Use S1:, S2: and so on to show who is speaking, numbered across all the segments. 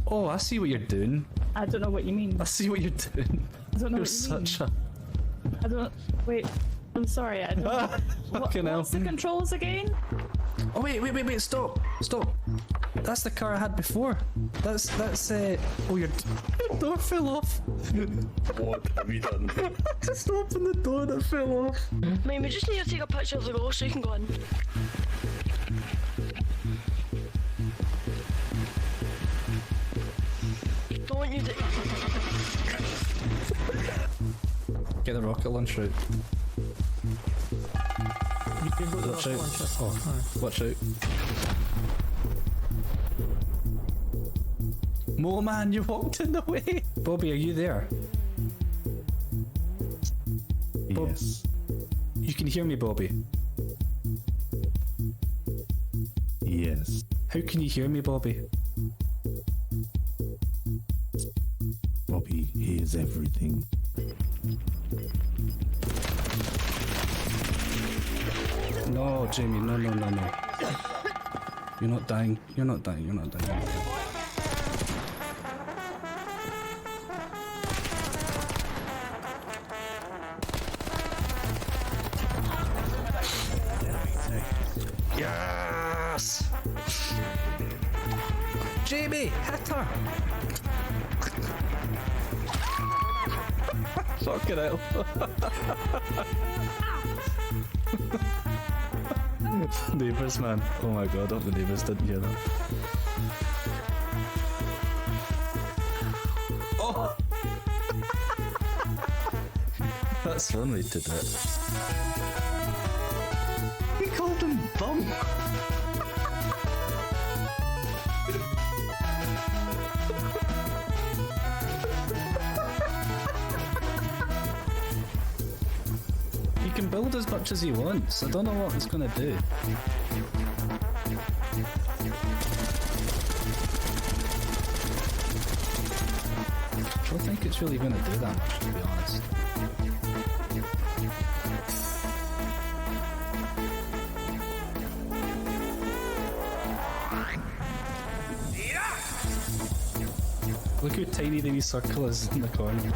S1: Oh, I see what you're doing.
S2: I don't know what you mean.
S1: I see what you're doing.
S2: I don't know
S1: You're
S2: what you mean.
S1: such a...
S2: I don't... Wait. I'm sorry, I don't know.
S1: Fucking hell.
S2: What's the controls again?
S1: Oh, wait, stop. That's the car I had before. That's, oh, your door fell off.
S3: What have you done?
S1: Just opened the door and it fell off.
S4: Mate, we just need to take a picture of the ghost so you can go in. Don't want you to...
S1: Get the rocket launcher out.
S5: You can go to the
S1: Watch
S5: rocket
S1: out.
S5: launcher.
S1: Oh, watch out. Mole man, you walked in the way. Bobby, are you there?
S3: Yes.
S1: You can hear me, Bobby.
S3: Yes.
S1: How can you hear me, Bobby?
S3: Bobby hears everything.
S1: No, Jamie, no. You're not dying. You're not dying. Yes! Jamie, hit her! Fucking hell. Neighbours, man. Oh my god, I hope the neighbours didn't hear that. Oh! That's one way to do it. He called him bum! He can build as much as he wants. I don't know what it's gonna do. I don't think it's really gonna do that much, to be honest. Look how tiny the wee circle is in the corner.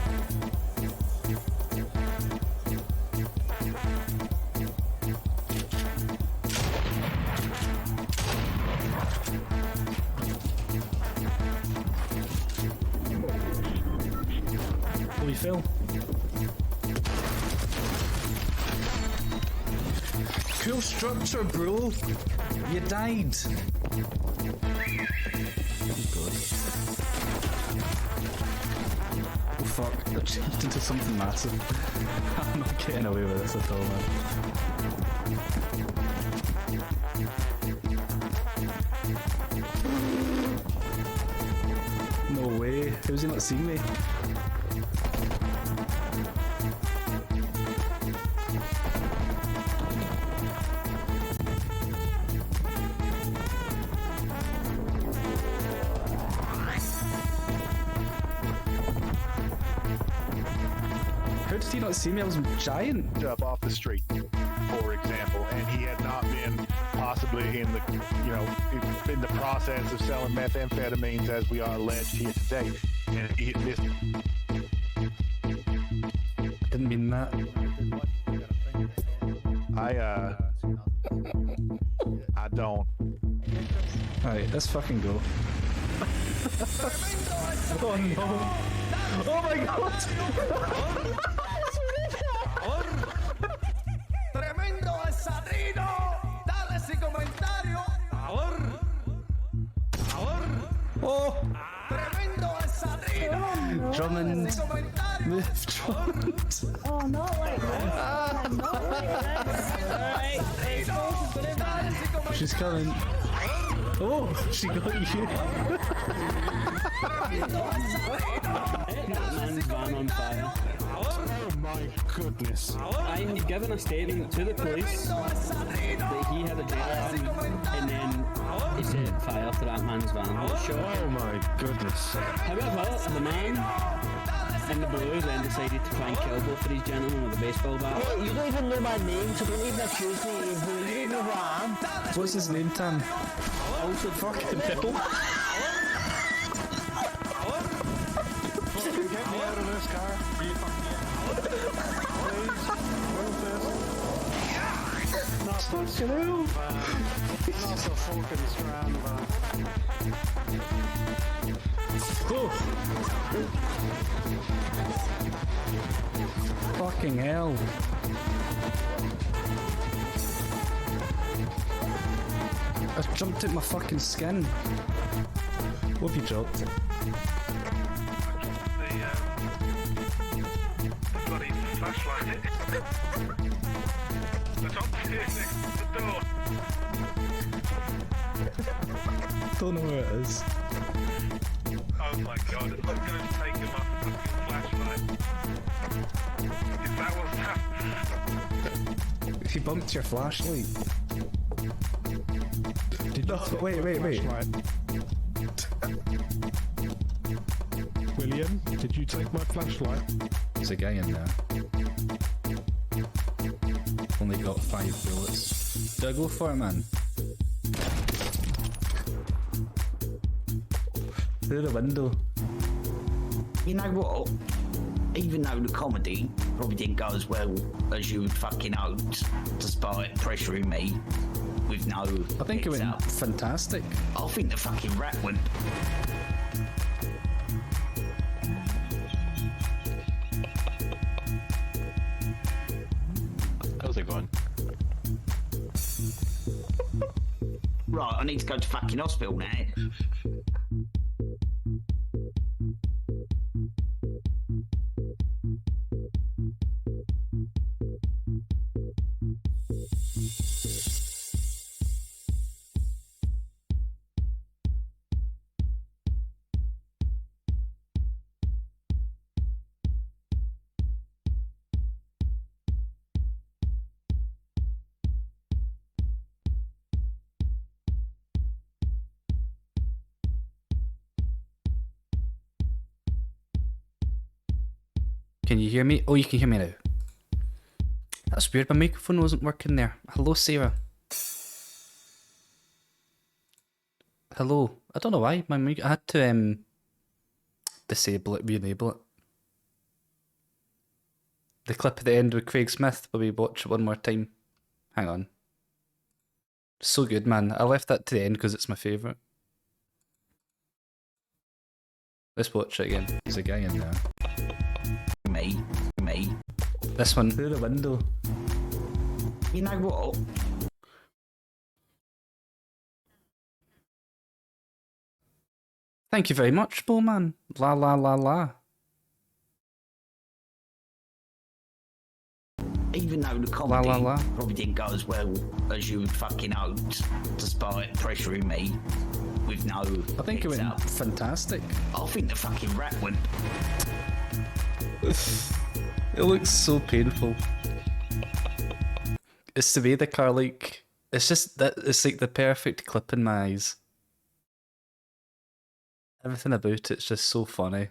S1: We fell. Cool structure, bro. You died. Oh god. Oh fuck, that changed into something massive. I'm not getting away with this at all, man. No way. How's he not seen me? How did he not see me? I was giant.
S6: Up off the street, for example, and he had not been possibly in the, in the process of selling methamphetamines as we are alleged here today. And he missed.
S1: Didn't mean that.
S6: I don't.
S1: Alright, let's fucking go. Oh no! Oh my god!
S7: Tremendo asadino, dale ese comentario.
S1: Oh!
S7: Tremendo asadino.
S1: Drummond! Move Drummond!
S2: Oh, not like this. Not like this. Alright,
S1: She's coming. Oh! She got you!
S5: Man's van on fire.
S3: Oh my goodness.
S5: I had given a statement to the police that he had a date and then he set fire to that man's van. I was shocked.
S3: Oh my goodness.
S5: However, the man in the blue then decided to try and kill both of these gentlemen with a baseball bat.
S8: Hey, you don't even know my name, so don't even accuse me. You don't even know who I am.
S1: What's his name, Tam?
S5: Also,
S1: Fucking hell! Fucking hell.
S3: Not a fucking strand, man.
S1: Oh. Fucking hell. I jumped at my fucking skin. What have you dropped?
S6: The bloody flashlight. The top next to the door.
S1: Don't know where it is.
S6: Oh my god, I'm going to take him off the fucking flashlight. Is that what's happening?
S1: He bumped your flashlight.
S3: Did you take
S1: wait.
S3: my flashlight? William, did you take my flashlight?
S1: There's a guy in there. Only got 5 bullets. Do I go for it, man? Through the window.
S9: You know what? Even though the comedy probably didn't go as well as you would fucking hoped, despite pressuring me with no
S1: I think it
S9: heads
S1: went
S9: up,
S1: fantastic.
S9: I think the fucking rap went.
S6: How's it going?
S9: Right, I need to go to fucking hospital now.
S1: Can you hear me? Oh, you can hear me now. That's weird, my microphone wasn't working there. Hello, Sarah. Hello. I don't know why. I had to disable it, re-enable it. The clip at the end with Craig Smith, but we watch it one more time. Hang on. So good, man. I left that to the end because it's my favourite. Let's watch it again. There's a guy in there.
S9: Me.
S1: This one. Through the window.
S9: You know what?
S1: Thank you very much, Bowman. La la la la.
S9: Even though the comedy
S1: La, la, la.
S9: probably didn't go as well as you would fucking hoped, despite pressuring me with no
S1: I think it
S9: heads
S1: went
S9: up,
S1: fantastic.
S9: I think the fucking rap went.
S1: It looks so painful. It's the way the car, like, it's just that it's like the perfect clip in my eyes. Everything about it's just so funny.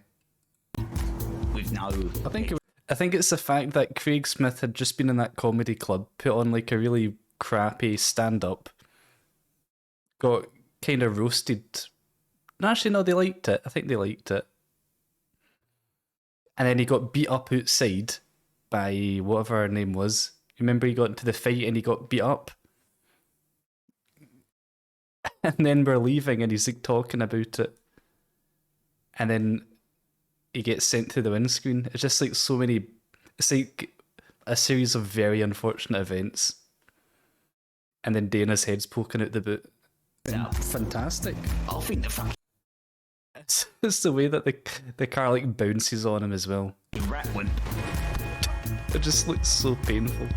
S9: With no.
S1: I think it's the fact that Craig Smith had just been in that comedy club, put on like a really crappy stand-up, got kind of roasted. No, actually, no, they liked it. I think they liked it. And then he got beat up outside by whatever her name was. Remember he got into the fight and he got beat up? And then we're leaving and he's like talking about it. And then he gets sent to the windscreen. It's just like so many... It's like a series of very unfortunate events. And then Dana's head's poking out the boot. Fantastic.
S9: I think the fucking
S1: It's the way that the car like bounces on him as well.
S9: rap went.
S1: It just looks so painful.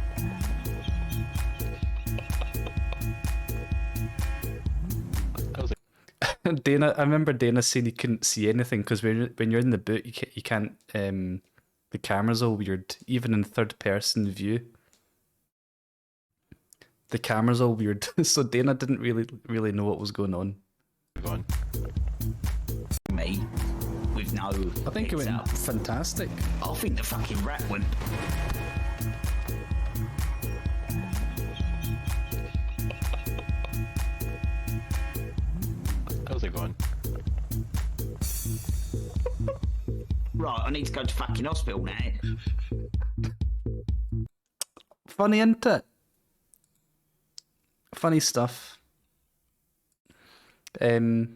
S1: Dana, I remember Dana saying he couldn't see anything because when you're in the boot, you can't. The camera's all weird, even in third person view. The camera's all weird, so Dana didn't really know what was going on.
S9: Me with no.
S1: I think it
S9: heads
S1: went
S9: up,
S1: fantastic.
S9: I think the fucking rap went.
S6: How's it going?
S9: Right, I need to go to fucking hospital now.
S1: Funny, isn't it? Funny stuff. I've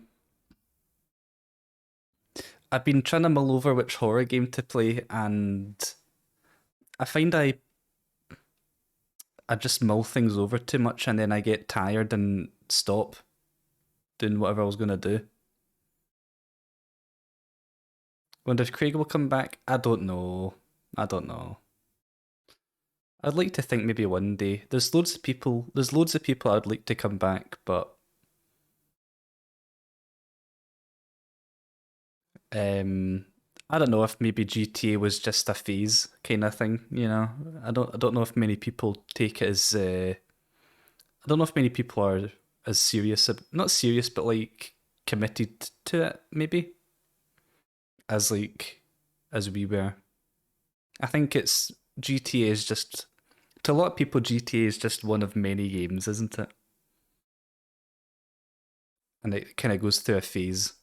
S1: been trying to mull over which horror game to play, and I find I just mull things over too much, and then I get tired and stop doing whatever I was gonna do. Wonder if Craig will come back? I don't know. I don't know. I'd like to think maybe one day. There's loads of people I'd like to come back, but I don't know if maybe GTA was just a phase kind of thing, you know. I don't know if many people take it as I don't know if many people are as serious, not serious, but like committed to it maybe as we were. I think it's GTA is just, to a lot of people, GTA is just one of many games, isn't it? And it kind of goes through a phase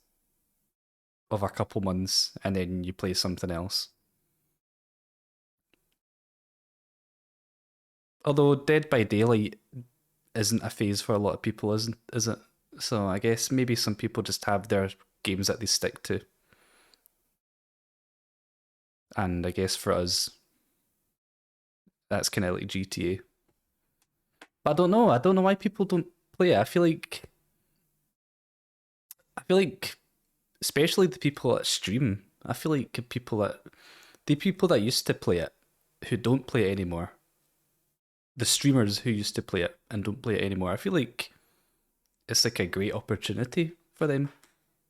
S1: of a couple months, and then you play something else. Although Dead by Daylight isn't a phase for a lot of people, is it? So I guess maybe some people just have their games that they stick to. And I guess for us, that's kind of like GTA. But I don't know why people don't play it. I feel like especially the people that stream, I feel like the people that used to play it who don't play it anymore, the streamers who used to play it and don't play it anymore, I feel like it's like a great opportunity for them,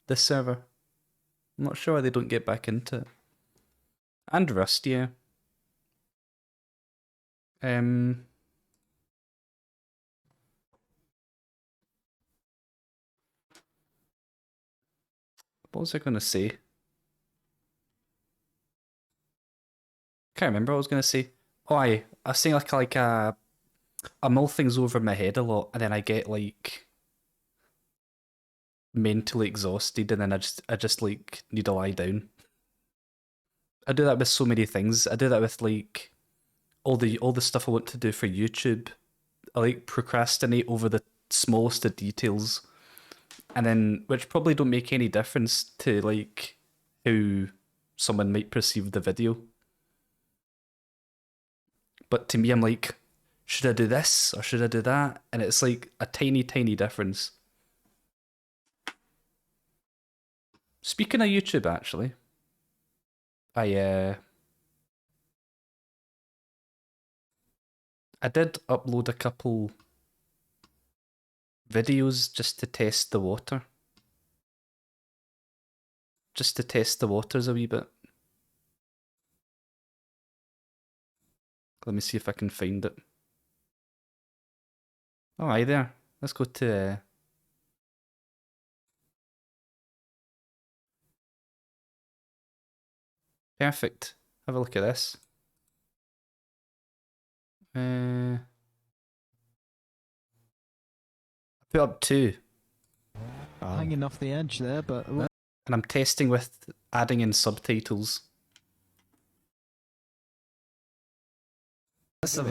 S1: this server. I'm not sure why they don't get back into it. And Rust, yeah. What was I going to say? Can't remember what I was going to say. Oh, I was saying I mull things over my head a lot, and then I get like mentally exhausted, and then I just like need to lie down. I do that with so many things. I do that with like all the stuff I want to do for YouTube. I like procrastinate over the smallest of details, and then which probably don't make any difference to like how someone might perceive the video. But to me, I'm like, should I do this or should I do that? And it's like a tiny, tiny difference. Speaking of YouTube, actually, I did upload a couple videos just to test the water. Just to test the waters a wee bit. Let me see if I can find it. Oh, hi there. Let's go to... Perfect. Have a look at this. I put up 2.
S3: Hanging off the edge there, but...
S1: And I'm testing with adding in subtitles. That's a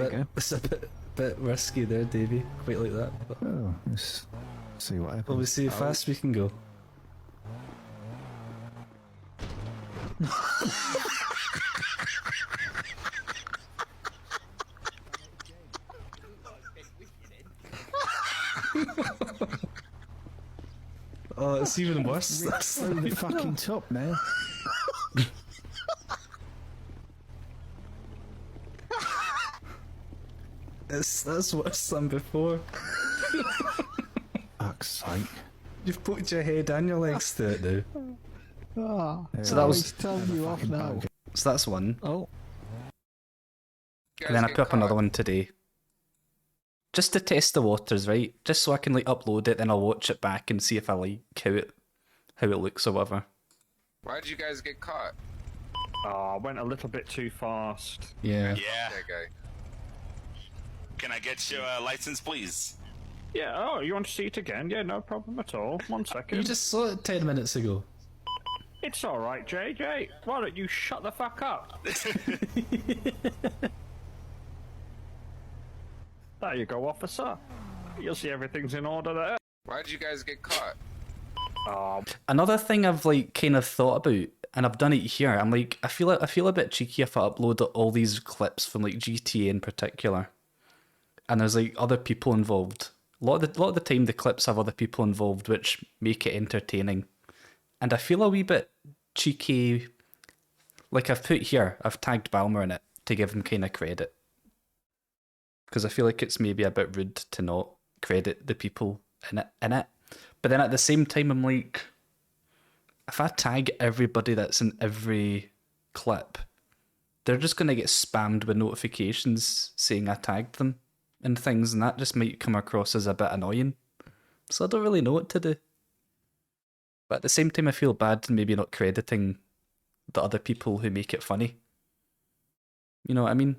S1: bit risky there, Davey. Quite like that. But
S3: Oh, let's see what happens.
S1: well, we see how fast we can go. Oh, it's even worse.
S3: That's through the fucking top now.
S1: That's worse than before.
S3: Fuck's sake.
S1: You've put your head and your legs to it now.
S3: Oh,
S1: So that was-
S3: he's telling you off now.
S1: So that's one.
S3: Oh.
S1: And then I put up another one today. Just to test the waters, right? Just so I can like upload it, then I'll watch it back and see if I like how it looks or whatever.
S10: Why'd you guys get caught?
S3: Oh, I went a little bit too fast.
S1: Yeah.
S10: Yeah. Okay.
S11: Can I get your license, please?
S3: Yeah, oh, you want to see it again? Yeah, no problem at all. 1 second.
S1: You just saw it 10 minutes ago.
S3: It's alright, JayJay. Why don't you shut the fuck up? There you go, officer. You'll see everything's in order there.
S10: Why'd you guys get caught?
S1: Another thing I've like kind of thought about, and I've done it here. I'm like, I feel a bit cheeky if I upload all these clips from like GTA in particular, and there's like other people involved. A lot of the time, the clips have other people involved, which make it entertaining. And I feel a wee bit cheeky. Like I've put here, I've tagged Balmer in it to give him kind of credit, because I feel like it's maybe a bit rude to not credit the people in it. But then at the same time, I'm like, if I tag everybody that's in every clip, they're just going to get spammed with notifications saying I tagged them and things, and that just might come across as a bit annoying. So I don't really know what to do. But at the same time, I feel bad maybe not crediting the other people who make it funny. You know what I mean?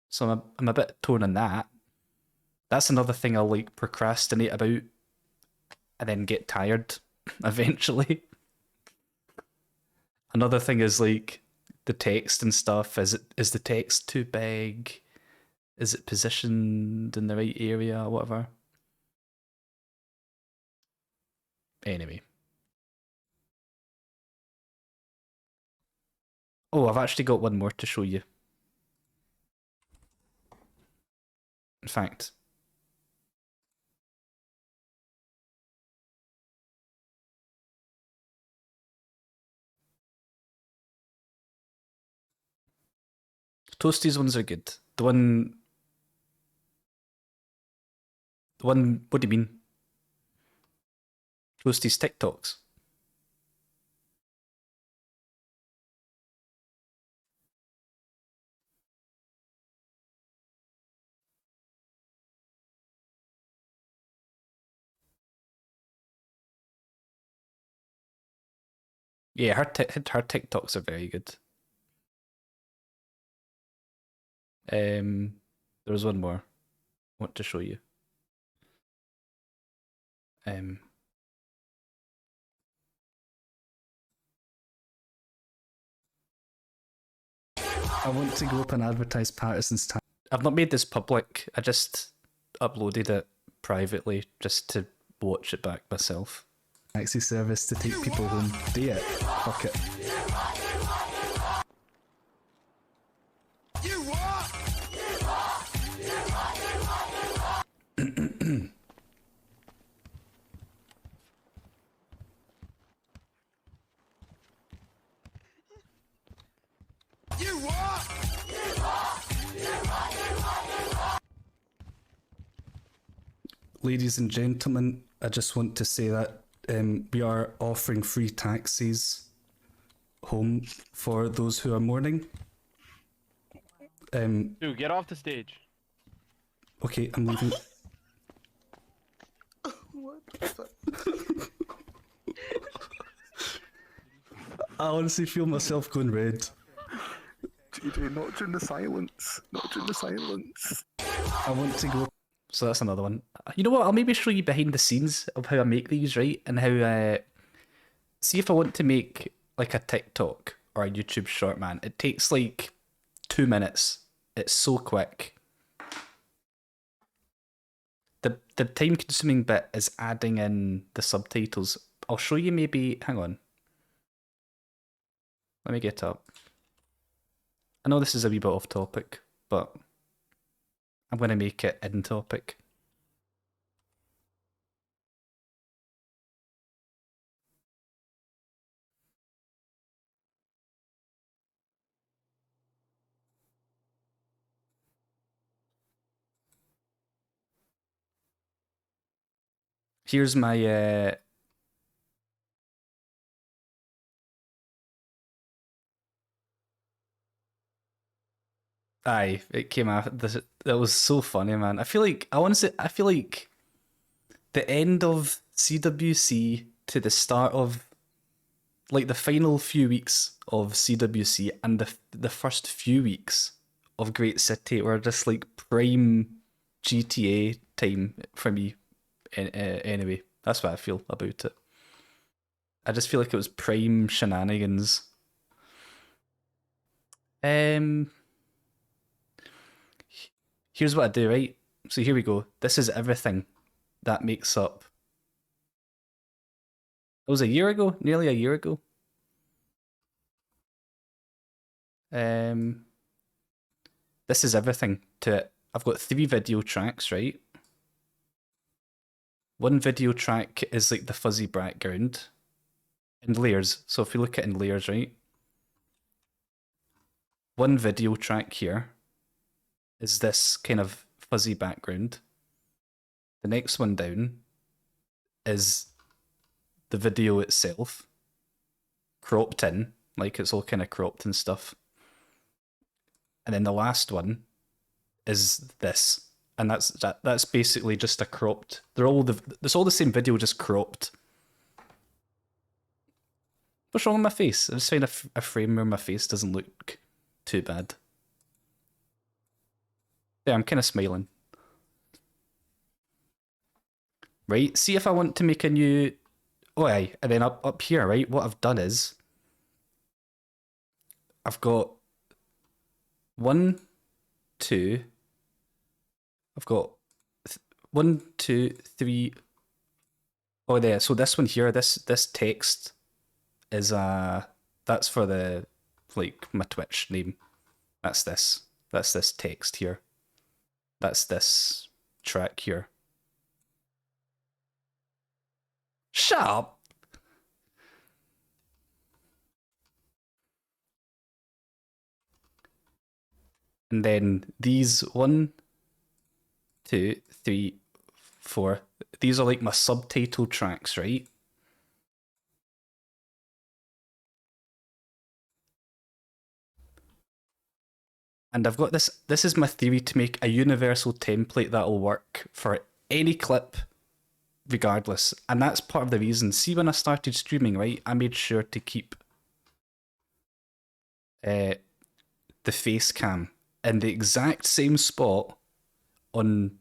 S1: So I'm a bit torn on that. That's another thing I'll like procrastinate about and then get tired eventually. Another thing is like the text and stuff. Is the text too big? Is it positioned in the right area or whatever? Anyway. Oh, I've actually got one more to show you. In fact, Toasty's ones are good. The one, what do you mean? Toasty's TikToks. Yeah, her TikToks are very good. There was one more I want to show you. I want to go up and advertise Patterson's time. I've not made this public. I just uploaded it privately just to watch it back myself. Taxi service to take people home. Do it. Fuck it. Ladies and gentlemen, I just want to say that we are offering free taxis home for those who are mourning.
S3: Dude, get off the stage.
S1: Okay, I'm leaving.
S7: What the fuck?
S1: I honestly feel myself going red.
S6: JayJay, not during the silence. Not during the silence.
S1: I want to go. So that's another one. You know what? I'll maybe show you behind the scenes of how I make these, right? And how, see if I want to make like a TikTok or a YouTube short, man. It takes like 2 minutes. It's so quick. The time consuming bit is adding in the subtitles. I'll show you maybe, hang on. Let me get up. I know this is a wee bit off topic, but I'm going to make it in topic. Here's my aye, it came out. That was so funny, man. I feel like I feel like the end of CWC to the start of like the final few weeks of CWC and the first few weeks of Great City were just like prime GTA time for me. Anyway, that's what I feel about it. I just feel like it was prime shenanigans. Here's what I do, right? So here we go. This is everything that makes up. It was a year ago, nearly a year ago. This is everything to it. I've got 3 video tracks, right? One video track is like the fuzzy background in layers. So if you look at it in layers, right? One video track here is this kind of fuzzy background. The next one down is the video itself, cropped in, like it's all kind of cropped and stuff. And then the last one is this, and that's basically just a cropped. It's all the same video, just cropped. What's wrong with my face? I just find a frame where my face doesn't look too bad. Yeah, I'm kind of smiling. Right, see if I want to make a new... Oh, aye, and then up here, right, what I've done is... I've got 1, 2... I've got 1, 2, 3... Oh, there, so this one here, this text is, that's for the, like, my Twitch name. That's this text here. That's this track here. Shut up! And then these 1, 2, 3, 4. These are like my subtitle tracks, right? And I've got this is my theory to make a universal template that'll work for any clip regardless. And that's part of the reason. See, when I started streaming, right, I made sure to keep the face cam in the exact same spot on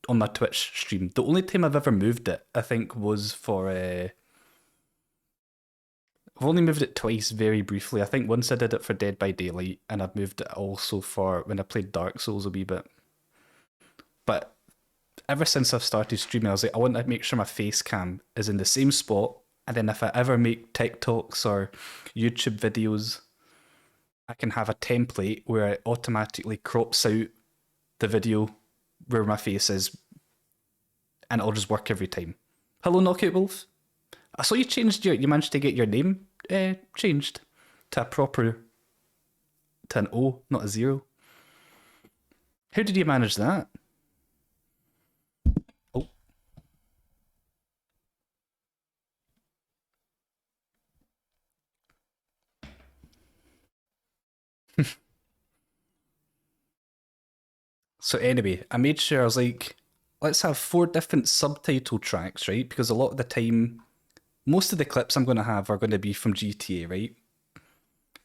S1: my Twitch stream. The only time I've ever moved it, I think, was for... I've only moved it twice, very briefly. I think once I did it for Dead by Daylight, and I've moved it also for when I played Dark Souls a wee bit. But ever since I've started streaming, I was like, I want to make sure my face cam is in the same spot, and then if I ever make TikToks or YouTube videos, I can have a template where it automatically crops out the video where my face is, and it'll just work every time. Hello, Knockout Wolf. I saw you managed to get your name changed to an O, not a 0. How did you manage that? Oh. So anyway, I made sure, I was like, let's have 4 different subtitle tracks, right? Because a lot of the time, most of the clips I'm going to have are going to be from GTA, right?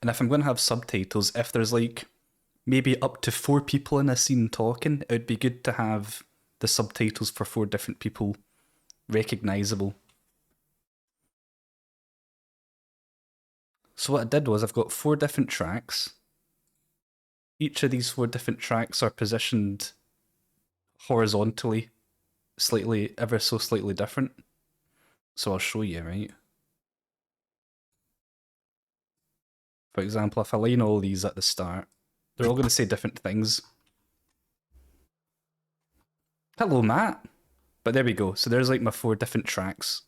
S1: And if I'm going to have subtitles, if there's like maybe up to 4 people in a scene talking, it would be good to have the subtitles for 4 different people recognizable. So what I did was I've got 4 different tracks. Each of these 4 different tracks are positioned horizontally, ever so slightly different. So I'll show you, right? For example, if I line all these at the start, they're all going to say different things. Hello, Matt. But there we go. So there's like my 4 different tracks.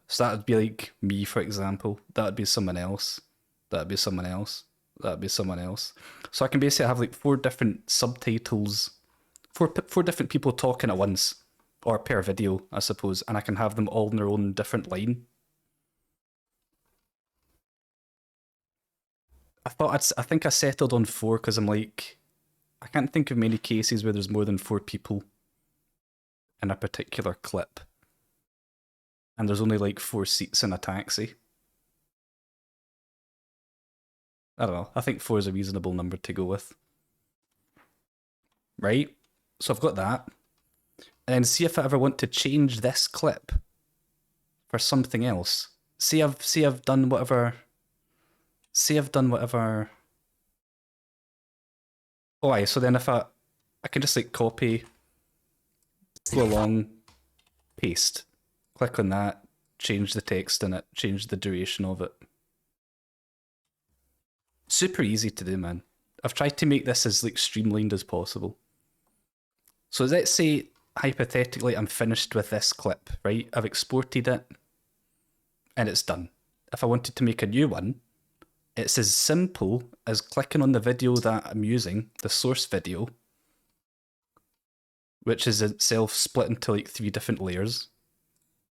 S1: So that would be like me, for example. That would be someone else. That would be someone else. That would be someone else. So I can basically have like 4 different subtitles, 4 different people talking at once, or per video, I suppose, and I can have them all in their own different line. I think I settled on 4 because I'm like, I can't think of many cases where there's more than 4 people in a particular clip. And there's only like 4 seats in a taxi. I don't know, I think 4 is a reasonable number to go with. Right? So I've got that. And then see if I ever want to change this clip for something else. See I've done whatever. Oh, aye, so then if I can just like copy go along, paste. Click on that, change the text in it, change the duration of it. Super easy to do, man. I've tried to make this as like streamlined as possible. So let's say, hypothetically, I'm finished with this clip, right? I've exported it, and it's done. If I wanted to make a new one, it's as simple as clicking on the video that I'm using, the source video, which is itself split into like 3 different layers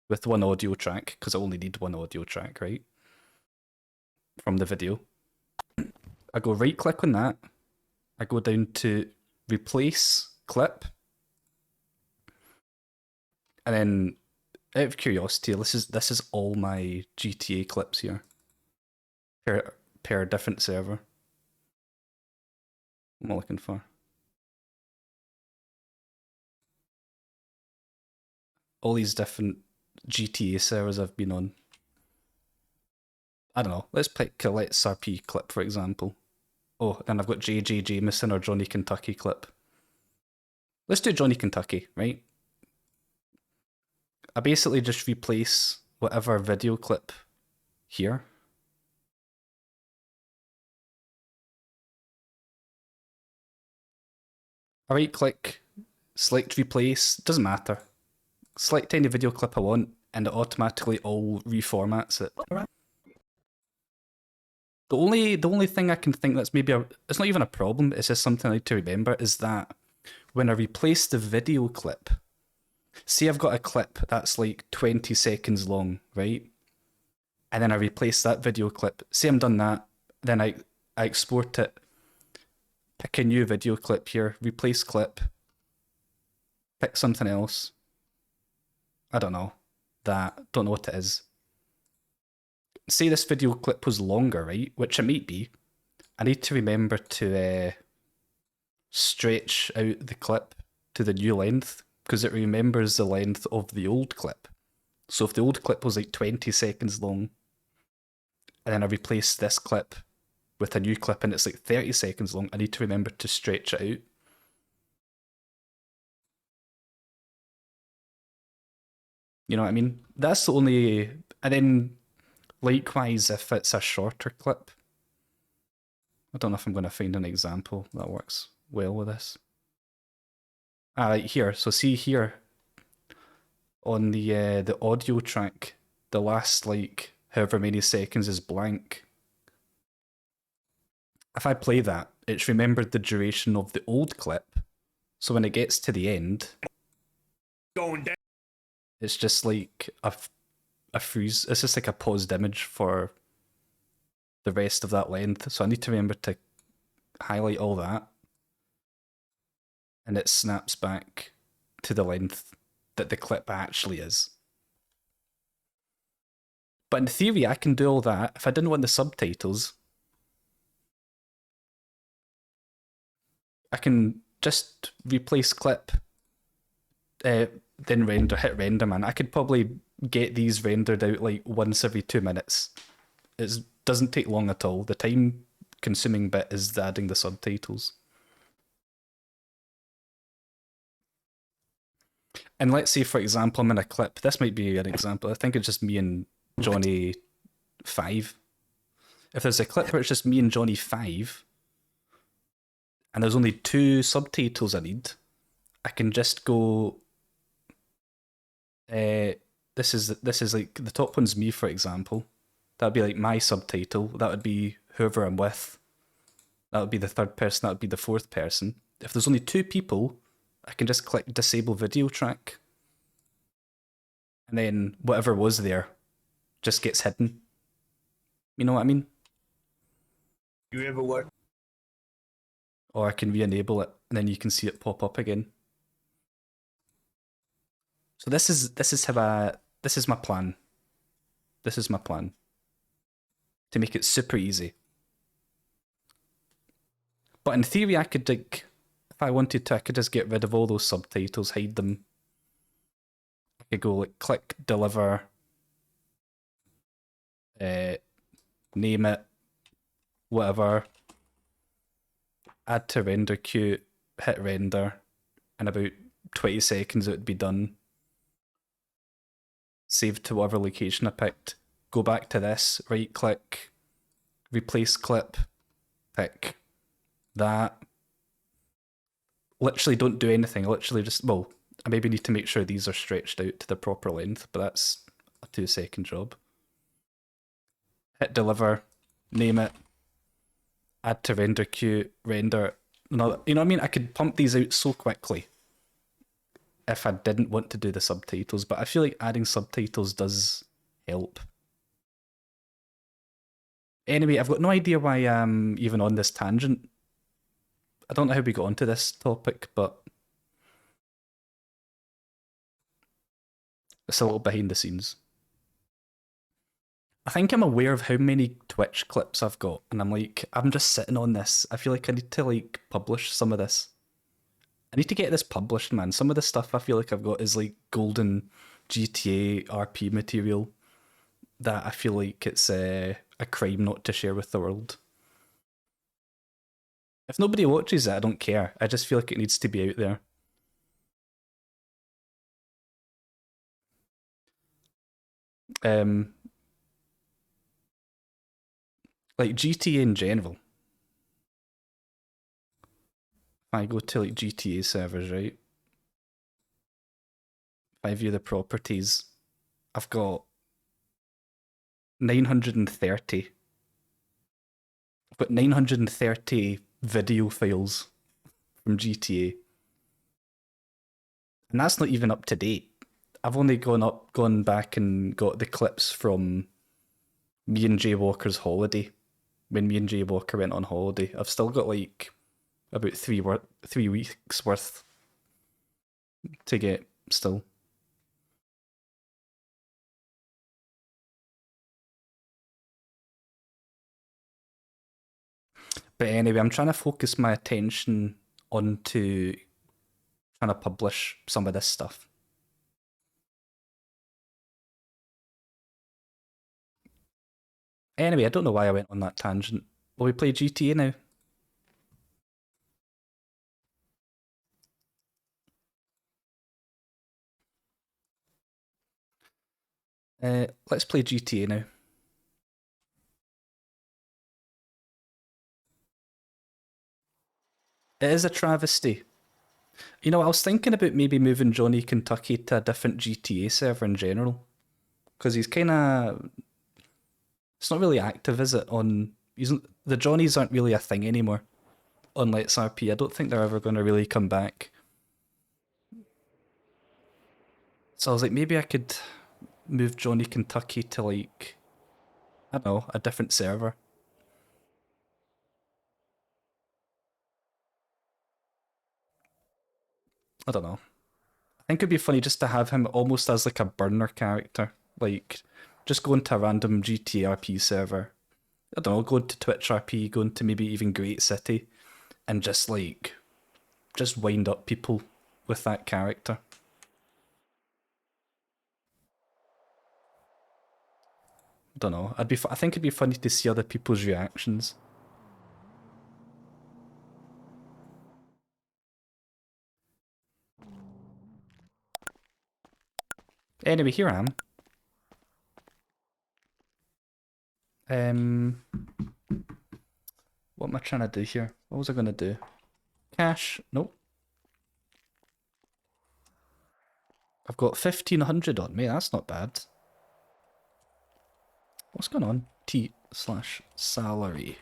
S1: with one audio track, because I only need one audio track, right? From the video. I go right click on that. I go down to replace clip. And then, out of curiosity, this is all my GTA clips here. Per different server. What am I looking for? All these different GTA servers I've been on. I don't know. Let's pick a Let's RP clip, for example. Oh, then I've got JayJay Jamieson or Johnny Kentucky clip. Let's do Johnny Kentucky, right? I basically just replace whatever video clip here. I right click, select replace, doesn't matter. Select any video clip I want and it automatically all reformats it. The only thing I can think that's maybe it's not even a problem, it's just something I need to remember, is that when I replace the video clip, say I've got a clip that's like 20 seconds long, right? And then I replace that video clip. Say I'm done that, then I export it, pick a new video clip here, replace clip, pick something else. I don't know. Don't know what it is. Say this video clip was longer, right? Which it might be. I need to remember to stretch out the clip to the new length, because it remembers the length of the old clip. So if the old clip was like 20 seconds long, and then I replace this clip with a new clip and it's like 30 seconds long, I need to remember to stretch it out. You know what I mean? That's the only... And then, likewise, if it's a shorter clip, I don't know if I'm going to find an example that works well with this. Right here. So see here, on the audio track, the last like however many seconds is blank. If I play that, it's remembered the duration of the old clip. So when it gets to the end,
S3: Going down.
S1: it's just like a freeze. It's just like a paused image for the rest of that length. So I need to remember to highlight all that. And it snaps back to the length that the clip actually is. But in theory, I can do all that. If I didn't want the subtitles, I can just replace clip, then render, hit render, man. I could probably get these rendered out like once every 2 minutes. It doesn't take long at all. The time consuming bit is adding the subtitles. And let's say, for example, I'm in a clip. This might be an example. I think it's just me and Johnny 5. If there's a clip where it's just me and Johnny 5, and there's only 2 subtitles I need, I can just go... This is like, the top one's me, for example. That'd be like my subtitle. That would be whoever I'm with. That would be the third person. That would be the fourth person. If there's only 2 people, I can just click disable video track. And then whatever was there just gets hidden. You know what I mean?
S3: You ever work?
S1: Or I can re-enable it and then you can see it pop up again. So this is my plan. This is my plan. To make it super easy. But in theory I could, like, if I wanted to, I could just get rid of all those subtitles, hide them. I could go like click deliver, name it, whatever, add to render queue, hit render, and about 20 seconds it would be done. Save to whatever location I picked. Go back to this, right click, replace clip, pick that. Literally don't do anything, literally just, well, I maybe need to make sure these are stretched out to the proper length, but that's a 2-second job. Hit deliver, name it, add to render queue, render. No, you know what I mean? I could pump these out so quickly if I didn't want to do the subtitles, but I feel like adding subtitles does help. Anyway, I've got no idea why I'm even on this tangent. I don't know how we got onto this topic, but it's a little behind the scenes. I think I'm aware of how many Twitch clips I've got, and I'm like, I'm just sitting on this. I feel like I need to like publish some of this. I need to get this published, man. Some of the stuff I feel like I've got is like golden GTA RP material that I feel like it's a crime not to share with the world. If nobody watches it, I don't care. I just feel like it needs to be out there. Like GTA in general. If I go to like GTA servers, right? If I view the properties, I've got 930. I've got 930 video files from GTA. And that's not even up to date. I've only gone back and got the clips from me and Jay Walker's holiday. When me and Jay Walker went on holiday. I've still got like about 3 weeks worth to get still. But anyway, I'm trying to focus my attention onto trying to publish some of this stuff. Anyway, I don't know why I went on that tangent. Will we play GTA now? Let's play GTA now. It is a travesty. You know, I was thinking about maybe moving Johnny Kentucky to a different GTA server in general. Because he's kind of... It's not really active, is it? The Johnnies aren't really a thing anymore on Let's RP. I don't think they're ever going to really come back. So I was like, maybe I could move Johnny Kentucky to like, I don't know, a different server. I don't know. I think it'd be funny just to have him almost as like a burner character. Like, just going to a random GTARP server. I don't know, going to Twitch RP, going to maybe even Great City, and just like, just wind up people with that character. I don't know. I think it'd be funny to see other people's reactions. Anyway, here I am. What am I trying to do here? What was I gonna do? Cash? Nope. I've got 1,500 on me. That's not bad. What's going on? T/salary.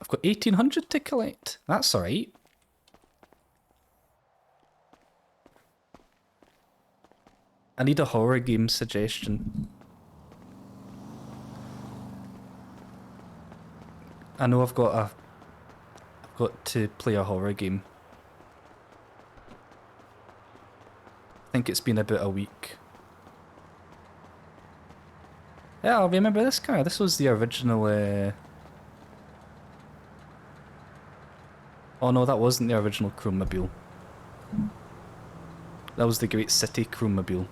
S1: I've got 1,800 to collect. That's alright. I need a horror game suggestion. I know I've got to play a horror game. I think it's been about a week. Yeah, I'll remember this car. This was the original. Oh no, that wasn't the original Chromobile. That was the Great City Chromobile.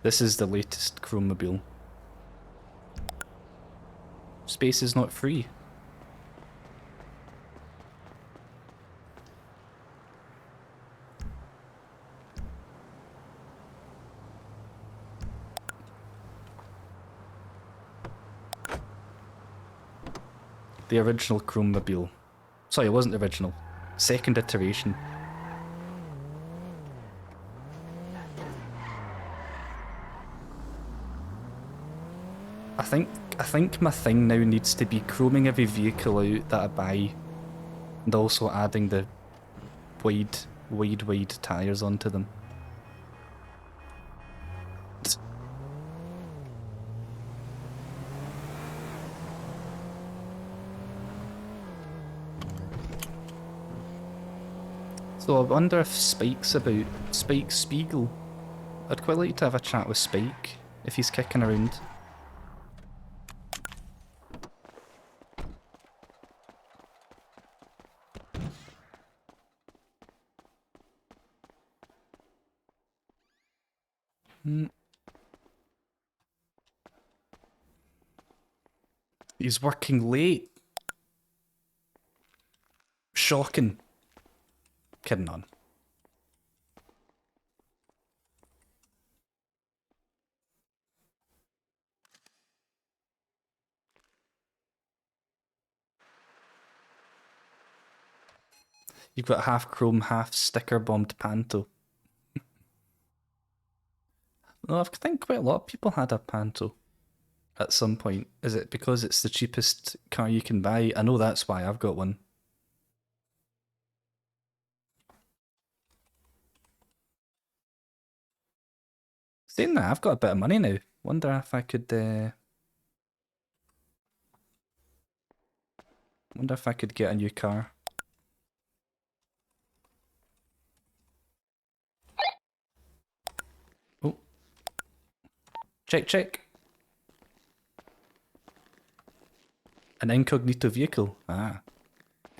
S1: This is the latest Chromobile. Space is not free. The original Chromobile. Sorry, it wasn't the original. Second iteration. I think my thing now needs to be chroming every vehicle out that I buy, and also adding the wide tires onto them. So I wonder if Spike's about. Spike Spiegel. I'd quite like to have a chat with Spike if he's kicking around. He's working late. Shocking. Kidding on. You've got half chrome, half sticker bombed Panto. No, I think quite a lot of people had a Panto at some point. Is it because it's the cheapest car you can buy? I know that's why I've got one. Saying that, I've got a bit of money now. Wonder if I could wonder if I could get a new car. Oh. Check. An incognito vehicle. Ah.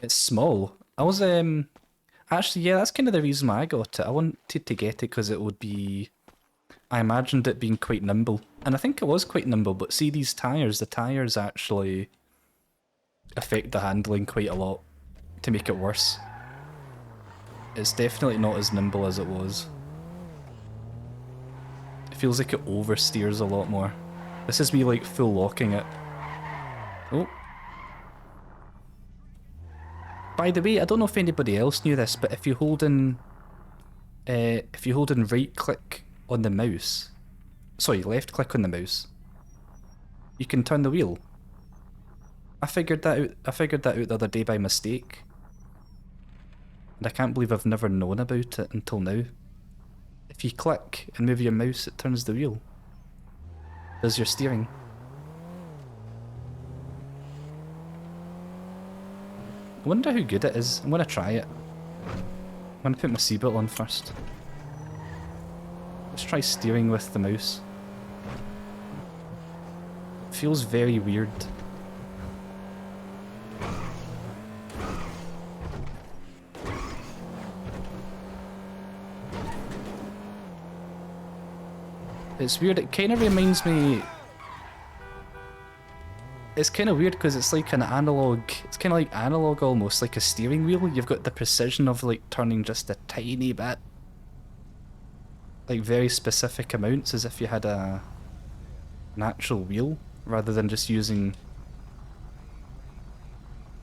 S1: It's small. I was actually, yeah, that's kind of the reason why I got it. I wanted to get it because it would be, I imagined it being quite nimble. And I think it was quite nimble, but see these tires, the tires actually affect the handling quite a lot to make it worse. It's definitely not as nimble as it was. It feels like it oversteers a lot more. This is me like full locking it. Oh. By the way, I don't know if anybody else knew this, but if you hold in right click on the mouse, sorry, left click on the mouse, you can turn the wheel. I figured that out the other day by mistake. And I can't believe I've never known about it until now. If you click and move your mouse, it turns the wheel. Does your steering. I wonder how good it is. I'm gonna try it. I'm gonna put my seatbelt on first. Let's try steering with the mouse. It feels very weird. It's weird, it kind of reminds me... It's kind of weird because it's like an analog, it's kind of like analog almost, like a steering wheel. You've got the precision of like turning just a tiny bit. Like very specific amounts as if you had an actual wheel rather than just using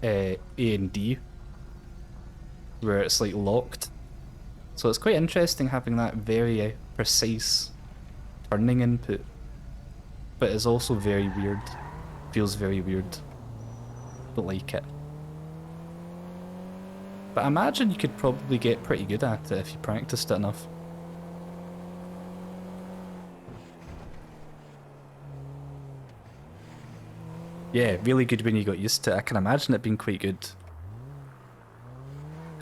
S1: A and D where it's like locked. So it's quite interesting having that very precise turning input, but it's also very weird. Feels very weird. Don't like it. But I imagine you could probably get pretty good at it if you practiced it enough. Yeah, really good when you got used to it. I can imagine it being quite good.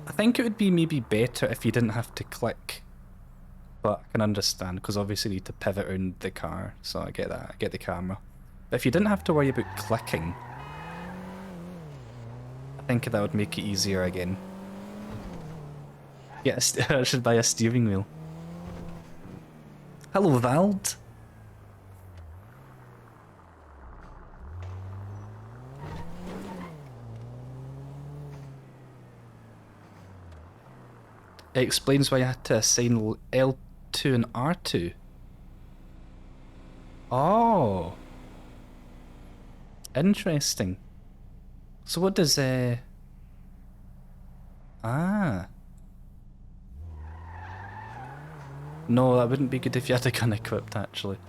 S1: I think it would be maybe better if you didn't have to click. But I can understand, because obviously you need to pivot around the car, so I get that, I get the camera. But if you didn't have to worry about clicking, I think that would make it easier again. Yeah, I should buy a steering wheel. Hello, Vald. It explains why I had to assign L2 and R2. Oh. Interesting. So what does Ah. No, that wouldn't be good if you had a gun equipped, actually.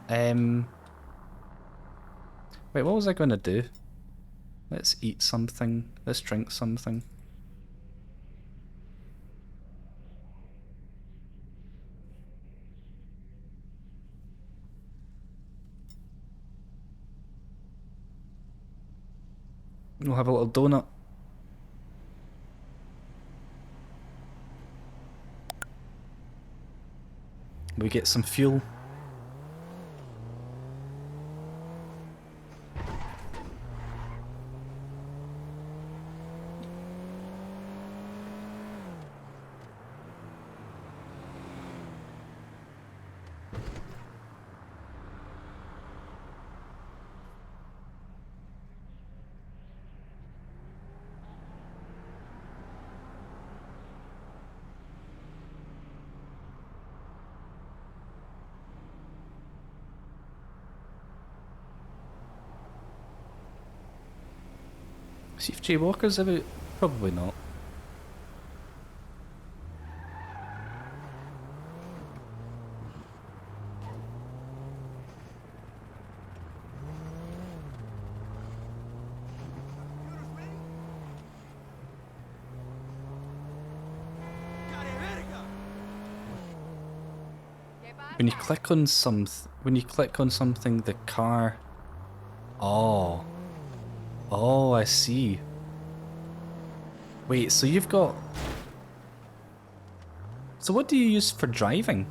S1: Wait, what was I gonna do? Let's eat something. Let's drink something. We'll have a little donut. We get some fuel. See if Jay Walker's about. Probably not. When you click on something, the car. Oh. Oh, I see. Wait, so you've got... So what do you use for driving?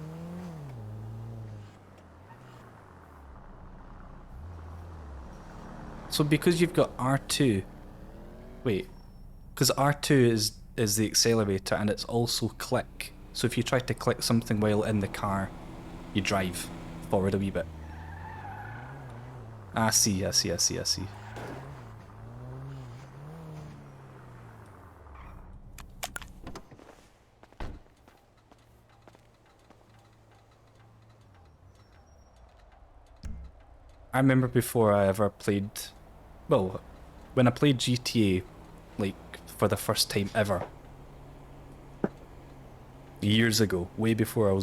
S1: So because you've got R2... Wait. Because R2 is the accelerator and it's also click. So if you try to click something while in the car, you drive forward a wee bit. I see. I remember before I ever played, well, when I played GTA, like, for the first time ever, years ago, way before I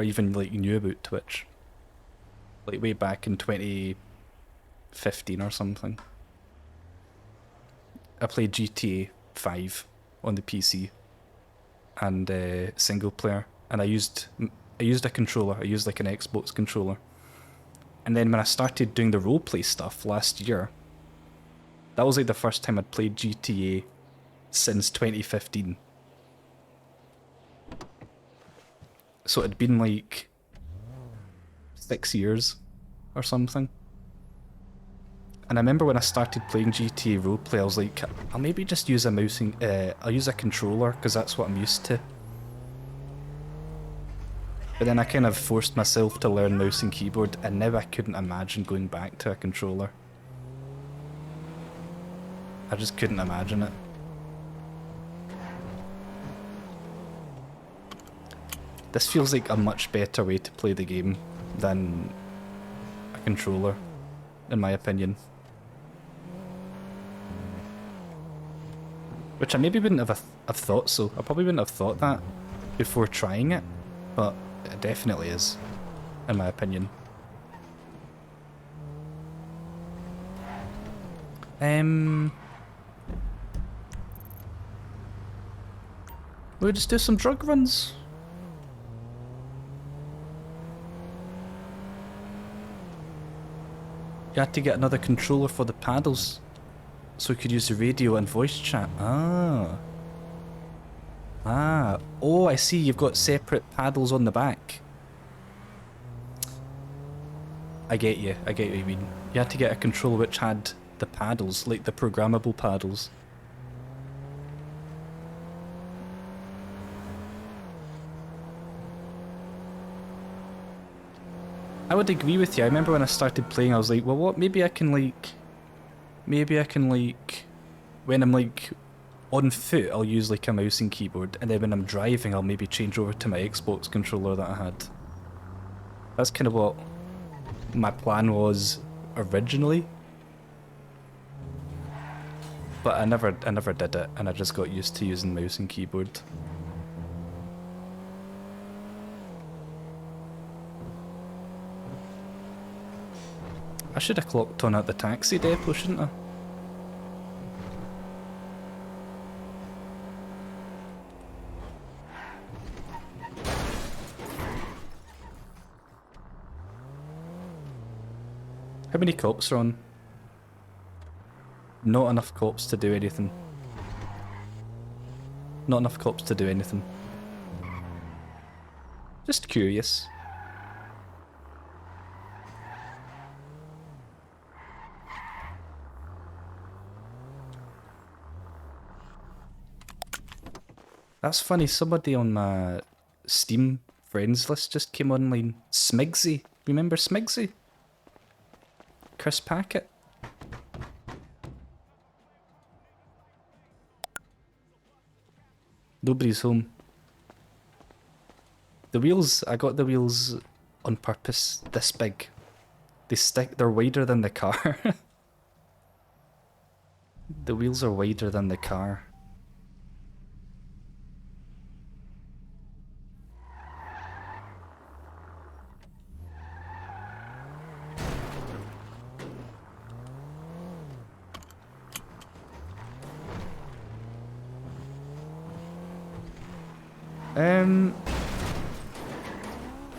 S1: even, like, knew about Twitch, like, way back in 2015 or something, I played GTA 5 on the PC, and single player, and I used a controller, I used, like, an Xbox controller. And then when I started doing the roleplay stuff last year, that was like the first time I'd played GTA since 2015. So it'd been like 6 years or something. And I remember when I started playing GTA roleplay, I was like, I'll maybe just use I'll use a controller because that's what I'm used to. But then I kind of forced myself to learn mouse and keyboard, and now I couldn't imagine going back to a controller. I just couldn't imagine it. This feels like a much better way to play the game than a controller, in my opinion. Which I maybe wouldn't have thought so. I probably wouldn't have thought that before trying it, but it definitely is, in my opinion. We'll just do some drug runs. You had to get another controller for the paddles, so we could use the radio and voice chat. Oh, I see, you've got separate paddles on the back. I get what you mean. You had to get a controller which had the paddles, like the programmable paddles. I would agree with you. I remember when I started playing, I was like, well, what? Maybe I can like, when I'm like on foot, I'll use like a mouse and keyboard, and then when I'm driving, I'll maybe change over to my Xbox controller that I had. That's kind of what my plan was originally. But I never did it, and I just got used to using mouse and keyboard. I should have clocked on at the taxi depot, shouldn't I? How many cops are on? Not enough cops to do anything. Not enough cops to do anything. Just curious. That's funny, somebody on my Steam friends list just came online. Smigsy. Remember Smigsy? Chris Packett. Nobody's home. The wheels, I got the wheels on purpose this big. They're wider than the car. The wheels are wider than the car.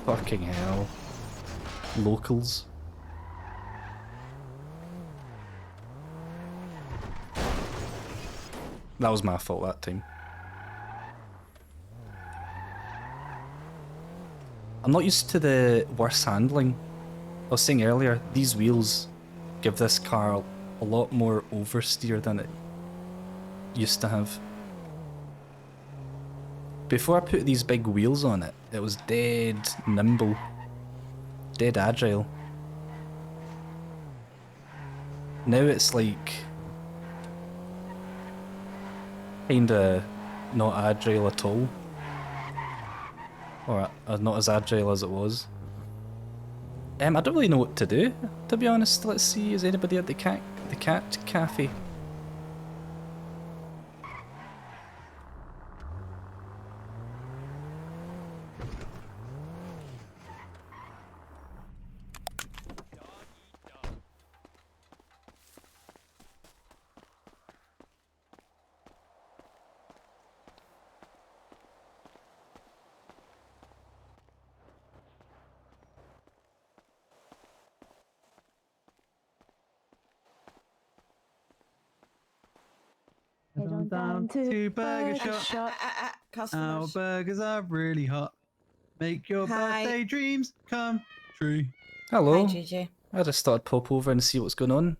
S1: Fucking hell. Locals. That was my fault that time. I'm not used to the worse handling. I was saying earlier, these wheels give this car a lot more oversteer than it used to have. Before I put these big wheels on it, it was dead nimble, dead agile. Now it's like kinda not agile at all. Or not as agile as it was. I don't really know what to do, to be honest. Let's see, is anybody at the cat cafe?
S12: Down to Burger Shop. Our
S4: Customers.
S12: burgers are really hot. Make your
S4: Hi.
S12: birthday dreams come true.
S1: Hello.
S4: Hi, JayJay.
S1: I just thought I'd pop over and see what's going on.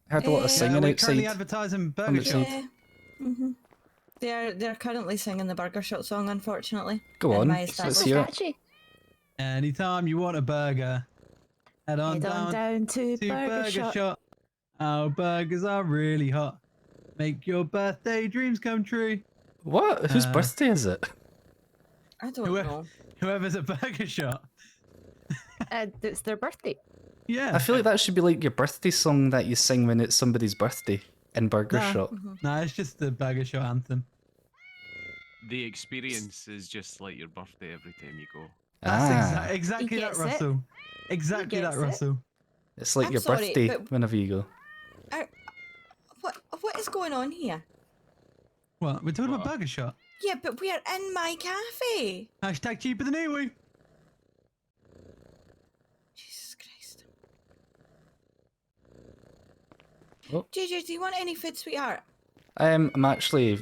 S1: Heard a lot of singing
S12: we're currently
S1: outside.
S12: advertising
S1: on
S12: Burger
S1: the
S12: Shop.
S1: side.
S4: They're currently singing the Burger Shot song, unfortunately.
S1: Go
S4: in
S1: on,
S4: my
S1: let's
S4: establishment.
S1: hear it.
S12: Anytime you want a burger, head on down
S2: to
S12: Burger Shop. Our burgers are really hot. Make your birthday dreams come true.
S1: What? Whose birthday is it?
S4: I don't know.
S12: Whoever's at Burger Shop.
S2: It's their birthday.
S12: Yeah.
S1: I feel like that should be like your birthday song that you sing when it's somebody's birthday in Burger Shop.
S12: Nah, it's just the Burger Shop anthem.
S13: The experience is just like your birthday every time you go.
S12: That's exactly
S2: He
S12: that,
S2: gets it.
S12: Russell. Exactly
S2: He
S12: that,
S2: gets it.
S12: Russell.
S1: It's like
S4: I'm
S1: your
S4: sorry,
S1: birthday
S4: but-
S1: whenever you go.
S4: What is going on here?
S12: What? We're talking about Burger Shop.
S4: Yeah, but we're in my cafe.
S12: Hashtag cheaper than Iwi.
S4: Jesus Christ.
S1: Oh.
S4: JayJay, do you want any food, sweetheart?
S1: I'm actually,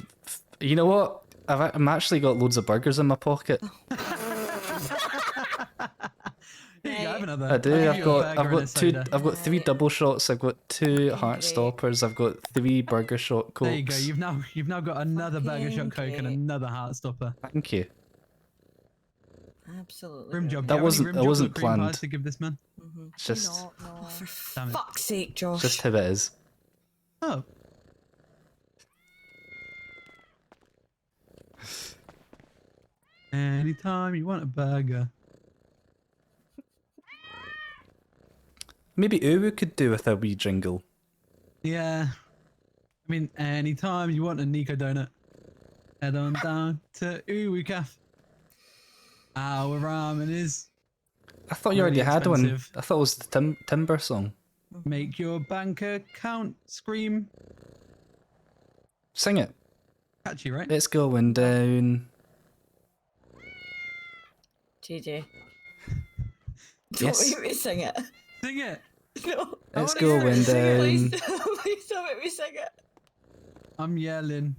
S1: you know what? I'm actually got loads of burgers in my pocket.
S12: Here you go, have another.
S1: I do.
S12: I'll give
S1: I've
S12: you a
S1: got
S12: burger and a
S1: two.
S12: soda.
S1: I've got 3 double shots. I've got 2 heart stoppers. I've got 3 burger shot cokes.
S12: There you go. You've now got another Burger Shop Coke and another heart stopper.
S1: Thank you.
S4: Absolutely.
S12: Rim job.
S1: That
S12: Do you have any
S1: wasn't-
S12: rim
S1: that
S12: jobs
S1: wasn't
S12: or cream pies
S1: planned.
S12: to give this man.
S1: It's just,
S4: Oh, for
S12: Damn it.
S4: fuck's sake, Josh.
S1: just how it is.
S12: Oh. Anytime you want a burger.
S1: Maybe Uwu could do with a wee jingle.
S12: Yeah. I mean, anytime you want a Nico donut, head on down to Uwu Cafe. Our ramen is.
S1: I thought you already
S12: really
S1: had one.
S12: expensive.
S1: I thought it was the Timber song.
S12: Make your bank account scream.
S1: Sing it.
S12: Catchy, right?
S1: It's going down.
S4: JayJay.
S1: Yes.
S4: Don't make me sing it.
S12: Sing it.
S4: No.
S1: It's
S4: I
S1: going
S4: wanna hear it. Please,
S1: down.
S4: please don't make me sing it.
S12: I'm yelling.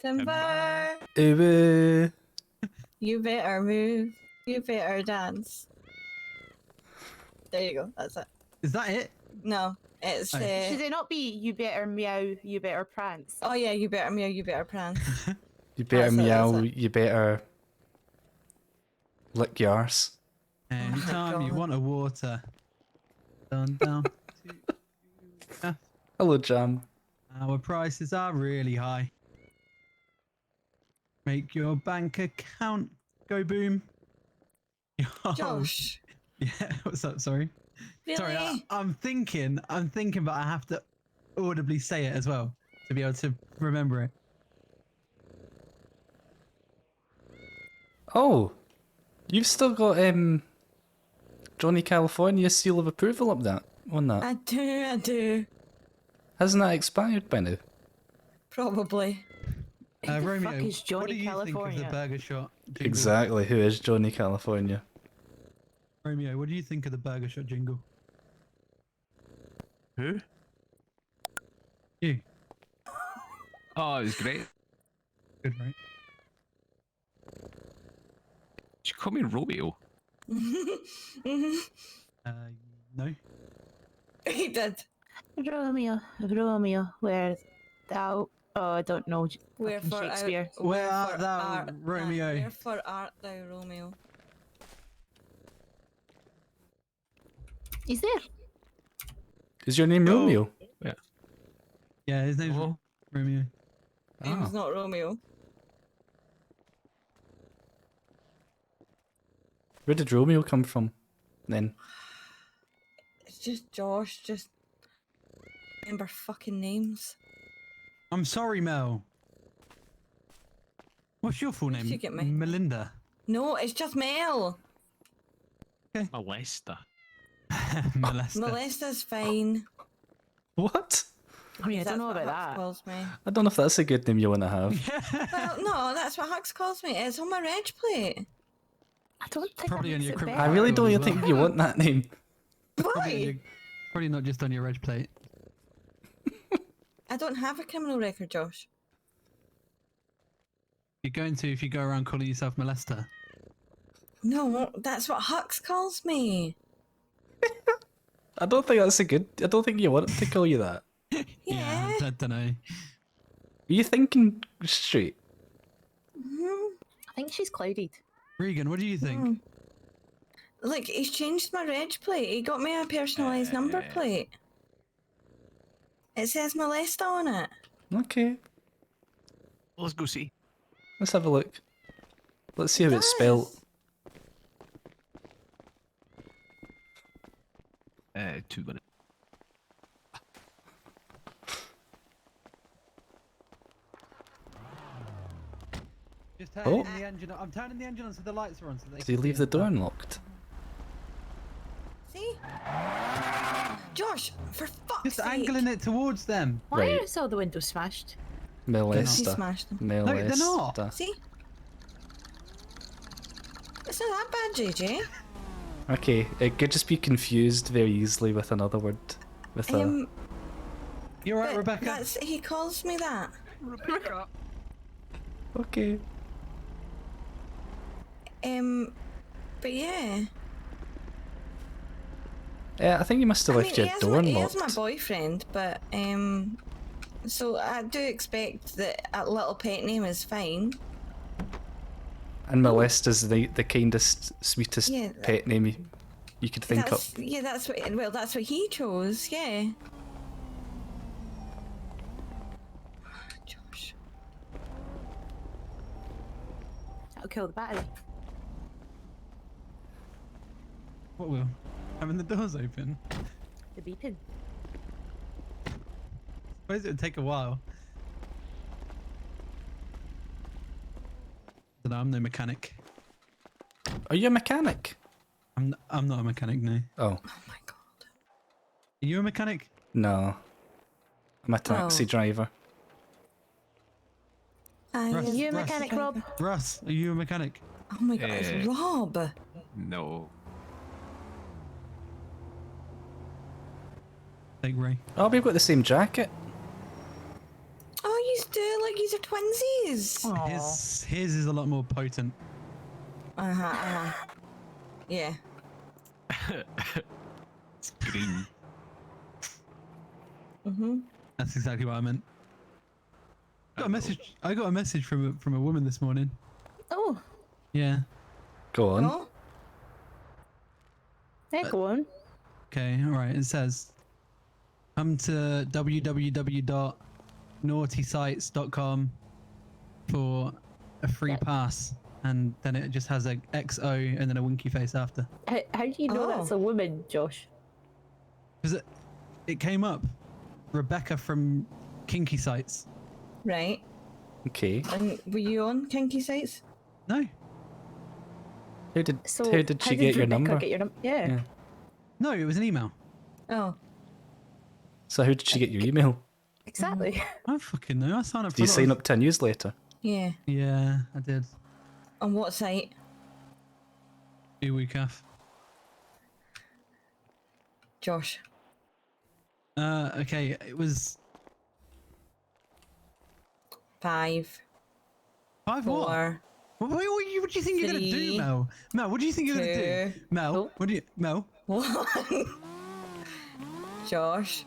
S4: Timber,
S1: Uwu.
S4: you better move. You better dance. There you go. That's it.
S12: Is that it?
S4: No, it's.
S12: Oh.
S14: Should it not be you better meow, you better prance?
S4: Oh yeah, you better meow. You better prance.
S1: You better
S4: That's it,
S1: meow.
S4: that's it.
S1: You better lick your arse.
S12: Anytime you
S4: God.
S12: want a water. Down to Uwu Cafe.
S1: Hello, Jam.
S12: Our prices are really high. Make your bank account go boom. Oh,
S4: Josh,
S12: yeah, what's up? Sorry.
S4: really?
S12: Sorry, I'm thinking, but I have to audibly say it as well to be able to remember it.
S1: Oh, you've still got Johnny California's seal of approval up that on that.
S4: I do.
S1: Hasn't that expired by now?
S4: Probably.
S14: Who the
S12: Romeo,
S14: fuck is Johnny
S12: what do you think of
S14: California?
S12: the burger shot jingle?
S1: Exactly. Who is Johnny California?
S12: Romeo, what do you think of the burger shot jingle?
S13: Who?
S12: You.
S13: Oh, it was great.
S12: Good, right?
S13: Did you call me Romeo?
S12: No.
S4: He did.
S14: Romeo, where thou? Oh, I don't know. Fucking Shakespeare.
S12: Where art
S4: for
S12: thou,
S4: art-
S12: Romeo?
S4: Wherefore art thou, Romeo?
S14: Is there?
S1: Is your name Romeo?
S13: Yeah.
S12: Yeah, his name's
S13: Oh.
S12: Romeo.
S4: Name's
S1: Ah.
S4: not Romeo.
S1: Where did Romeo come from? Then
S4: It's just Josh. Just remember fucking names.
S12: I'm sorry, Mel. What's your full name?
S4: you get me?
S12: Melinda.
S4: No, it's just Mel.
S13: Molester.
S12: Molester.
S4: Molesta's fine.
S1: what?
S14: I mean, I don't
S4: That's
S14: know
S4: what
S14: about
S4: Hux
S14: that.
S4: calls me.
S1: I don't know if that's a good name you want to have.
S4: Well, no, that's what Hux calls me. It's on my reg plate.
S14: I don't think
S12: Probably
S14: that
S12: on
S14: makes
S12: your
S14: it
S12: criminal
S1: I
S14: better.
S1: really don't
S12: as
S1: even
S12: well.
S1: think you want that name.
S4: Why?
S12: Probably not just on your reg plate.
S4: I don't have a criminal record, Josh.
S12: You're going to if you go around calling yourself molester.
S4: No, that's what Hux calls me.
S1: I don't think that's a good. I don't think you want to call you that.
S4: Yeah.
S12: I don't know.
S1: Are you thinking straight?
S14: I think she's clouded.
S12: Regan, what do you think?
S4: Look, he's changed my reg plate. He got me a personalised number plate. It says Molesta on it.
S1: Okay,
S13: Let's go see.
S1: let's have a look. Let's see how it's
S4: does.
S1: spelled.
S13: 2 minutes.
S12: Just turning
S1: Oh.
S12: the engine on. I'm turning the engine on so the lights are on. So they
S1: Did you
S12: can
S1: leave
S12: see
S1: the
S12: us.
S1: door unlocked?
S4: See? Josh, for fuck's
S12: Just
S4: sake.
S12: angling it towards them.
S14: Why
S1: Right.
S14: are all the windows smashed?
S4: He
S1: Melesta.
S4: smashed them.
S12: they're not.
S1: Melesta.
S4: See? It's not that bad, JayJay.
S1: Okay, it could just be confused very easily with another word. With a.
S12: You're right,
S4: But
S12: Rebecca.
S4: That's, he calls me that.
S13: Rebecca.
S1: Okay.
S4: But yeah.
S1: I think you must have left your door
S4: he is
S1: unlocked.
S4: my boyfriend, but so I do expect that a little pet name is fine.
S1: And Molesta's the kindest, sweetest
S4: Yeah,
S1: pet name you could think
S4: That's,
S1: of.
S4: yeah, that's what he chose. Yeah. Josh.
S14: That'll kill the battery.
S12: What will? Having the doors open?
S14: The beeping.
S12: Suppose it would take a while. I don't know, I'm no mechanic.
S1: Are you a mechanic?
S12: I'm not a mechanic, no.
S1: Oh.
S4: Oh my god.
S12: Are you a mechanic?
S1: No. I'm a taxi driver.
S14: Are you a mechanic, Rob?
S12: Russ, are you a mechanic?
S4: Oh my god, it's Rob.
S13: No.
S12: Take Ray.
S1: Oh, we've got the same jacket.
S4: Oh, you do like you're twinsies.
S12: His is a lot more potent.
S4: Yeah.
S13: It's green.
S12: That's exactly what I meant. I got a message from a woman this morning.
S14: Oh.
S12: Yeah.
S1: Go on.
S4: Oh.
S14: Yeah, go on.
S12: Okay, alright, it says come to www.naughtysites.com for a free pass, and then it just has a XO and then a winky face after.
S14: How do you know that's a woman, Josh?
S12: Because it came up. Rebecca from Kinky Sites.
S4: Right.
S1: Okay.
S4: And were you on Kinky Sites?
S12: No.
S1: How did she get your number?
S14: Yeah.
S12: No, it was an email.
S4: Oh.
S1: So how did she get your email?
S14: Exactly.
S12: I don't fucking know. I signed up for
S1: Did you sign up to a newsletter?
S4: Yeah.
S12: Yeah, I did.
S4: On what site?
S12: Uwicaf.
S4: Josh.
S12: Okay, it was
S4: 5.
S12: 5
S4: 4.
S12: What do you think you're gonna do, Mel? Mel, what do you think you're gonna do? Mel, what do you... Mel?
S4: 1. Josh.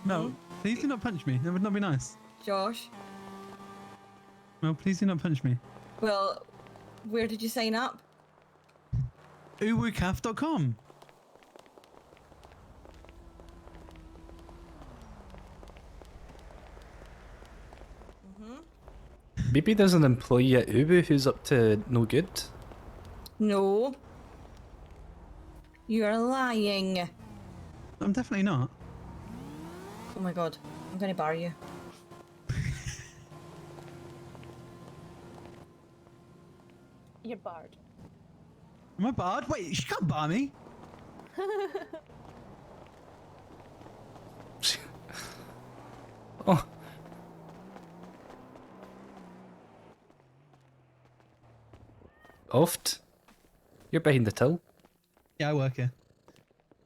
S12: Mel, please do not punch me. That would not be nice.
S4: Josh.
S12: Mel, please do not punch me.
S4: Well, where did you sign up?
S12: Uwicaf.com.
S1: Maybe there's an employee at Ubu who's up to no good.
S4: No. You're lying.
S12: I'm definitely not.
S4: Oh my god. I'm gonna bar you.
S14: You're barred.
S12: Am I barred? Wait, she can't bar me.
S1: Oh. Oft. You're behind the till.
S12: Yeah, I work here.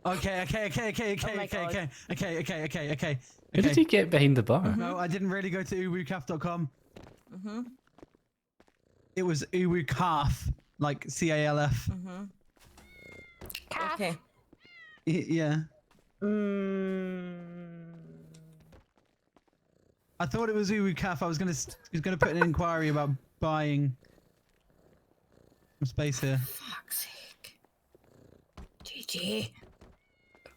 S12: Okay.
S1: How did he get behind the bar?
S12: No, I didn't really go to uwicaf.com. It was uwicaf, like CALF.
S4: Okay.
S12: Yeah. I thought it was uwicaf. I was gonna put an inquiry about buying some space here.
S4: Fuck's sake. JayJay.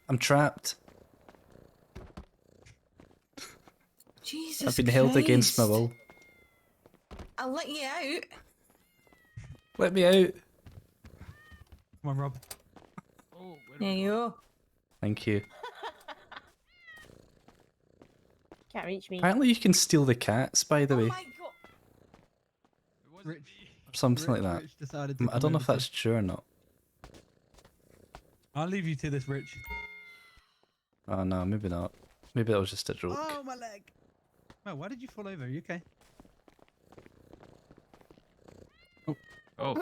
S1: I'm trapped.
S4: Jesus
S1: I've been held against my
S4: Christ.
S1: will.
S4: I'll let you out.
S1: Let me out.
S12: Come on, Rob.
S4: There you go.
S1: Thank you.
S14: Can't reach me.
S1: Apparently you can steal the cats, by the way.
S4: My god.
S12: Rich.
S1: Or something like that.
S12: Rich decided to
S1: I don't know
S12: come
S1: if
S12: over
S1: that's true or not.
S12: I'll leave you to this, Rich.
S1: Oh no, maybe not. Maybe that was just a joke.
S12: Oh, my leg. Mel, why did you fall over? Are you okay?
S13: Oh.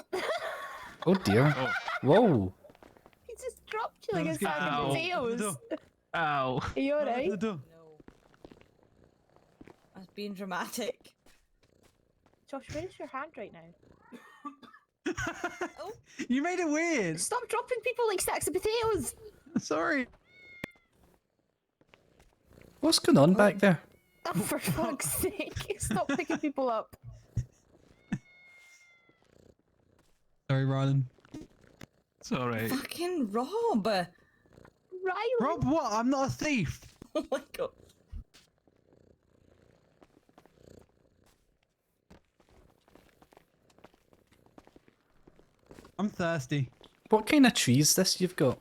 S1: Oh dear.
S13: Oh.
S1: Whoa.
S14: He just dropped you like a
S12: let's get
S14: sack
S13: Ow.
S14: of potatoes.
S13: Ow.
S14: Are you alright?
S12: The door.
S4: I was being dramatic.
S14: Josh, where is your hand right now?
S12: You made it weird.
S14: Stop dropping people like sacks of potatoes!
S12: Sorry.
S1: What's going on back there?
S14: Oh, for fuck's sake, stop picking people up.
S12: Sorry, Rylan.
S13: It's alright.
S4: Fucking Rob.
S14: Rylan.
S12: Rob, what? I'm not a thief.
S4: Oh my god.
S12: I'm thirsty.
S1: What kind of tree is this you've got?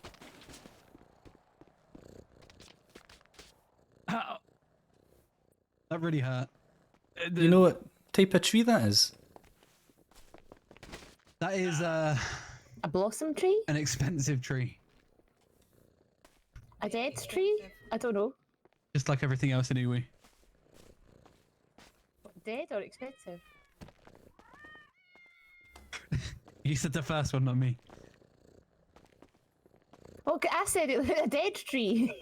S12: Ow. That really hurt.
S1: You know what type of tree that is?
S12: That is
S14: A blossom tree?
S12: an expensive tree.
S14: A dead tree? I don't know.
S12: Just like everything else in Uwe.
S14: Dead or expensive?
S12: You said the first one, not me.
S14: Oh, I said it was a dead tree.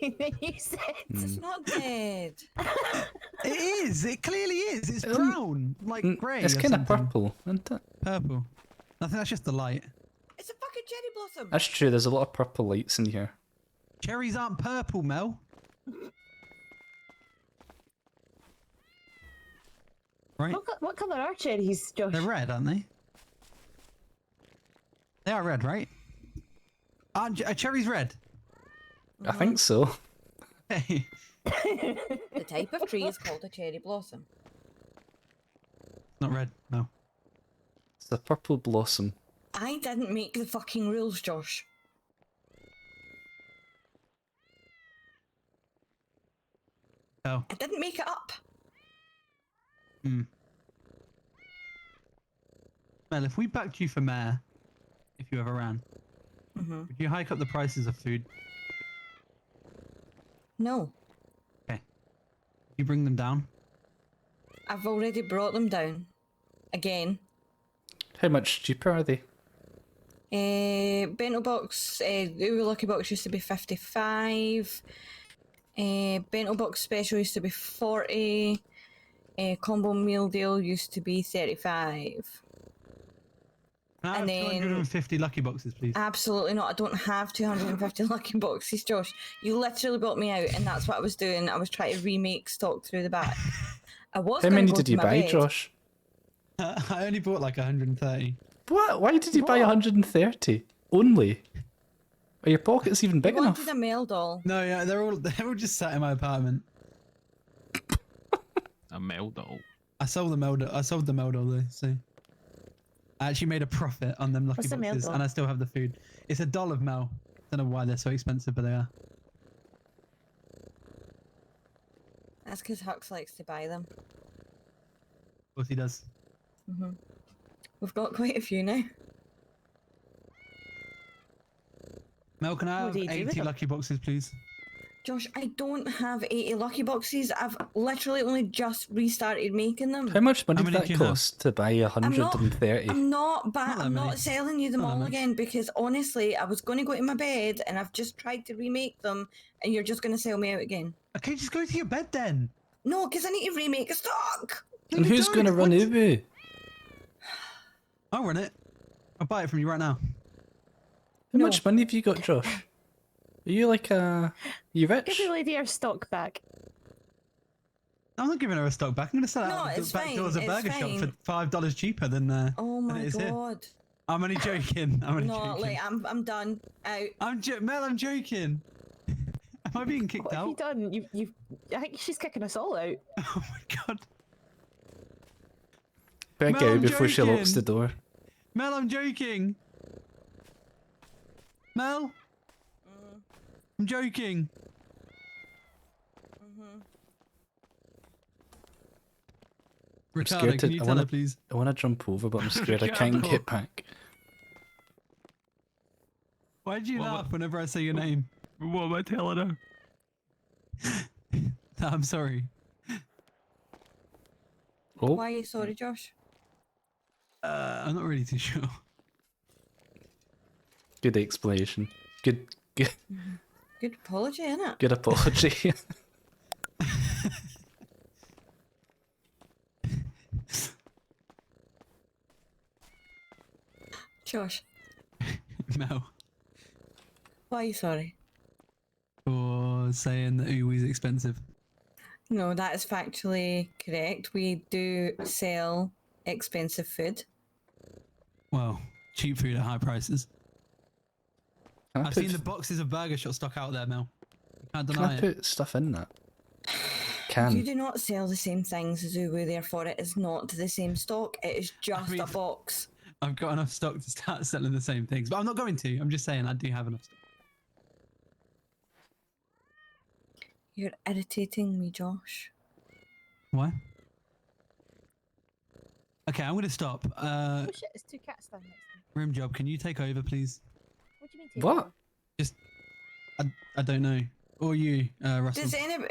S14: You said
S4: It's not dead.
S12: It is. It clearly is. It's brown, like grey.
S1: It's kind of purple, isn't it?
S12: Purple. I think that's just the light.
S4: It's a fucking cherry blossom.
S1: That's true. There's a lot of purple lights in here.
S12: Cherries aren't purple, Mel. Right?
S14: What colour are cherries, Josh?
S12: They're red, aren't they? They are red, right? Aren't cherries red?
S1: I think so.
S12: Hey.
S4: The type of tree is called a cherry blossom.
S12: Not red, no.
S1: It's a purple blossom.
S4: I didn't make the fucking rules, Josh.
S12: Oh.
S4: I didn't make it up.
S12: Hmm. Mel, if we backed you for mayor, if you ever ran, would you hike up the prices of food?
S4: No.
S12: Okay. You bring them down?
S4: I've already brought them down. Again.
S1: How much cheaper are they?
S4: Bento box, the Uwe Lucky Box used to be 55. Bento box special used to be 40. Combo meal deal used to be 35.
S12: Can I have 250 lucky boxes, please?
S4: Absolutely not. I don't have 250 lucky boxes, Josh. You literally bought me out, and that's what I was doing. I was trying to remake stock through the back. I was.
S1: How
S4: gonna
S1: many
S4: go
S1: did
S4: to
S1: you
S4: my
S1: buy,
S4: bed.
S1: Josh?
S12: I only bought like 130.
S1: What? Why did you buy 130 only? Are your pockets even big
S4: I
S1: enough?
S4: wanted a male doll.
S12: No, yeah, they're all just sat in my apartment.
S13: A male doll.
S12: I sold the Mel doll though, so I actually made a profit on them lucky
S14: What's a Mel
S12: boxes,
S14: doll?
S12: and I still have the food. It's a doll of Mel. Don't know why they're so expensive, but they are.
S4: That's because Hux likes to buy them.
S12: Of course he does.
S4: We've got quite a few now.
S12: Mel, can I
S14: What
S12: have
S14: do you do with
S12: 80
S14: them?
S12: lucky boxes, please?
S4: Josh, I don't have 80 lucky boxes. I've literally only just restarted making them.
S1: How much money
S12: How
S1: did
S12: many
S1: that
S12: do you have?
S1: cost to buy 130?
S4: I'm not
S12: Not that
S4: I'm
S12: many.
S4: not selling you them
S12: Not that
S4: all
S12: much.
S4: again because honestly, I was going to go to my bed and I've just tried to remake them and you're just going to sell me out again.
S12: Okay, just go to your bed then.
S4: No, because I need to remake a stock.
S1: And who's going to run Ubu?
S12: I'll run it. I'll buy it from you right now.
S1: How much money have you got, Josh? Are you like you
S14: Give
S1: rich?
S14: the lady her stock back.
S12: I'm not giving her a stock back. I'm going to sell it
S4: No,
S12: out the
S4: it's
S12: back
S4: fine,
S12: doors of
S4: it's
S12: Burger
S4: fine.
S12: Shop for $5 cheaper than
S4: Oh
S12: than
S4: my
S12: it is here.
S4: god.
S12: I'm only joking. I'm only
S4: No,
S12: joking.
S4: like I'm done. Out.
S12: Mel, I'm joking. Am I being kicked
S14: What have you
S12: out?
S14: done? I think she's kicking us all out.
S12: Oh my god.
S1: Better
S12: Mel,
S1: get out
S12: I'm
S1: before she locks the
S12: joking.
S1: door.
S12: Mel, I'm joking. Mel? I'm joking.
S1: I'm
S12: Ricardo,
S1: scared
S12: can you
S1: I
S12: tell
S1: wanna,
S12: her, please?
S1: I want to jump over, but I'm scared I can't
S12: Ricardo.
S1: get back.
S12: Why do you
S13: What
S12: laugh whenever I say your name?
S13: What am I telling her?
S12: I'm sorry.
S1: Oh,
S4: Why are you sorry, Josh?
S12: I'm not really too sure.
S1: good explanation. Good
S4: Good apology, innit?
S1: good apology.
S4: Josh,
S12: Mel.
S4: why are you sorry?
S12: For saying that Uwee's expensive.
S4: No, that is factually correct. We do sell expensive food.
S12: Well, cheap food at high prices.
S1: Can I
S12: I've
S1: put-
S12: seen the boxes of Burger Shot stock out there, Mel. You can't
S1: Can
S12: deny
S1: I
S12: it.
S1: put stuff in that?
S4: You
S1: Can.
S4: do not sell the same things as Uwu, therefore it is not the same stock. It is just
S12: mean-
S4: a box.
S12: I've got enough stock to start selling the same things, but I'm not going to. I'm just saying I do have enough stock.
S4: You're irritating me, Josh.
S12: Why? Okay, I'm going to stop.
S14: Oh shit, there's two cats standing next to me.
S12: Rim job, can you take over, please?
S14: What do you mean take
S1: What?
S14: over?
S12: Just, I don't know. Or you, Russell.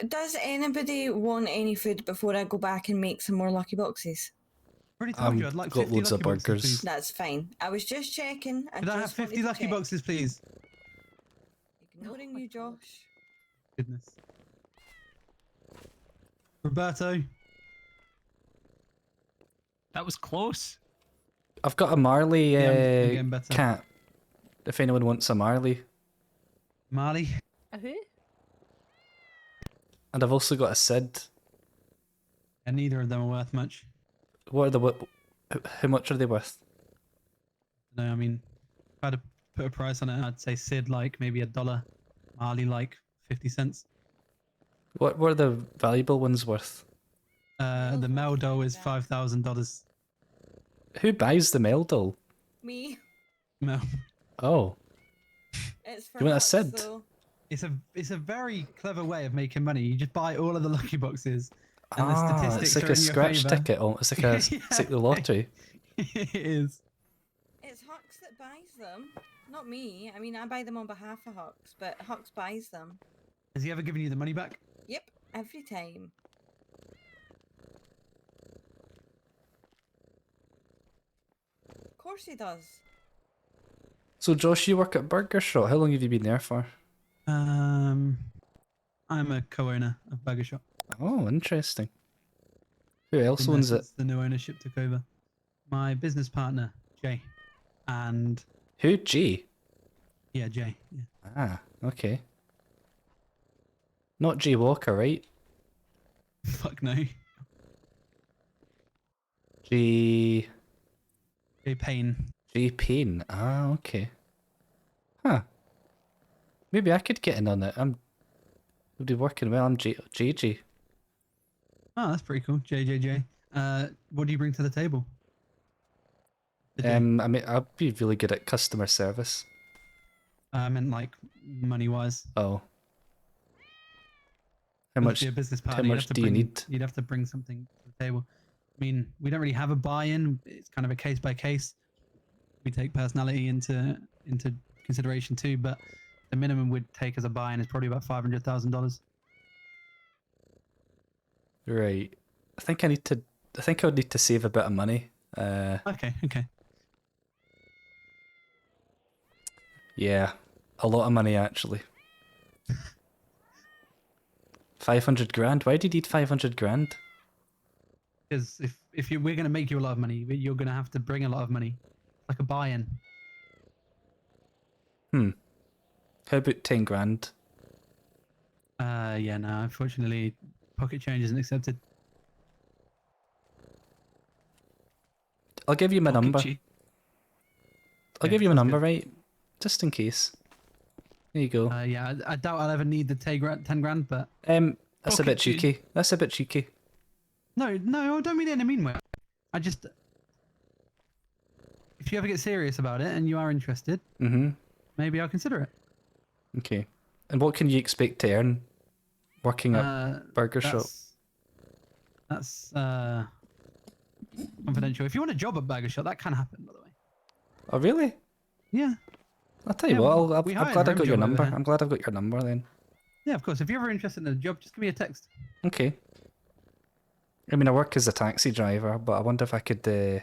S4: Does anybody want any food before I go back and make some more lucky boxes?
S12: Already told you I'd like
S1: got
S12: 50
S1: loads of
S12: lucky boxes,
S1: burgers.
S12: please.
S4: That's fine. I was just checking.
S12: Could I have 50 lucky boxes, please?
S4: Ignoring you, Josh.
S12: Goodness. Roberto.
S13: That was close.
S1: I've got a Marley
S12: Yeah, I'm getting better.
S1: cat. If anyone wants a Marley.
S12: Marley.
S14: A who?
S1: And I've also got a Sid.
S12: And neither of them are worth much.
S1: What are the how much are they worth?
S12: No, I mean, if I had to put a price on it, I'd say Sid like maybe $1, Marley like 50 cents.
S1: What were the valuable ones worth?
S12: The Meldo is $5,000.
S1: Who buys the Meldal?
S4: Me.
S12: No.
S1: Oh.
S4: It's for
S1: You want a
S4: nuts,
S1: Sid?
S4: though.
S12: It's a very clever way of making money. You just buy all of the lucky boxes, and the
S1: Ah,
S12: statistics
S1: it's like
S12: are
S1: a
S12: in your
S1: scratch
S12: favour.
S1: ticket. Oh, it's like a it's like the lottery.
S12: It is.
S4: It's Hux that buys them, not me. I mean, I buy them on behalf of Hux, but Hux buys them.
S12: Has he ever given you the money back?
S4: Yep, every time. Of course he does.
S1: So Josh, you work at Burger Shot. How long have you been there for?
S12: I'm a co-owner of Burger Shop.
S1: Oh, interesting. Who else
S12: Been there
S1: owns it?
S12: since the new ownership took over. My business partner, Jay, and
S1: Who? G?
S12: yeah, Jay. Yeah.
S1: Ah, okay. Not G Walker, right?
S12: Fuck no.
S1: G.
S12: Jay Payne.
S1: G Payne. Ah, okay. Huh. Maybe I could get in on it. Would be working well. I'm JayJay.
S12: Oh, that's pretty cool. JayJay. What do you bring to the table?
S1: I mean, I'd be really good at customer service.
S12: I meant like money wise.
S1: Oh. How much?
S12: A business
S1: How
S12: partner, you'd
S1: much
S12: have to
S1: do you
S12: bring-
S1: need?
S12: You'd have to bring something to the table. I mean, we don't really have a buy-in. It's kind of a case by case. We take personality into consideration too, but the minimum we'd take as a buy-in is probably about $500,000.
S1: Right. I think I would need to save a bit of money.
S12: Okay.
S1: Yeah, a lot of money actually. 500 grand? Why do you need 500 grand?
S12: Because if we're going to make you a lot of money, you're going to have to bring a lot of money, like a buy-in.
S1: How about 10 grand?
S12: Yeah, no, unfortunately, pocket change isn't accepted.
S1: I'll give you my
S12: Pocket
S1: number.
S12: chi-
S1: I'll
S12: Yeah,
S1: give you my
S12: sounds
S1: number,
S12: good.
S1: right? Just in case. There you go.
S12: Yeah, I doubt I'll ever need the 10 grand, but
S1: That's a
S12: pocket
S1: bit
S12: chi-
S1: cheeky. That's a bit cheeky.
S12: no, I don't mean it in a mean way. I just, if you ever get serious about it and you are interested, maybe I'll consider it.
S1: Okay. And what can you expect to earn working at Burger Shop?
S12: That's confidential. If you want a job at Burger Shop, that can happen, by the way.
S1: Oh, really?
S12: Yeah.
S1: I'll tell you
S12: Yeah,
S1: what, I'm
S12: we
S1: glad
S12: hired
S1: I got your
S12: Rim Job over
S1: number.
S12: here.
S1: I'm glad I've got your number then.
S12: Yeah, of course. If you're ever interested in a job, just give me a text.
S1: Okay. I mean, I work as a taxi driver, but I wonder if I could do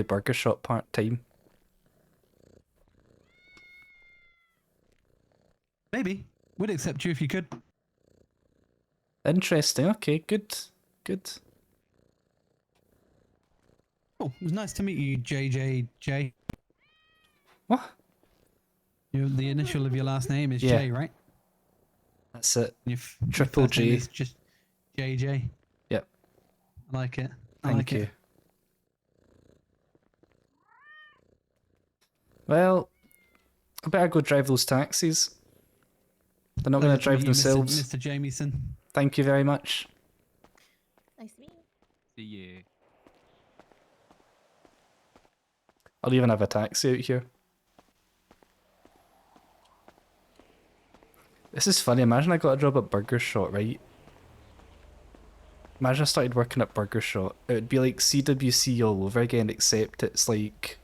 S1: Burger Shop part time.
S12: Maybe. We'd accept you if you could.
S1: Interesting. Okay, good.
S12: Oh, it was nice to meet you, JayJay.
S1: What?
S12: The initial of your last name is
S1: Yeah.
S12: J, right?
S1: That's it.
S12: Your
S1: Triple
S12: first name
S1: G.
S12: is just JayJay.
S1: Yep.
S12: I like it. I
S1: Thank
S12: like
S1: you.
S12: it.
S1: Well, I better go drive those taxis. They're not going to drive
S12: Pleasure to meet you,
S1: themselves.
S12: Mr. Jamieson.
S1: Thank you very much.
S14: Nice to meet you.
S13: See ya.
S1: I'll even have a taxi out here. This is funny. Imagine I got a job at Burger Shot, right? Imagine I started working at Burger Shot. It would be like CWC all over again, except it's like,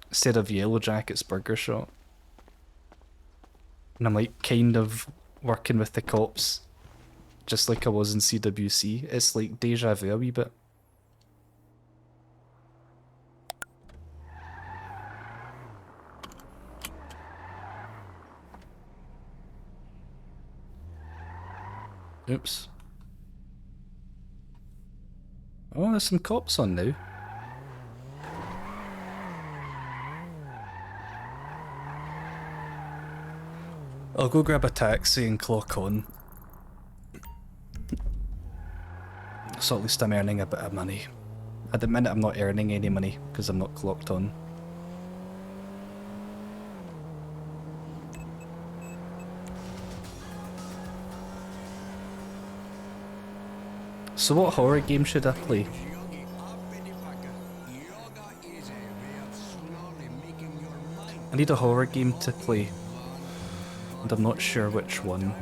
S1: instead of Yellow Jackets, Burger Shot. And I'm like kind of working with the cops, just like I was in CWC. It's like deja vu a wee bit. Oops. Oh, there's some cops on now. I'll go grab a taxi and clock on. So at least I'm earning a bit of money. At the minute I'm not earning any money because I'm not clocked on. So what horror game should I play? I need a horror game to play, and I'm not sure which one.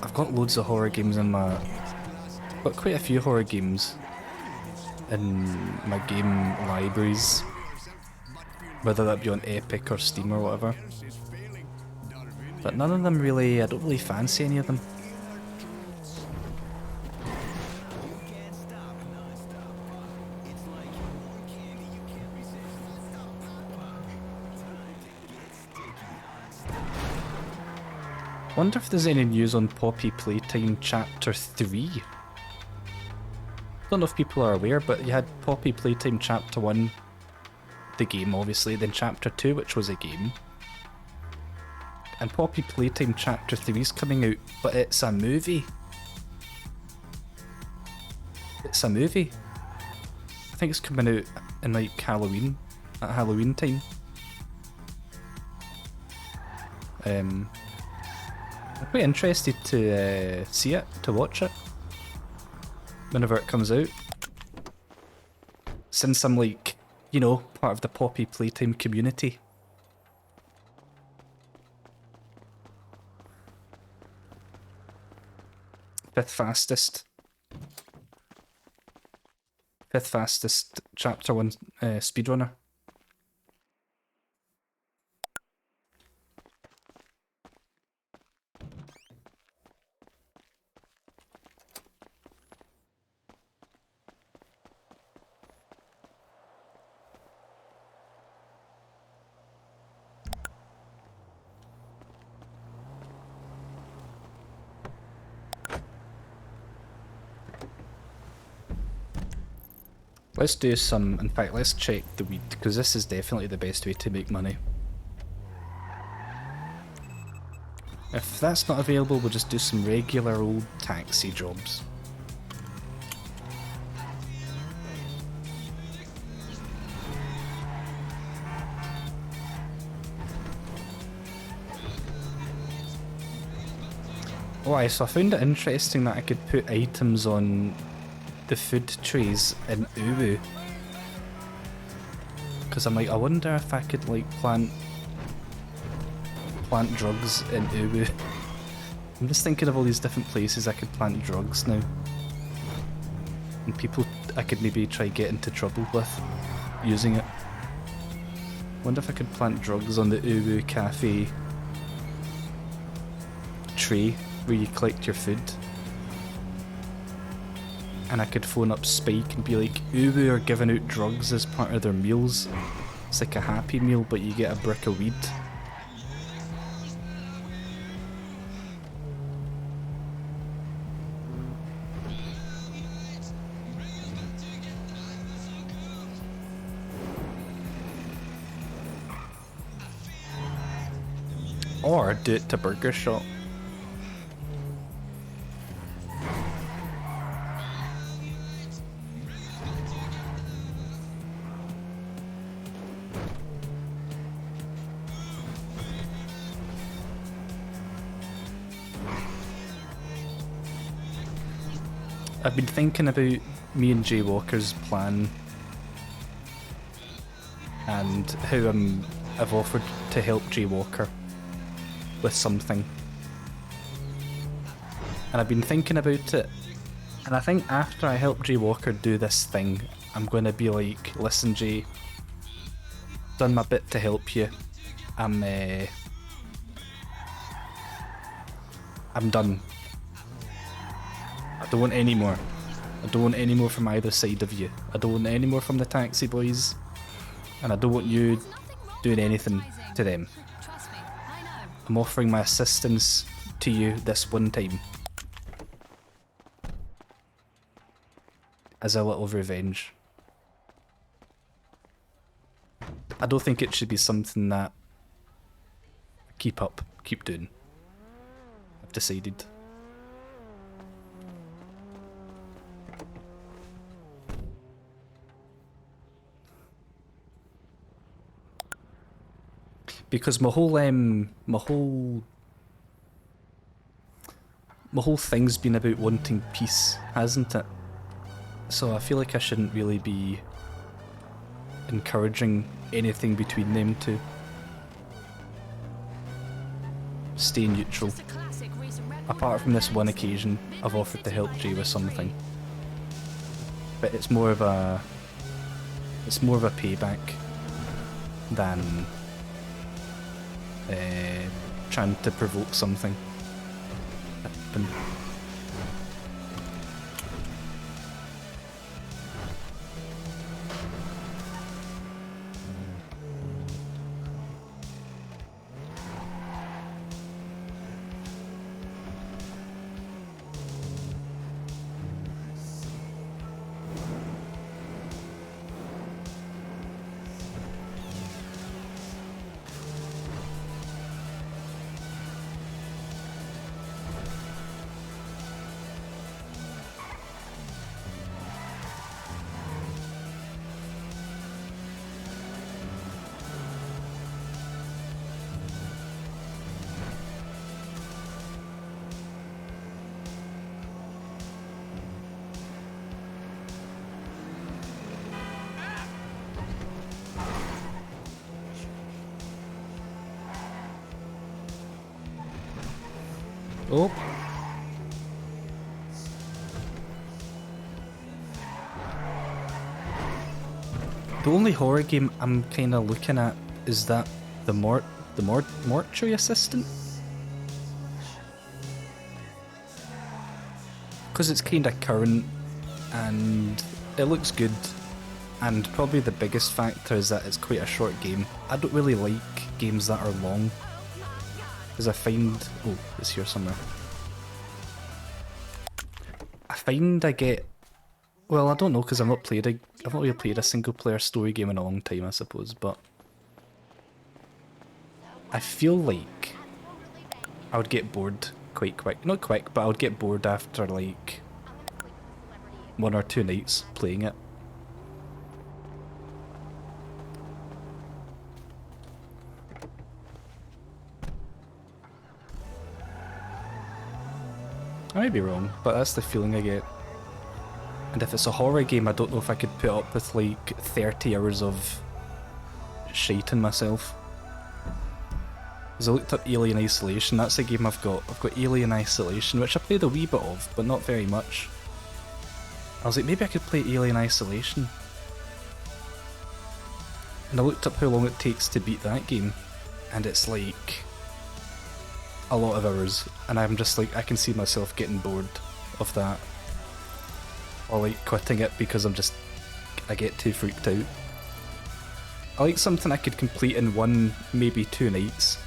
S1: I've got loads of horror games in my... I've got quite a few horror games in my game libraries. Whether that be on Epic or Steam or whatever. But none of them really, I don't really fancy any of them. Wonder if there's any news on Poppy Playtime Chapter 3? Don't know if people are aware, but you had Poppy Playtime Chapter 1, the game obviously, then Chapter 2, which was a game. And Poppy Playtime Chapter 3 is coming out, but it's a movie. It's a movie. I think it's coming out in like Halloween, at Halloween time. I'm quite interested to see it, to watch it, whenever it comes out. Since I'm like, you know, part of the Poppy Playtime community. Fifth fastest Chapter 1 speedrunner. Let's do some, in fact let's check the weed, because this is definitely the best way to make money. If that's not available, we'll just do some regular old taxi jobs. Oh aye, so I found it interesting that I could put items on the food trays in Uwu. Because I'm like, I wonder if I could like plant drugs in Uwu. I'm just thinking of all these different places I could plant drugs now. And people I could maybe try get into trouble with using it. Wonder if I could plant drugs on the Uwu cafe tray where you collect your food. And I could phone up Spike and be like, Uwu are giving out drugs as part of their meals. It's like a Happy Meal, but you get a brick of weed. Or do it to Burger Shot. I've been thinking about me and Jay Walker's plan and how I've offered to help Jay Walker with something. And I've been thinking about it, and I think after I help Jay Walker do this thing, I'm going to be like, listen Jay, done my bit to help you. I'm done. I don't want any more. I don't want any more from either side of you. I don't want any more from the taxi boys, and I don't want you doing anything to them. I'm offering my assistance to you this one time as a little revenge. I don't think it should be something that I keep doing. I've decided. Because my whole thing's been about wanting peace, hasn't it? So I feel like I shouldn't really be encouraging anything between them two. Stay neutral. Apart from this one occasion, I've offered to help Jay with something. But it's more of a payback than trying to provoke something. Oh. The only horror game I'm kind of looking at is that the mortuary assistant, because it's kind of current and it looks good, and probably the biggest factor is that it's quite a short game. I don't really like games that are long, because I find... oh, it's here somewhere. I find I get... well, I don't know, because I've not really played a single player story game in a long time, I suppose, but I feel like I would get bored quite quick. Not quick, but I would get bored after like 1 or 2 nights playing it. I might be wrong, but that's the feeling I get. And if it's a horror game, I don't know if I could put up with like 30 hours of shiting myself. Because I looked up Alien Isolation, that's the game I've got. I've got Alien Isolation, which I played a wee bit of, but not very much. I was like, maybe I could play Alien Isolation. And I looked up how long it takes to beat that game, and it's like a lot of hours, and I'm just like, I can see myself getting bored of that. Or like quitting it because I get too freaked out. I like something I could complete in 1, maybe 2 nights.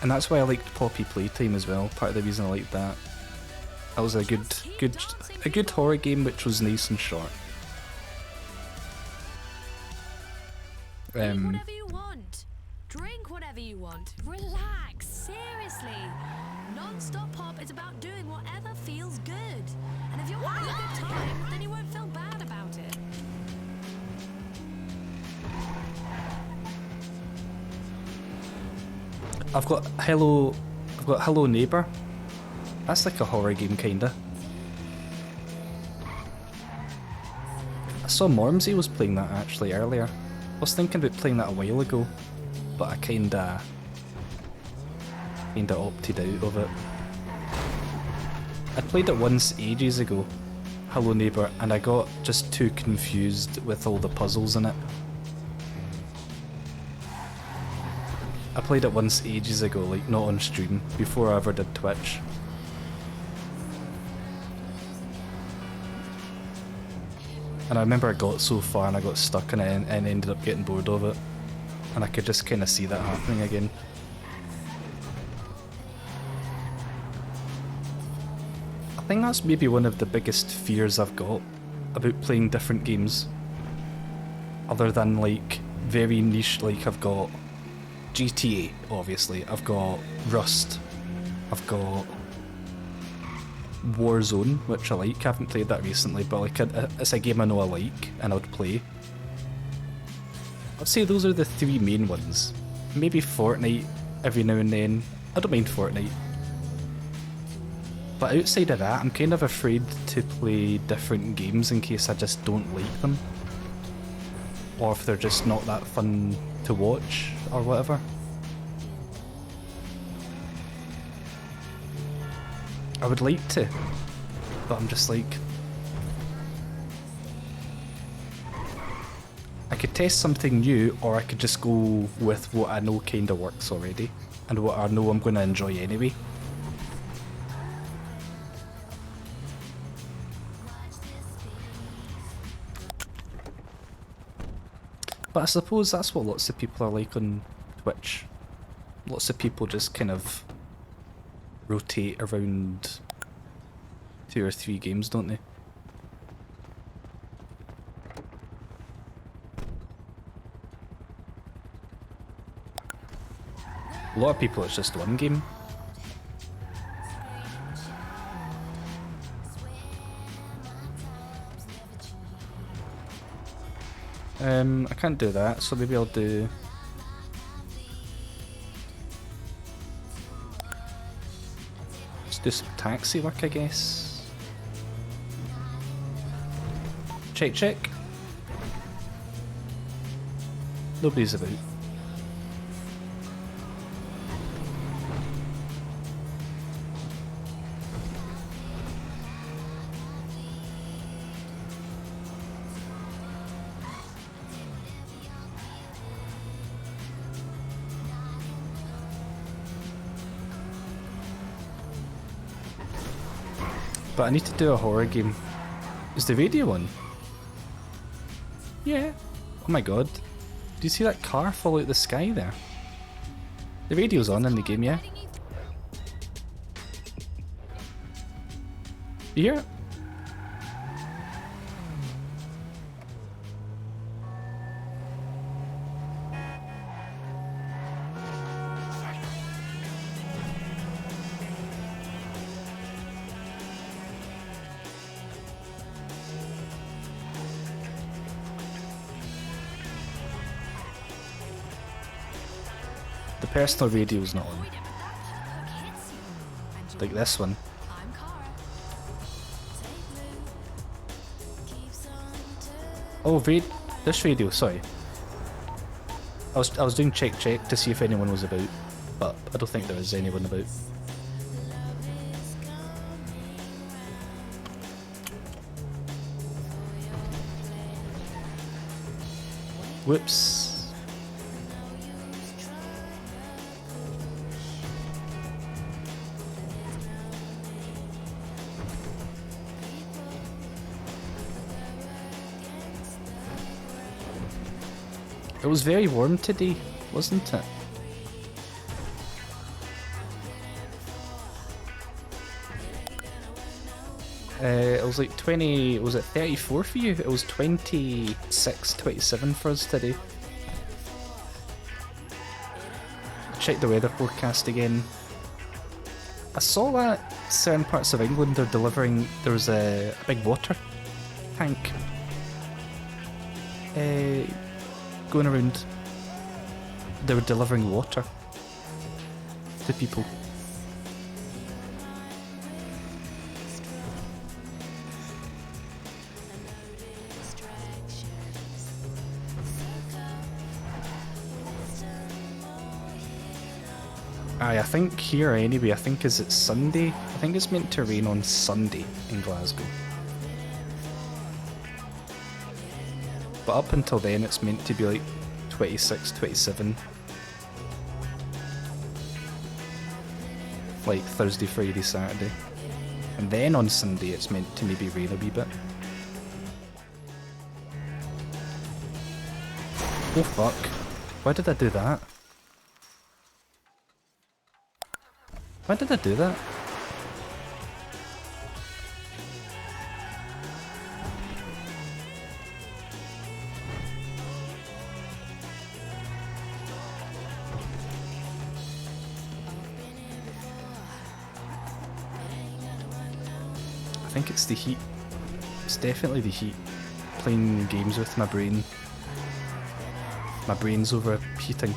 S1: And that's why I liked Poppy Playtime as well, part of the reason I liked that. That was a good horror game which was nice and short.
S15: Eat whatever you want. Drink whatever you want. Relax, seriously. Non-stop pop is about doing whatever feels good. And if you're having a good time, then you won't feel bad about it.
S1: I've got Hello Neighbour. That's like a horror game kinda. saw Mormsy was playing that actually earlier. I was thinking about playing that a while ago, but I kinda opted out of it. I played it once ages ago, Hello Neighbour, and I got just too confused with all the puzzles in it. I played it once ages ago, like not on stream, before I ever did Twitch. And I remember I got so far and I got stuck in it and ended up getting bored of it. And I could just kind of see that happening again. I think that's maybe one of the biggest fears I've got about playing different games. Other than like very niche, like I've got GTA, obviously. I've got Rust. I've got Warzone, which I like. I haven't played that recently, but like it's a game I know I like and I would play. I'd say those are the three main ones. Maybe Fortnite every now and then. I don't mind Fortnite. But outside of that, I'm kind of afraid to play different games in case I just don't like them. Or if they're just not that fun to watch or whatever. I would like to, but I'm just like... I could test something new, or I could just go with what I know kinda works already, and what I know I'm gonna enjoy anyway. But I suppose that's what lots of people are like on Twitch. Lots of people just kind of rotate around 2 or 3 games, don't they? A lot of people it's just one game. I can't do that, so maybe I'll do... Let's do some taxi work, I guess. Check, check. Nobody's about. But I need to do a horror game. Is the radio on? Yeah. Oh my god. Do you see that car fall out of the sky there? The radio's on in the game, yeah? You hear it? The personal radio's not on. Like this one. Oh, this radio, sorry. I was doing check to see if anyone was about, but I don't think there is anyone about. Whoops. It was very warm today, wasn't it? It was like 20, was it 34 for you? It was 26, 27 for us today. Check the weather forecast again. I saw that certain parts of England are delivering, there was a big water tank going around. They were delivering water to people. Aye, I think here anyway, I think is it Sunday? I think it's meant to rain on Sunday in Glasgow. But up until then it's meant to be like 26, 27. Like Thursday, Friday, Saturday. And then on Sunday it's meant to maybe rain a wee bit. Oh fuck. Why did I do that? Why did I do that? I think it's the heat. It's definitely the heat. Playing games with my brain. My brain's overheating.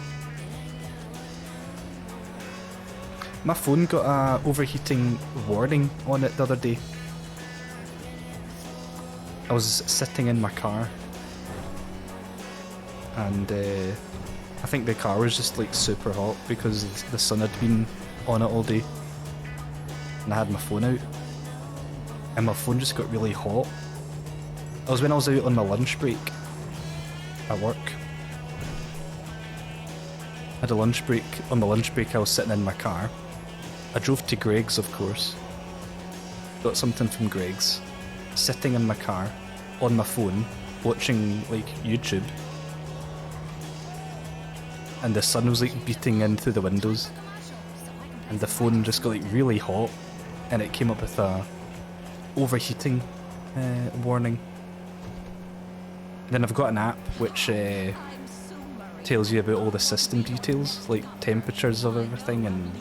S1: My phone got a overheating warning on it the other day. I was sitting in my car and I think the car was just like super hot because the sun had been on it all day and I had my phone out and my phone just got really hot. It was when I was out on my lunch break at work. I had a lunch break. On my lunch break I was sitting in my car. I drove to Greg's, of course. Got something from Greg's. Sitting in my car, on my phone, watching like YouTube. And the sun was like beating in through the windows. And the phone just got like really hot. And it came up with a overheating warning. And then I've got an app which tells you about all the system details, like temperatures of everything and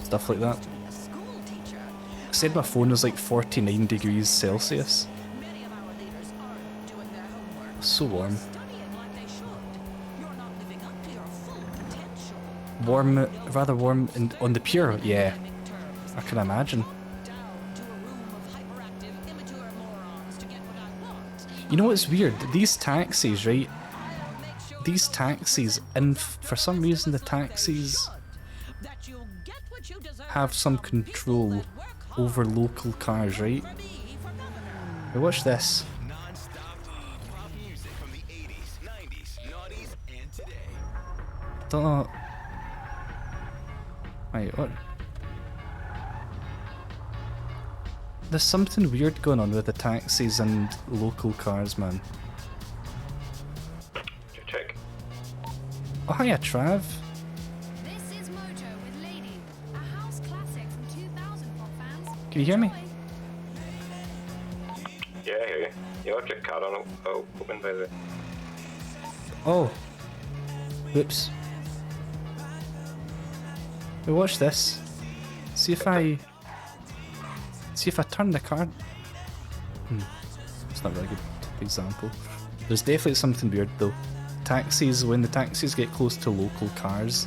S1: stuff like that. It said my phone was like 49 degrees Celsius. So warm. Warm, rather warm and on the pure, yeah. I can imagine. You know what's weird? These taxis, right? These taxis, and for some reason the taxis have some control over local cars, right? Now watch this. Don't know. Wait, what? There's something weird going on with the taxis and local cars, man.
S3: Check.
S1: Oh, hiya, Trav. Can you hear me?
S3: Yeah, I hear you. You left your car on open by the...
S1: Oh. Whoops. Well, watch this. See if I turn the car... It's not a really good example. There's definitely something weird though. Taxis, when the taxis get close to local cars,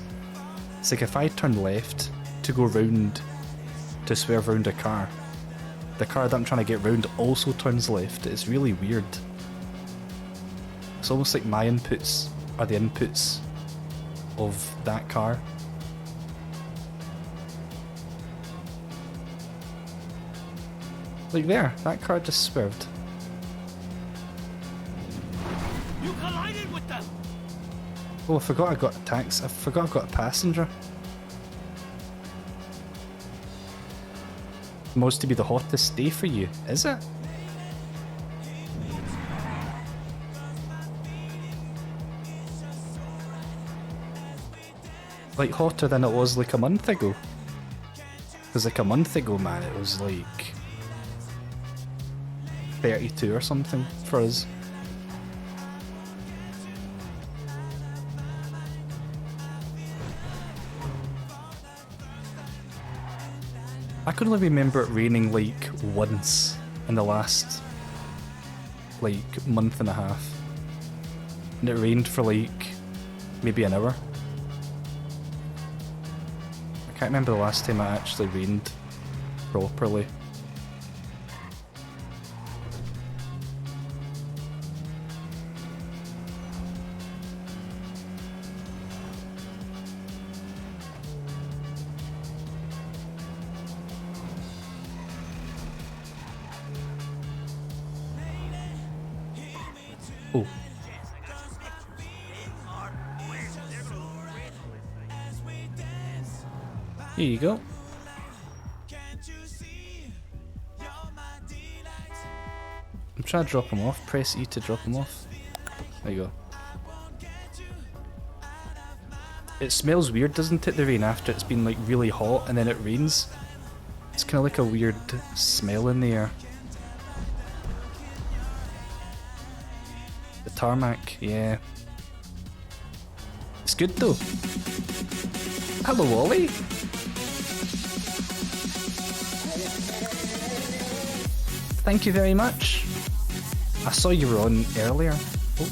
S1: it's like if I turn left to go round to swerve around a car, the car that I'm trying to get round also turns left. It's really weird. It's almost like my inputs are the inputs of that car. Like there, that car just swerved.
S7: You collided with them.
S1: Oh, I forgot I got a tax. I forgot I got a passenger. Supposed to be the hottest day for you, is it? Like hotter than it was like a month ago. Because like a month ago, man, it was like 32 or something for us. I can only remember it raining like once in the last like month and a half. And it rained for like maybe an hour. I can't remember the last time it actually rained properly. Oh. Here you go. I'm trying to drop him off. Press E to drop him off. There you go. It smells weird, doesn't it, the rain, after it's been like really hot and then it rains? It's kind of like a weird smell in the air. The tarmac, yeah. It's good though. Hello, Ollie. Thank you very much. I saw you were on earlier. Oh.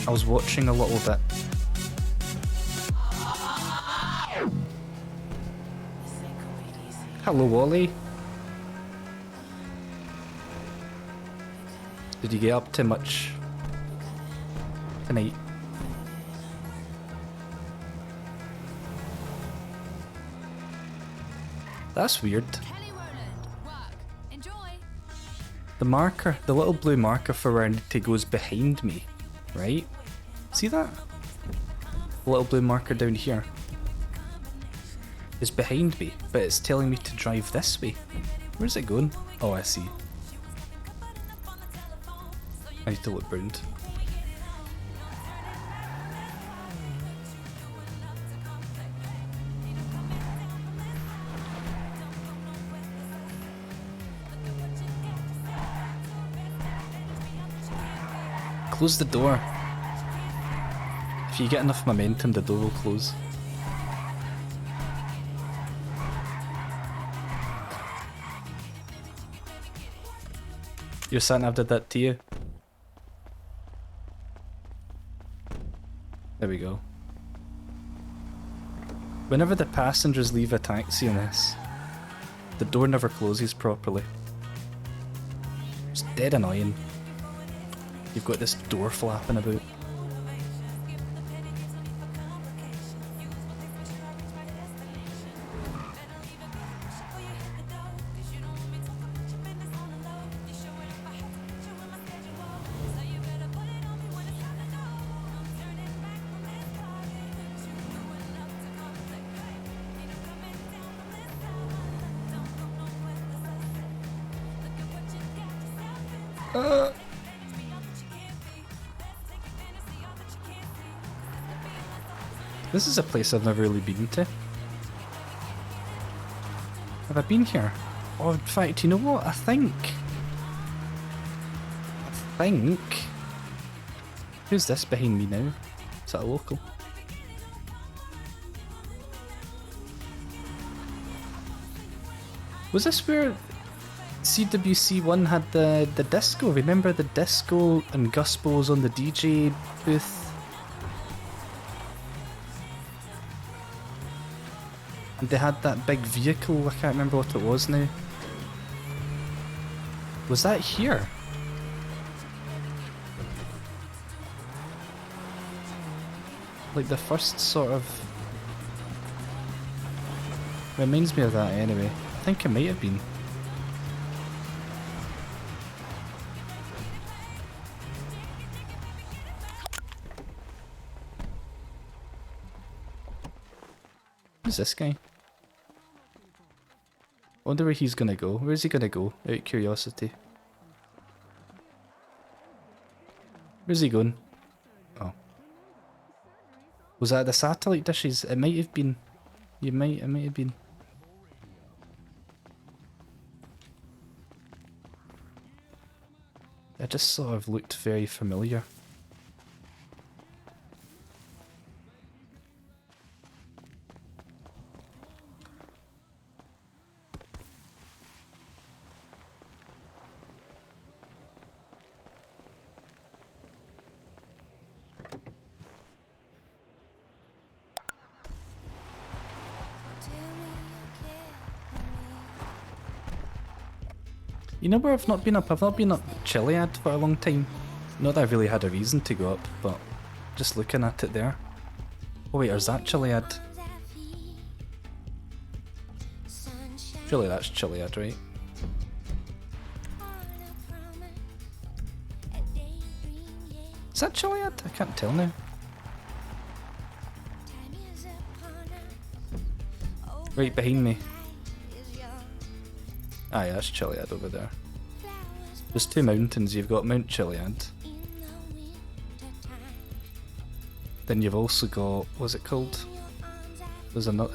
S1: I was watching a little bit. Hello, Wally. Did you get up to much tonight? That's weird. The marker, the little blue marker for where I need to go is behind me, right? See that? The little blue marker down here is behind me, but it's telling me to drive this way. Where's it going? Oh, I see. I need to look round. Close the door. If you get enough momentum, the door will close. Your sat-nav did that to you? There we go. Whenever the passengers leave a taxi in this, the door never closes properly. It's dead annoying. You've got this door flapping about. This is a place I've never really been to. Have I been here? Oh, in fact, you know what? I think... Who's this behind me now? Is that a local? Was this where CWC1 had the disco? Remember the disco and Guspo was on the DJ booth? And they had that big vehicle, I can't remember what it was now. Was that here? Like the first sort of... Reminds me of that anyway. I think it might have been. Who's this guy? I wonder where he's gonna go. Where's he gonna go? Out of curiosity. Where's he going? Oh. Was that the satellite dishes? It might have been. It might have been. It just sort of looked very familiar. You know where I've not been up? I've not been up Chiliad for a long time. Not that I really had a reason to go up, but just looking at it there. Oh wait, is that Chiliad? Surely that's Chiliad, right? that Chiliad? I can't tell now. Right behind me. Ah, yeah, that's Chiliad over there. There's two mountains. You've got Mount Chiliad. Then you've also got, what's it called? There's a Mount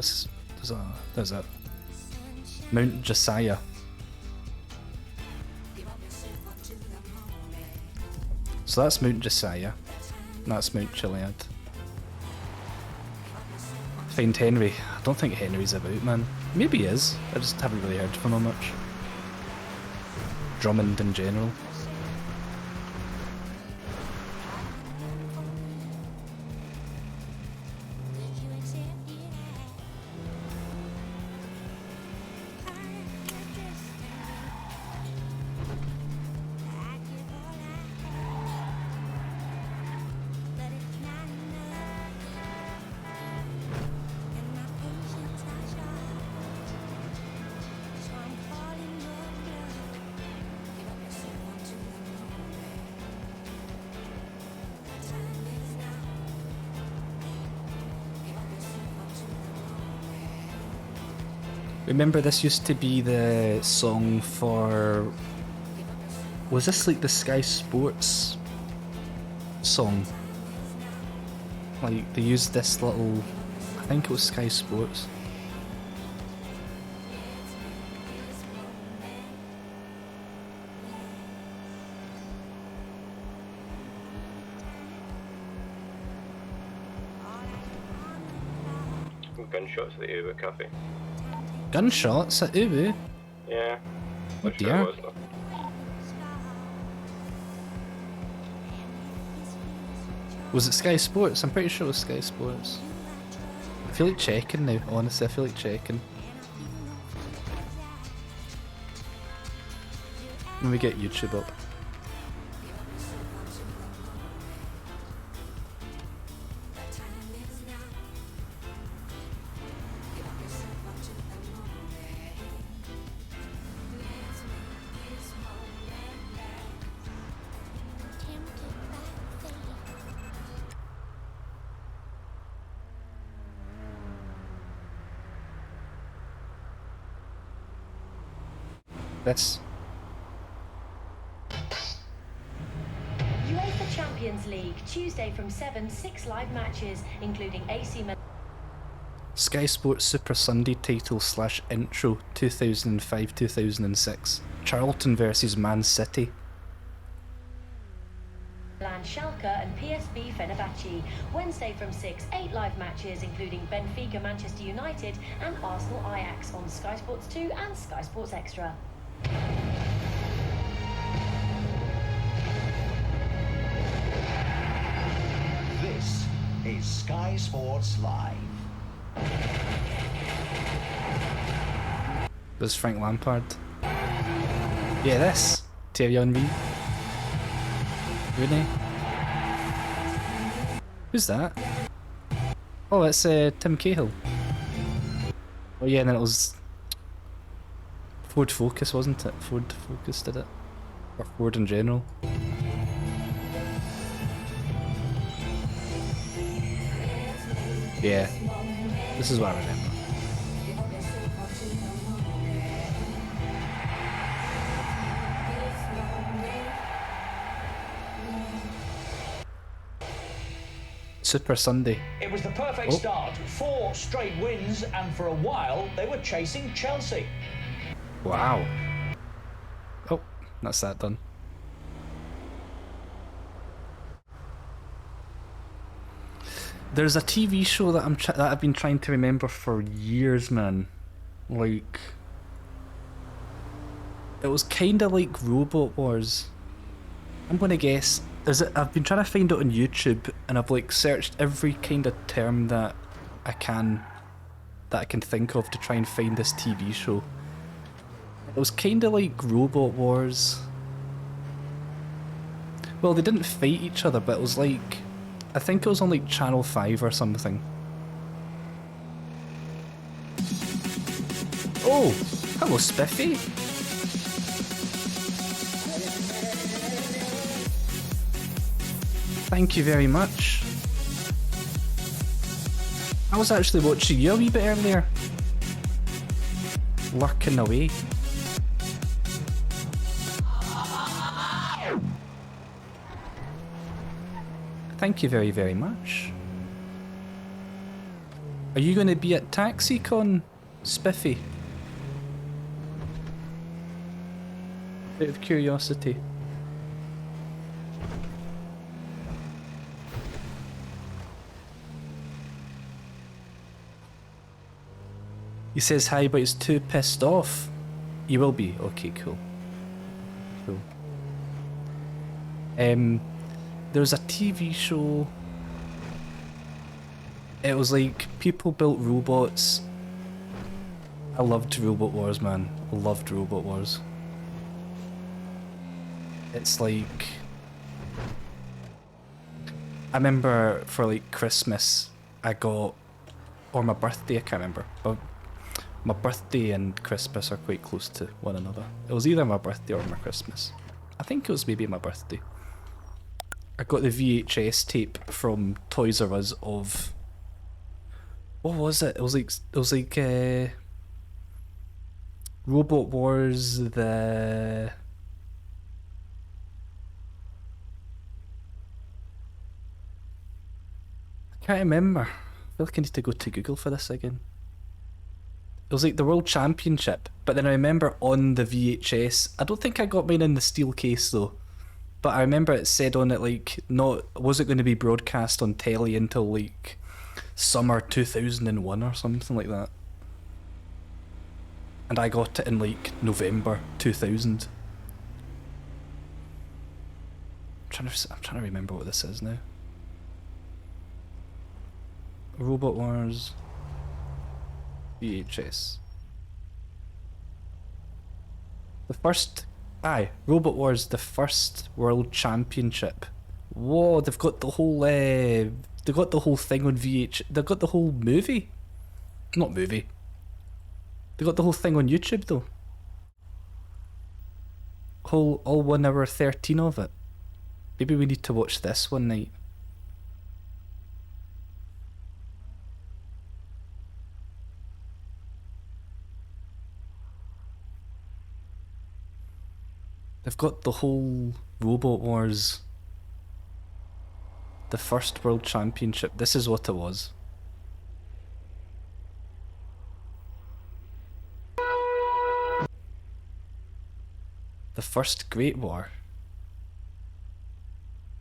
S1: Josiah. So that's Mount Josiah. That's Mount Chiliad. Find Henry. I don't think Henry's about, man. Maybe he is. I just haven't really heard from him much. Drummond in general. Remember, this used to be the song for... Was this like the Sky Sports song? Like, they used this little... I think it was Sky Sports.
S3: Gunshots at the Uber Cafe.
S1: Gunshots at Ubu?
S3: Yeah.
S1: Oh dear. Was it Sky Sports? I'm pretty sure it was Sky Sports. I feel like checking now, honestly, I feel like checking. Let me get YouTube up. This.
S16: UEFA Champions League, Tuesday from 7, 6 live matches, including AC Milan.
S1: Sky Sports Super Sunday title / intro 2005-2006. Charlton versus Man City.
S16: Milan Schalke and PSV Fenerbahce. Wednesday from 6, 8 live matches, including Benfica Manchester United and Arsenal Ajax on Sky Sports 2 and Sky Sports Extra.
S17: This is Sky Sports Live.
S1: There's Frank Lampard. Yeah, this. Thierry Henry. Rooney. Who's that? Oh, it's Tim Cahill. Oh yeah, and then it was Ford Focus, wasn't it? Ford Focus did it. Or Ford in general. Yeah. This is what I remember. Super Sunday.
S18: It was the perfect start. 4 straight wins, and for a while they were chasing Chelsea.
S1: Wow. Oh, that's that done. There's a TV show that that I've been trying to remember for years, man. Like, it was kind of like Robot Wars. I'm gonna guess. Is it? I've been trying to find it on YouTube, and I've like searched every kind of term that I can think of to try and find this TV show. It was kind of like Robot Wars. Well, they didn't fight each other, but it was like, I think it was on like Channel 5 or something. Oh, hello Spiffy. Thank you very much. I was actually watching you a wee bit earlier. Lurking away. Thank you very, very much. Are you going to be at TaxiCon, Spiffy? Bit of curiosity. He says hi, but he's too pissed off. You will be? Okay, cool. Cool. There was a TV show. It was like people built robots. I loved Robot Wars, man. I loved Robot Wars. It's like... I remember for like Christmas, I got... Or my birthday, I can't remember. But my birthday and Christmas are quite close to one another. It was either my birthday or my Christmas. I think it was maybe my birthday. I got the VHS tape from Toys R Us of... What was it? It was like Robot Wars, the... I can't remember. I feel like I need to go to Google for this again. It was like the World Championship, but then I remember on the VHS, I don't think I got mine in the steel case though, but I remember it said on it like, wasn't going to be broadcast on telly until like summer 2001 or something like that. And I got it in like November 2000. I'm trying to remember what this is now. Robot Wars VHS. The first... Aye, Robot Wars, the first World Championship. Whoa, they've got the whole... they've got the whole thing on VH... They've got the whole movie. Not movie. They got the whole thing on YouTube though. All 1 hour 13 of it. Maybe we need to watch this one night. They've got the whole Robot Wars, the first World Championship. This is what it was. The first Great War.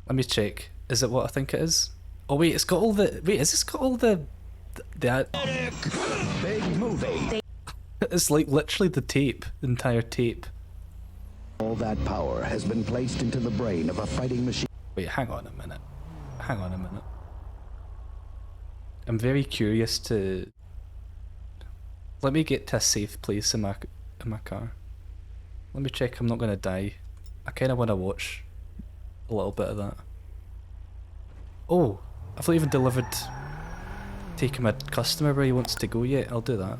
S1: Let me check. Is it what I think it is? Oh wait, it's got all the... Wait, is this got all the
S17: Big movie.
S1: It's like literally the tape, the entire tape.
S17: All that power has been placed into the brain of a fighting machine.
S1: Wait, hang on a minute. Hang on a minute. I'm very curious to... Let me get to a safe place in my car. Let me check I'm not gonna die. I kinda wanna watch a little bit of that. Oh, I've not even delivered... taking my customer where he wants to go yet. I'll do that.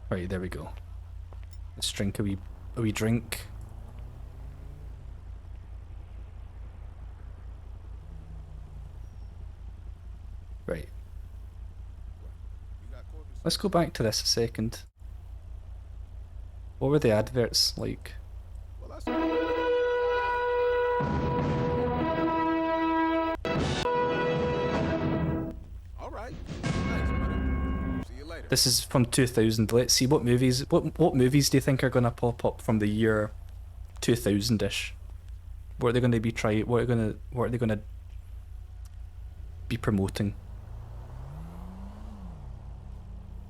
S1: Right, there we go. Let's drink a wee drink. Right. Let's go back to this a second. What were the adverts like? This is from 2000. Let's see what movies. What movies do you think are gonna pop up from the year 2000-ish? What are they going to be trying? What are they gonna be promoting?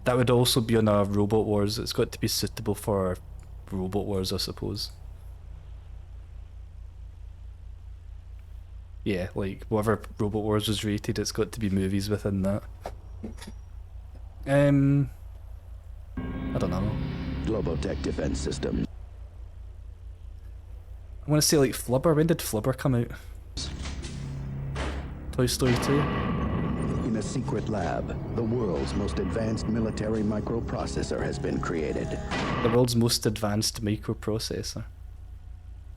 S1: That would also be on a Robot Wars. It's got to be suitable for Robot Wars, I suppose. Yeah, like whatever Robot Wars was rated, it's got to be movies within that. I don't know.
S17: Globotech Defense Systems.
S1: I want to say like Flubber. When did Flubber come out? Toy Story 2?
S17: In a secret lab, the world's most advanced military microprocessor has been created.
S1: The world's most advanced microprocessor.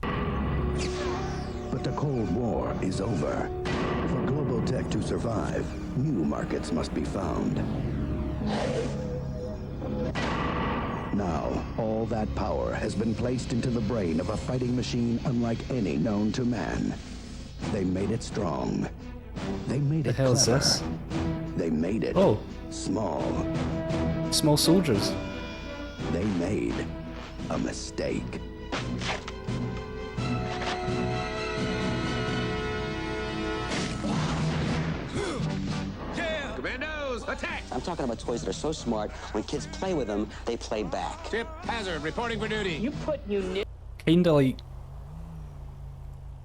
S17: But the Cold War is over. For global tech to survive, new markets must be found. Now, all that power has been placed into the brain of a fighting machine unlike any known to man. They made it strong. They made it
S1: The hell is
S17: clever.
S1: this?
S17: They made it small.
S1: Small soldiers.
S17: They made a mistake.
S7: Commandos, attack!
S19: I'm talking about toys that are so smart, when kids play with them, they play back.
S7: Tip Hazard reporting for duty.
S8: You put
S1: Kinda like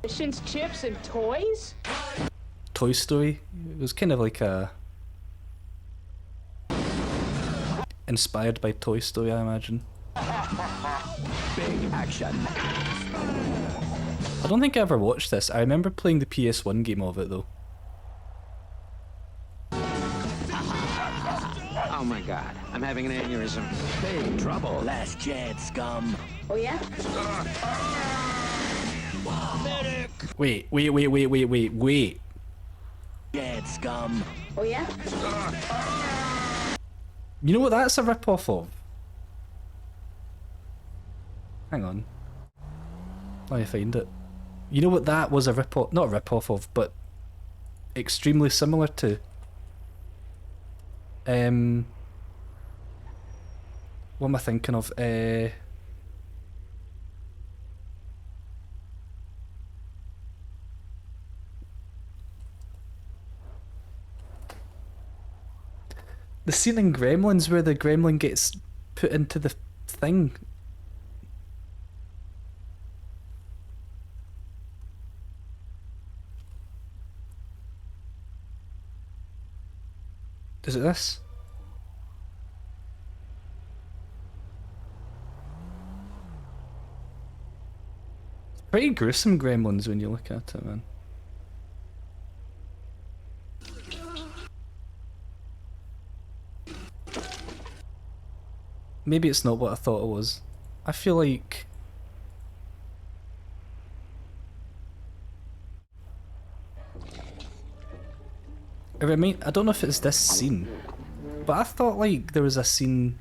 S8: munitions, chips, and toys?
S1: Toy Story. It was kind of like a... inspired by Toy Story, I imagine.
S17: Big action.
S1: I don't think I ever watched this. I remember playing the PS1 game of it though.
S20: Oh my god, I'm having an aneurysm.
S17: Big trouble. Last chance, scum.
S8: Oh yeah?
S1: Wait.
S17: Dead scum.
S8: Oh yeah?
S1: You know what that's a rip-off of? Hang on. Let me find it. You know what that was a rip-off, not a rip-off of, but extremely similar to? What am I thinking of? The scene in Gremlins where the gremlin gets put into the thing. Is it this? It's pretty gruesome, Gremlins, when you look at it, man. Maybe it's not what I thought it was. I feel like... I don't know if it's this scene, but I thought like there was a scene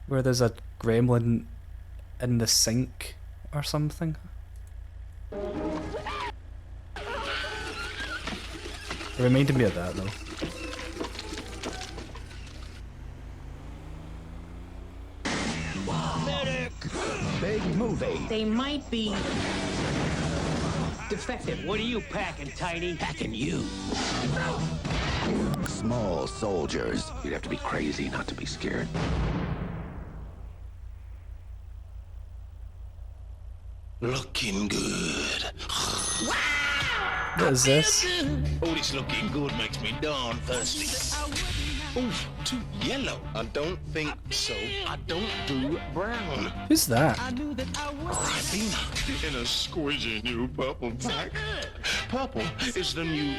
S1: where there's a gremlin in the sink or something. It reminded me of that though.
S17: Big movie.
S8: They might be defective.
S20: What are you packing, Tiny?
S17: Packing you. Small soldiers.
S7: You'd have to be crazy not to be scared. Looking good.
S1: What is this?
S7: Oh, this looking good makes me darn thirsty. Oh, too yellow. I don't think so. I don't do brown.
S1: Who's that?
S7: Ribena in a squishy new purple pack. Purple is the new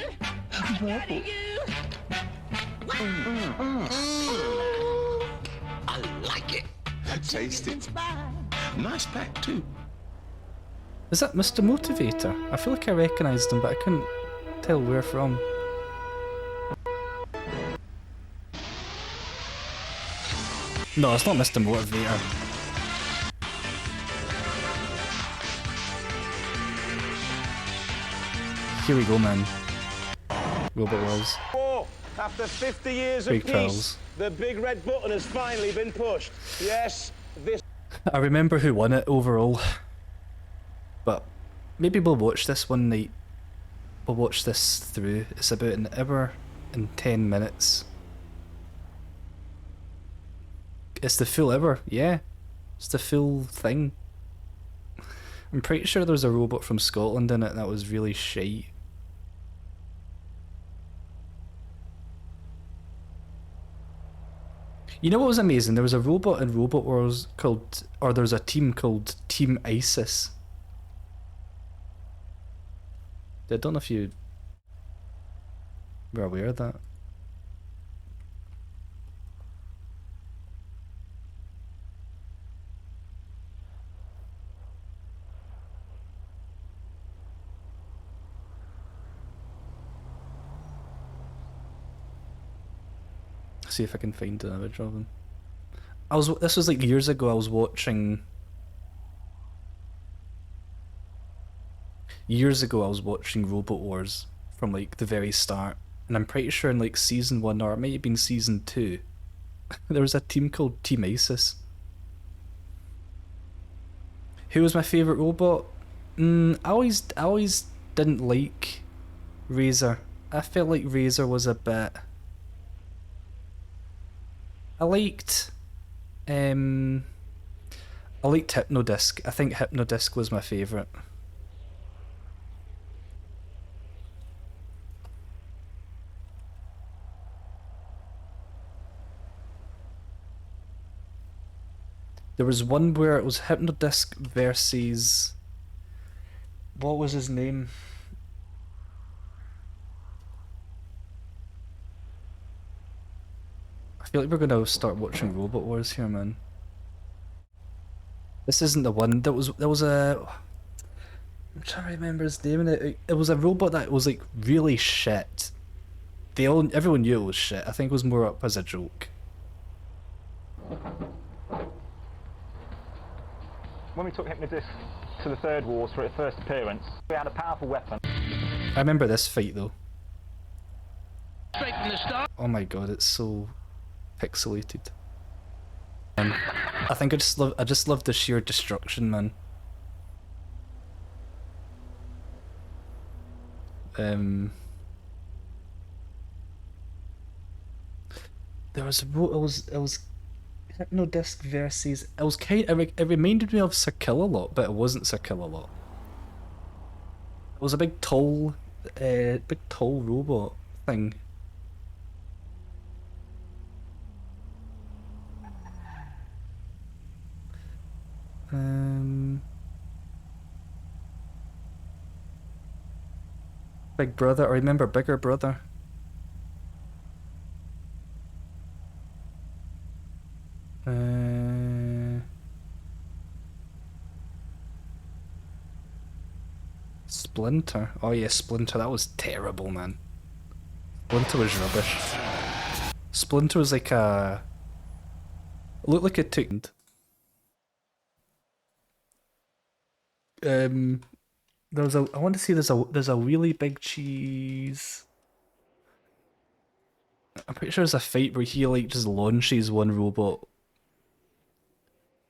S7: purple. I like it. Taste it. Nice pack too.
S1: Is that Mr. Motivator? I feel like I recognised him, but I couldn't tell where from. No, it's not Mr. Motivator. Here we go, man. Robot Wars.
S21: After 50 years of
S1: Big
S21: peace,
S1: trials.
S21: the big red button has finally been pushed. Yes, this...
S1: I remember who won it overall. But maybe we'll watch this one night. We'll watch this through. It's about an hour and 10 minutes. It's the full hour, yeah. It's the full thing. I'm pretty sure there was a robot from Scotland in it that was really shite. You know what was amazing? There was a robot in Robot Wars called, or there was a team called Team ISIS. I don't know if you were aware of that. See if I can find an image of him. This was like years ago. I was watching. Years ago, I was watching Robot Wars from like the very start, and I'm pretty sure in like season 1 or it might have been season 2, there was a team called Team Asus. Who was my favorite robot? I always didn't like Razor. I felt like Razor was a bit. I liked Hypnodisc. I think Hypnodisc was my favourite. There was one where it was Hypnodisc versus... What was his name? I feel like we're gonna start watching Robot Wars here, man. This isn't the one. There was a... I'm trying to remember his name. It was a robot that was like really shit. Everyone knew it was shit. I think it was more up as a joke.
S5: When we took Hypnodisc to the Third Wars for its first appearance, we had a powerful weapon.
S1: I remember this fight though.
S5: Straight from the start.
S1: Oh my god, it's so pixelated. I think I just love the sheer destruction, man. There was it was Hypnodisc versus it reminded me of Sir Kill-A-Lot, but it wasn't Sir Kill-A-Lot. It was a big tall robot thing. Big Brother, I remember Bigger Brother. Splinter. Oh yeah, Splinter, that was terrible, man. Splinter was rubbish. Splinter was like a... It looked like it took... There's a... I want to say there's a really big cheese... I'm pretty sure there's a fight where he like just launches one robot.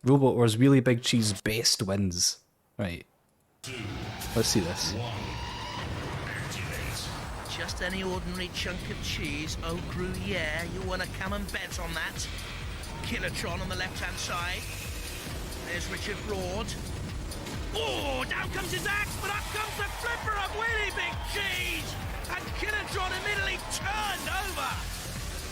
S1: Robot Wars really big cheese best wins. Right. Let's see this.
S22: Just any ordinary chunk of cheese, oh Gruyere, you want to come and bet on that? Kilotron on the left-hand side. There's Richard Broad. Oh, down comes his axe, but up comes the flipper of Willy Big Cheese! And Kilotron immediately turned over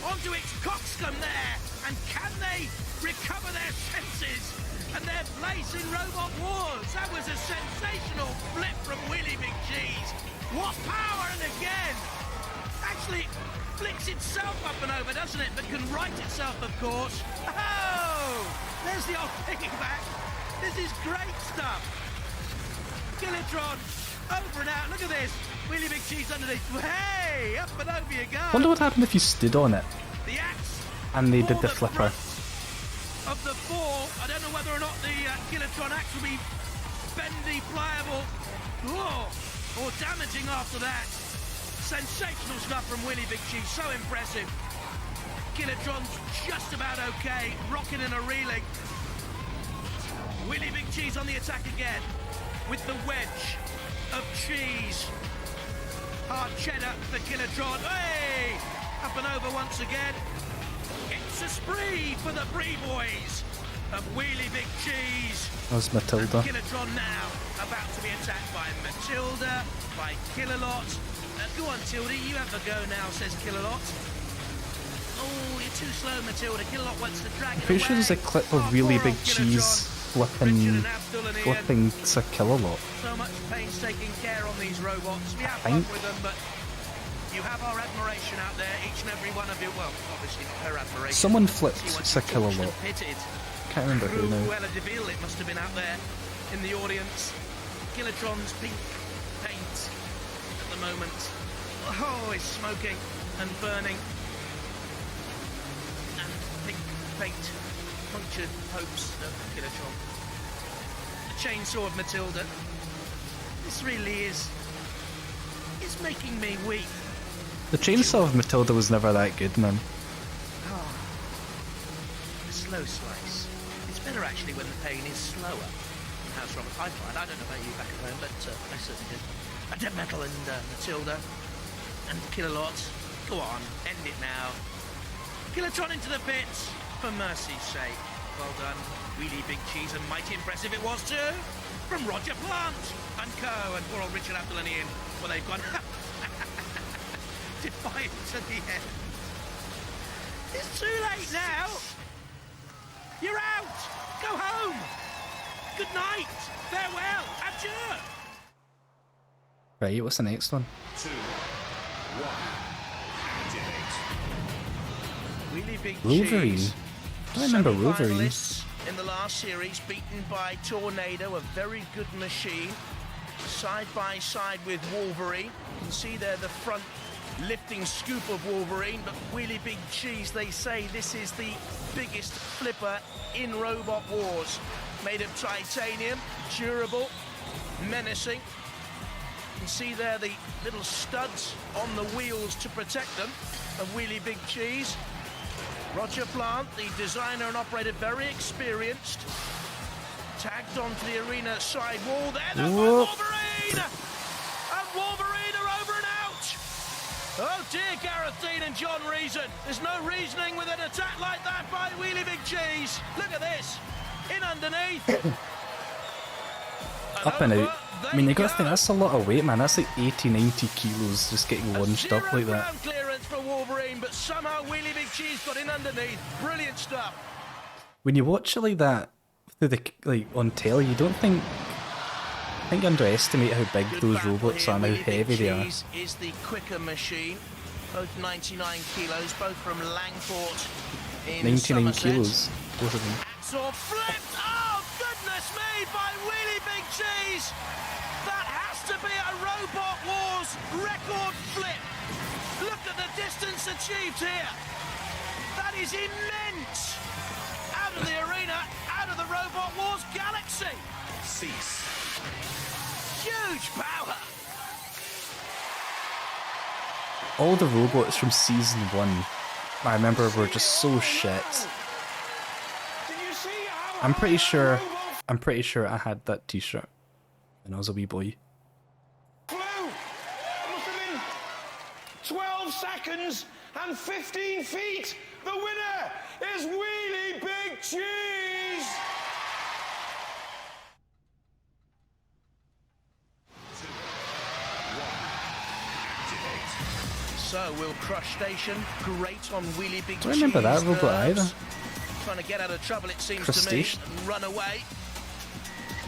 S22: onto its coxcomb there. And can they recover their senses and their place in Robot Wars? That was a sensational flip from Willy Big Cheese. What power, and again, actually flicks itself up and over, doesn't it? But can right itself, of course. Oh, there's the old piggyback. This is great stuff. Kilotron, over and out. Look at this. Willy Big Cheese underneath. Hey, up and over you go.
S1: Wonder what happened if you stood on it.
S22: The axe
S1: and they did the flipper.
S22: Of the four, I don't know whether or not the Kilotron axe will be bendy, pliable, or damaging after that. Sensational stuff from Willy Big Cheese, so impressive. Kilotron's just about okay, rocking and a reeling. Willy Big Cheese on the attack again, with the wedge of cheese. Hard cheddar for Kilotron. Hey! Up and over once again. It's a spree for the Bree boys of Wheelie Big Cheese.
S1: That was Matilda.
S22: And Kilotron now about to be attacked by Matilda, by Kill-A-Lot. Go on, Tildy, you have a go now, says Kill-A-Lot. Oh, you're too slow, Matilda. Kill-A-Lot wants to drag it
S1: Pretty sure there's a clip of Really Big Cheese flipping Sir Kill-A-Lot.
S22: So much pain taking care on these robots. We have fun with them, but you have our admiration out there, each and every one of you. Well, obviously not her admiration.
S1: Someone flipped a Kilolot.
S22: Pitted.
S1: Can't remember who now.
S22: Cruella de Vil, it must have been out there in the audience. Kilotron's pink paint at the moment. Oh, it's smoking and burning. And pink paint punctured hopes of Kilotron. The chainsaw of Matilda. This really is making me weep.
S1: The chainsaw of Matilda was never that good, man.
S22: Oh, a slow slice. It's better actually when the pain is slower. House Robert, I find. I don't know about you back at home, but I certainly did. Dead Metal and Matilda and Kilolot. Go on, end it now. Kilotron into the pits, for mercy's sake. Well done. Really big cheese and mighty impressive it was too. From Roger Plant and Co. and poor old Richard Abdulanian. Well, they've gone defiant to the end. It's too late now. You're out. Go home. Good night. Farewell. Adieu.
S1: Right, what's the next one?
S7: 2, 1, activate.
S22: Really big
S1: Wolverine.
S22: cheese.
S1: I don't remember Wolverine.
S22: Semi-finalists in the last series, beaten by Tornado, a very good machine. Side by side with Wolverine. You can see there the front lifting scoop of Wolverine, but really big cheese. They say this is the biggest flipper in Robot Wars. Made of titanium, durable, menacing. You can see there the little studs on the wheels to protect them of Wheelie Big Cheese. Roger Plant, the designer and operator, very experienced. Tagged onto the arena side wall there. There's Wolverine! And Wolverine are over and out! Oh dear, Gareth Dean and John Reason. There's no reasoning with an attack like that by Wheelie Big Cheese. Look at this. In underneath.
S1: Up and out. I mean, you gotta think, that's a lot of weight, man. That's like 80, 90 kilos just getting launched up like that.
S22: Ground clearance for Wolverine, but somehow Wheelie Big Cheese got in underneath. Brilliant stuff.
S1: When you watch it like that, through the, like, on telly, you don't think... I think you underestimate how big those robots are and how heavy they are.
S22: Cheese is the quicker machine. Both 99 kilos, both from Langport in
S1: 99
S22: Somerset.
S1: kilos, both of them.
S22: Axel flipped! Oh, goodness me, by Wheelie Big Cheese! That has to be a Robot Wars record flip! Look at the distance achieved here! That is immense! Out of the arena, out of the Robot Wars galaxy!
S7: Cease.
S22: Huge power!
S1: All the robots from season 1, I remember, were just so shit. I'm pretty sure I had that t-shirt when I was a wee boy.
S21: Flew! It must have been 12 seconds and 15 feet. The winner is Wheelie Big Cheese!
S22: So will Crush Station grate on Wheelie Big Cheese?
S1: I don't remember that robot either.
S22: Trying to get out of trouble, it seems
S1: Crush
S22: to me,
S1: Station.
S22: and run away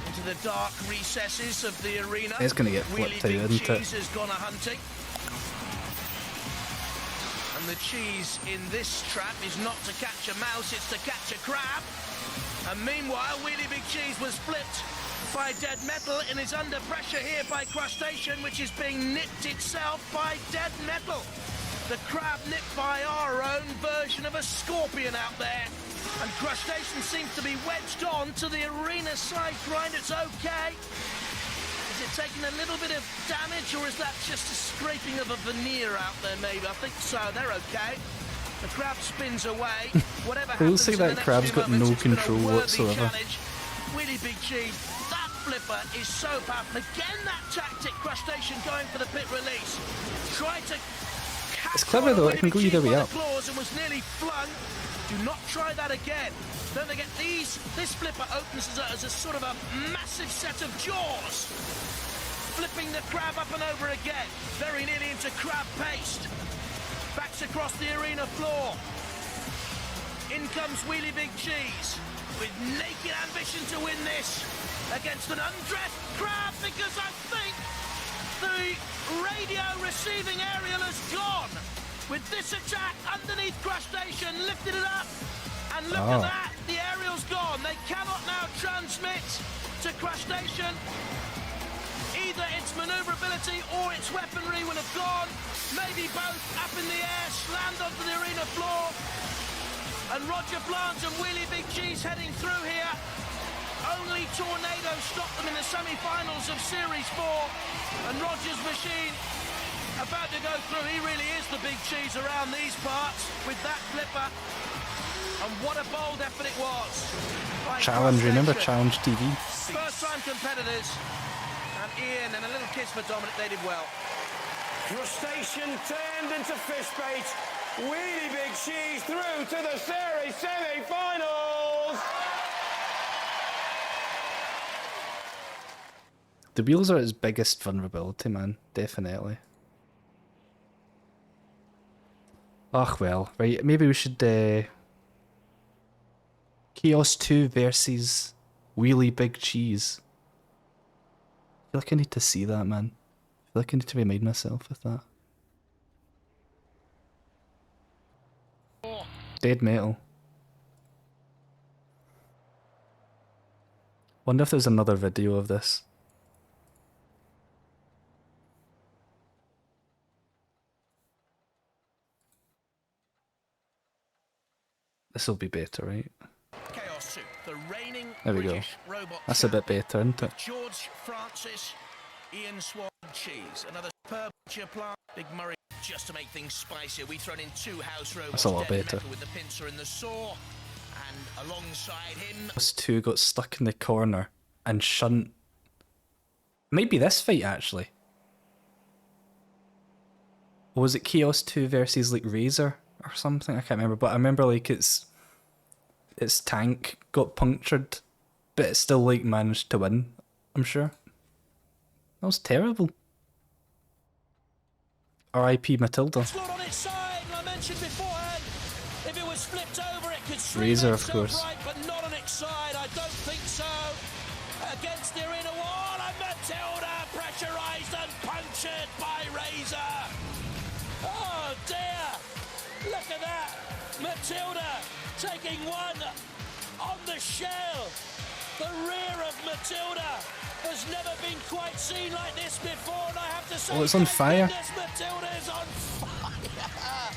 S22: into the dark recesses of the arena.
S1: It's gonna get
S22: Wheelie
S1: flipped out,
S22: Big
S1: isn't it?
S22: Cheese has gone a hunting. And the cheese in this trap is not to catch a mouse, it's to catch a crab. And meanwhile, Wheelie Big Cheese was flipped by Dead Metal and is under pressure here by Crustacean, which is being nipped itself by Dead Metal. The crab nipped by our own version of a scorpion out there. And Crustacean seems to be wedged on to the arena side grind. It's okay. Is it taking a little bit of damage, or is that just a scraping of a veneer out there, maybe? I think so. They're okay. The crab spins away. Whatever
S1: It
S22: happens
S1: looks like
S22: in the
S1: that
S22: next
S1: crab's
S22: few
S1: got
S22: moments,
S1: no
S22: it's been a
S1: control
S22: worthy
S1: whatsoever.
S22: challenge. Wheelie Big Cheese. That flipper is so powerful. Again, that tactic, Crustacean going for the pit release. Tried to
S1: It's clever though, it can go either way up.
S22: claws and was nearly flung. Do not try that again. Don't forget these. This flipper opens as a sort of a massive set of jaws. Flipping the crab up and over again. Very nearly into crab paste. Backs across the arena floor. In comes Wheelie Big Cheese. with naked ambition to win this against an undressed crowd, because I think the radio receiving aerial has gone. With this attack underneath Crash Station, lifted it up, and look at that, the aerial's gone. They cannot now transmit to Crash Station. Either its manoeuvrability or its weaponry will have gone. Maybe both. Up in the air, slammed onto the arena floor. And Roger Plant and Wheelie Big Cheese heading through here. Only Tornado stopped them in the semi-finals of Series 4. And Roger's machine about to go through. He really is the big cheese around these parts with that flipper. And what a bold effort it was.
S1: Challenge, remember Challenge TV?
S22: First-time competitors. And Ian and a little kiss for Dominic, they did well.
S21: Crustacean turned into fish bait. Wheelie Big Cheese through to the series semi-finals.
S1: The wheels are its biggest vulnerability, man. Definitely. Ugh, well, right. Maybe we should Chaos 2 versus Wheelie Big Cheese. I feel like I need to see that, man. I feel like I need to remind myself of that. Dead metal. Wonder if there's another video of this. This will be better, right?
S22: Chaos 2, the reigning
S1: There we go.
S22: British robot
S1: That's a bit better, isn't it?
S22: George Francis, Ian Swan Cheese, another superb plant, Big Murray. Just to make things spicier, we've thrown in 2 house robots.
S1: That's a lot
S22: dead
S1: better.
S22: metal with the pincer and the saw, and alongside him,
S1: Those two got stuck in the corner and shunt. Might be this fight actually. Or was it Chaos 2 versus like Razor or something? I can't remember, but I remember like its tank got punctured, but it still like managed to win, I'm sure. That was terrible. R.I.P. Matilda.
S22: on its side, and I mentioned beforehand, if it was flipped over, it could swing
S1: Razor, of
S22: itself
S1: course.
S22: right, but not on its side. I don't think so. Against the arena wall, and Matilda pressurised and punctured by Razor. Oh dear! Look at that! Matilda taking one on the shell. The rear of Matilda has never been quite seen like this before, and I have to say,
S1: Oh, it's on fire.
S22: goodness, Matilda is on fire.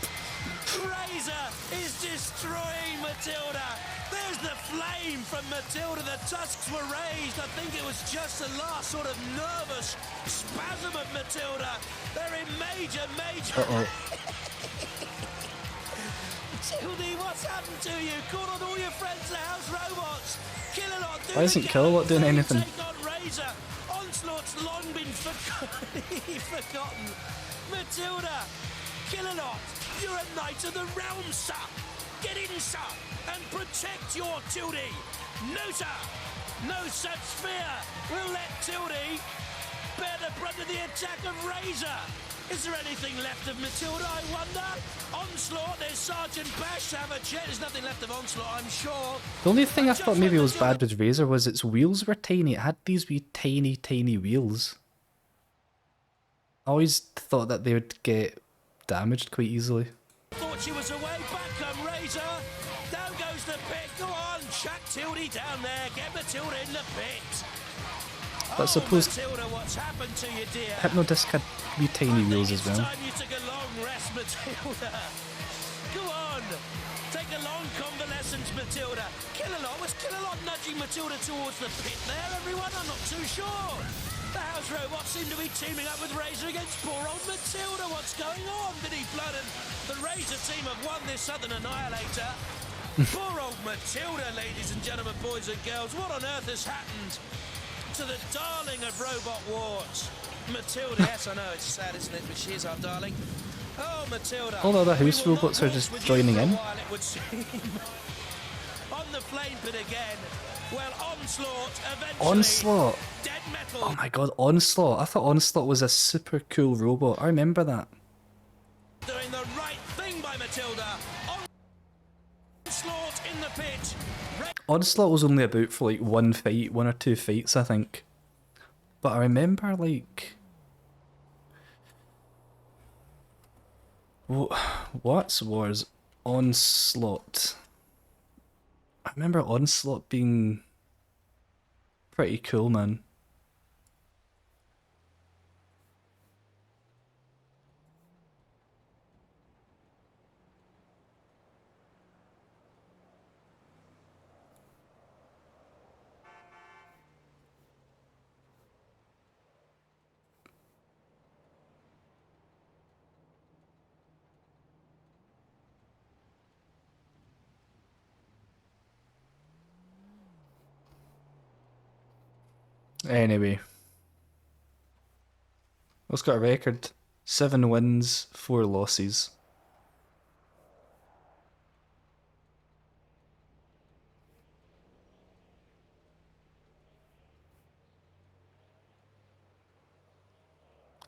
S22: Razor is destroying Matilda. There's the flame from Matilda. The tusks were raised. I think it was just the last sort of nervous spasm of Matilda. They're in major. Tildy, what's happened to you? Call on all your friends, the house robots. Kill-a-lot.
S1: Why isn't Kill-a-lot doing anything?
S22: Take on Razor. Onslaught's long been forgotten. Matilda, Kill-a-lot, you're a knight of the realm, sir. Get in, sir, and protect your Tildy. No, sir, no such fear. We'll let Tildy bear the brunt of the attack of Razor. Is there anything left of Matilda, I wonder? Onslaught, there's Sergeant Bash to have a check. There's nothing left of Onslaught, I'm sure.
S1: The only thing I thought maybe was bad with Razor was its wheels were tiny. It had these wee tiny wheels. I always thought that they would get damaged quite easily.
S22: Thought she was away. Back come Razor. Down goes the pit. Go on, chuck Tildy down there. Get Matilda in the pit.
S1: But suppose
S22: Matilda, what's happened to you, dear?
S1: Hypnodisc had wee tiny wheels as well.
S22: Time you took a long rest, Matilda. Go on. Take a long convalescence, Matilda. Kill-a-lot. Was Kill-a-lot nudging Matilda towards the pit there, everyone? I'm not too sure. The house robots seem to be teaming up with Razor against poor old Matilda. What's going on? Did he flood? And the Razor team have won this Southern Annihilator. Poor old Matilda, ladies and gentlemen, boys and girls. What on earth has happened to the darling of Robot Wars? Matilda, yes, I know, it's sad, isn't it? But she is our darling. Oh, Matilda.
S1: All the other house robots are just joining in.
S22: It would seem. On the flame pit again. Well, Onslaught eventually.
S1: Onslaught!
S22: Dead metal.
S1: Oh my god, Onslaught! I thought Onslaught was a super cool robot. I remember that.
S22: Doing the right thing by Matilda. Onslaught in the pit.
S1: Onslaught was only about for like one fight, one or two fights, I think. But I remember like... What was Onslaught? I remember Onslaught being pretty cool, man. Anyway. What's got a record? 7 wins, 4 losses.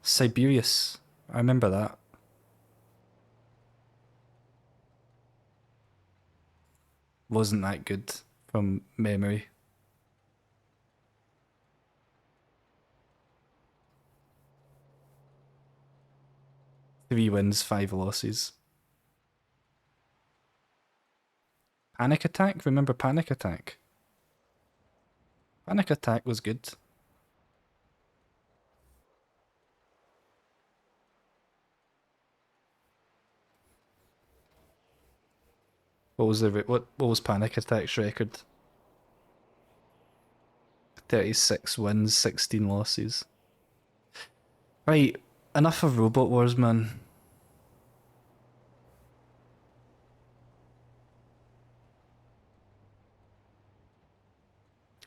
S1: Siberius. I remember that. Wasn't that good from memory. Three wins, 5 losses. Panic Attack? Remember Panic Attack? Panic Attack was good. What was Panic Attack's record? 36 wins, 16 losses. Right, enough of Robot Wars, man.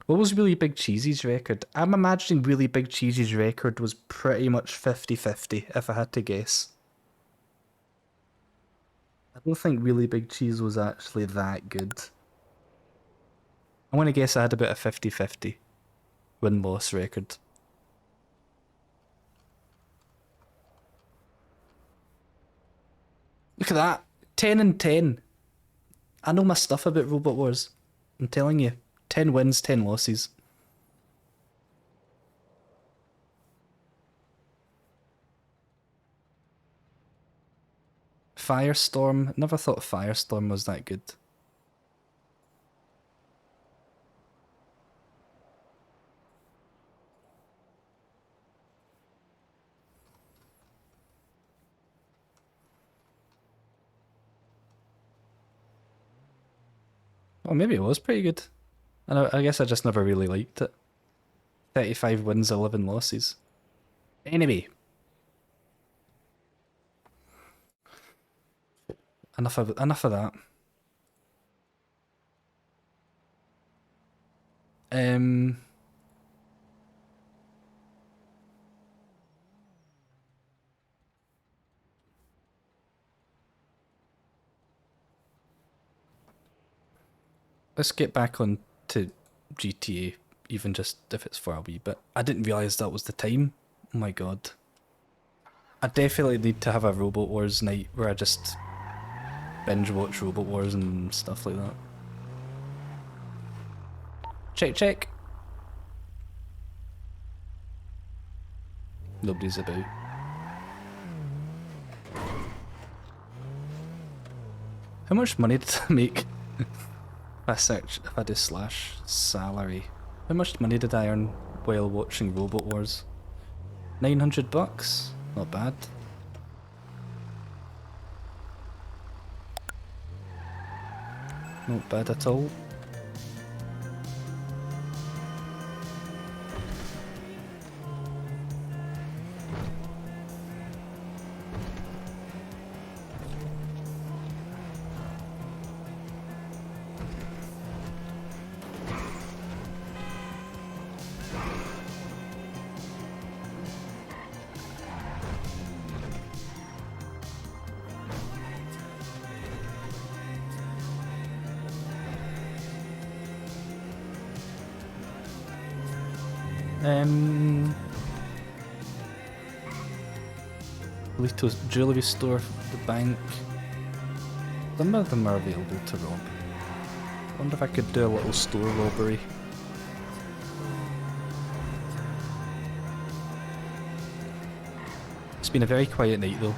S1: What was Really Big Cheesy's record? I'm imagining Really Big Cheesy's record was pretty much 50-50, if I had to guess. I don't think Really Big Cheese was actually that good. I'm gonna guess I had about a 50-50 win-loss record. Look at that! 10 and 10. I know my stuff about Robot Wars. I'm telling you. 10 wins, 10 losses. Firestorm. Never thought Firestorm was that good. Oh, maybe it was pretty good. I guess I just never really liked it. 35 wins, 11 losses. Anyway. Enough of that. Let's get back on to GTA, even just if it's for a wee bit. I didn't realise that was the time. Oh my god. I definitely need to have a Robot Wars night where I just binge watch Robot Wars and stuff like that. Check. Nobody's about. How much money did I make? If I do slash salary. How much money did I earn while watching Robot Wars? 900 bucks? Not bad. Not bad at all. Lito's jewellery store, the bank. Some of them are available to rob. wonder if I could do a little store robbery. It's been a very quiet night though.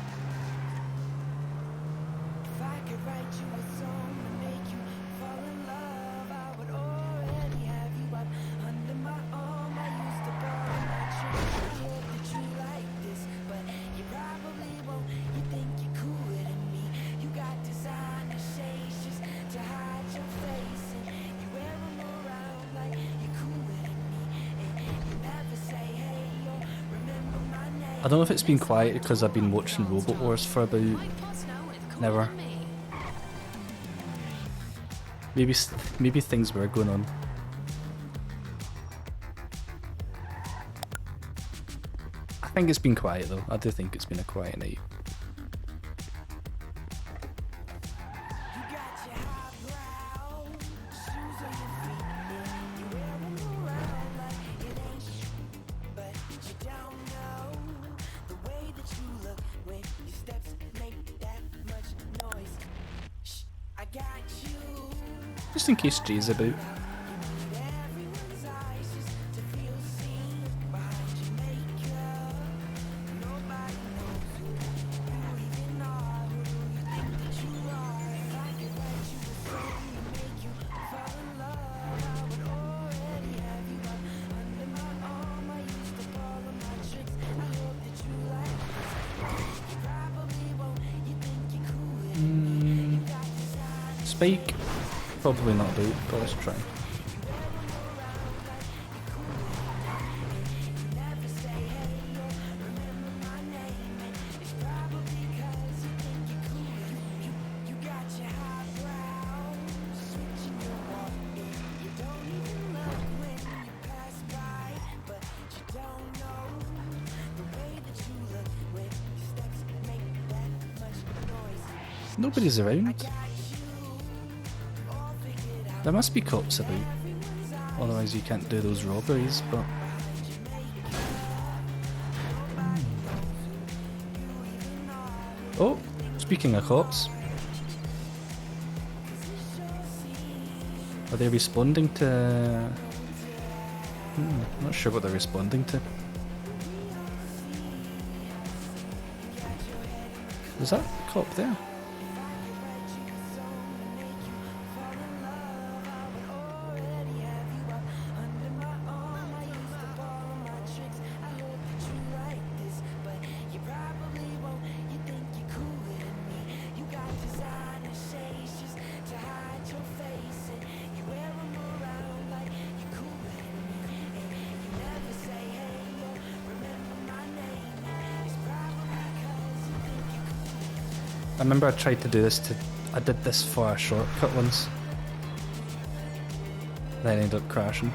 S1: I don't know if it's been quiet because I've been watching Robot Wars for about an hour. Maybe things were going on. I think it's been quiet though. I do think it's been a quiet night. Just in case Jay's about. Spike? Probably not about, but let's try. Nobody's around. There must be cops about, otherwise you can't do those robberies, but... Oh, speaking of cops. Are they responding to... not sure what they're responding to. Is that a cop there? I remember I tried to do this I did this for a shortcut once. Then I ended up crashing.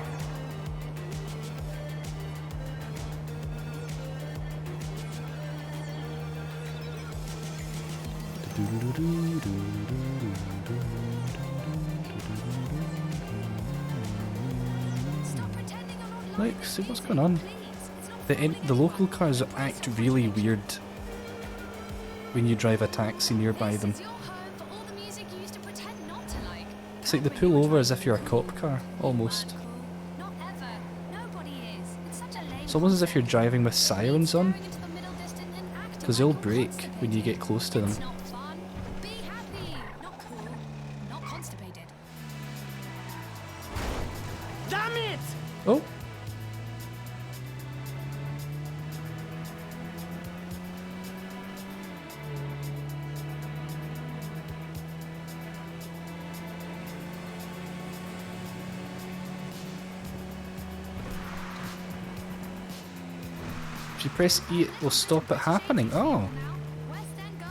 S1: Like, see what's going on? The local cars act really weird when you drive a taxi nearby them. It's like they pull over as if you're a cop car, almost. It's almost as if you're driving with sirens on, because they'll brake when you get close to them.
S21: Damn it!
S1: Oh! If you press E, it will stop it happening. Oh.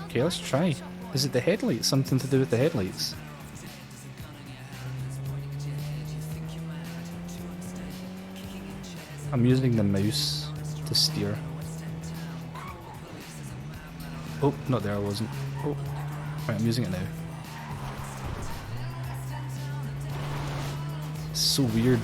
S1: Okay, let's try. Is it the headlights? Something to do with the headlights? I'm using the mouse to steer. Oh, not there, I wasn't. Oh, right, I'm using it now. It's so weird.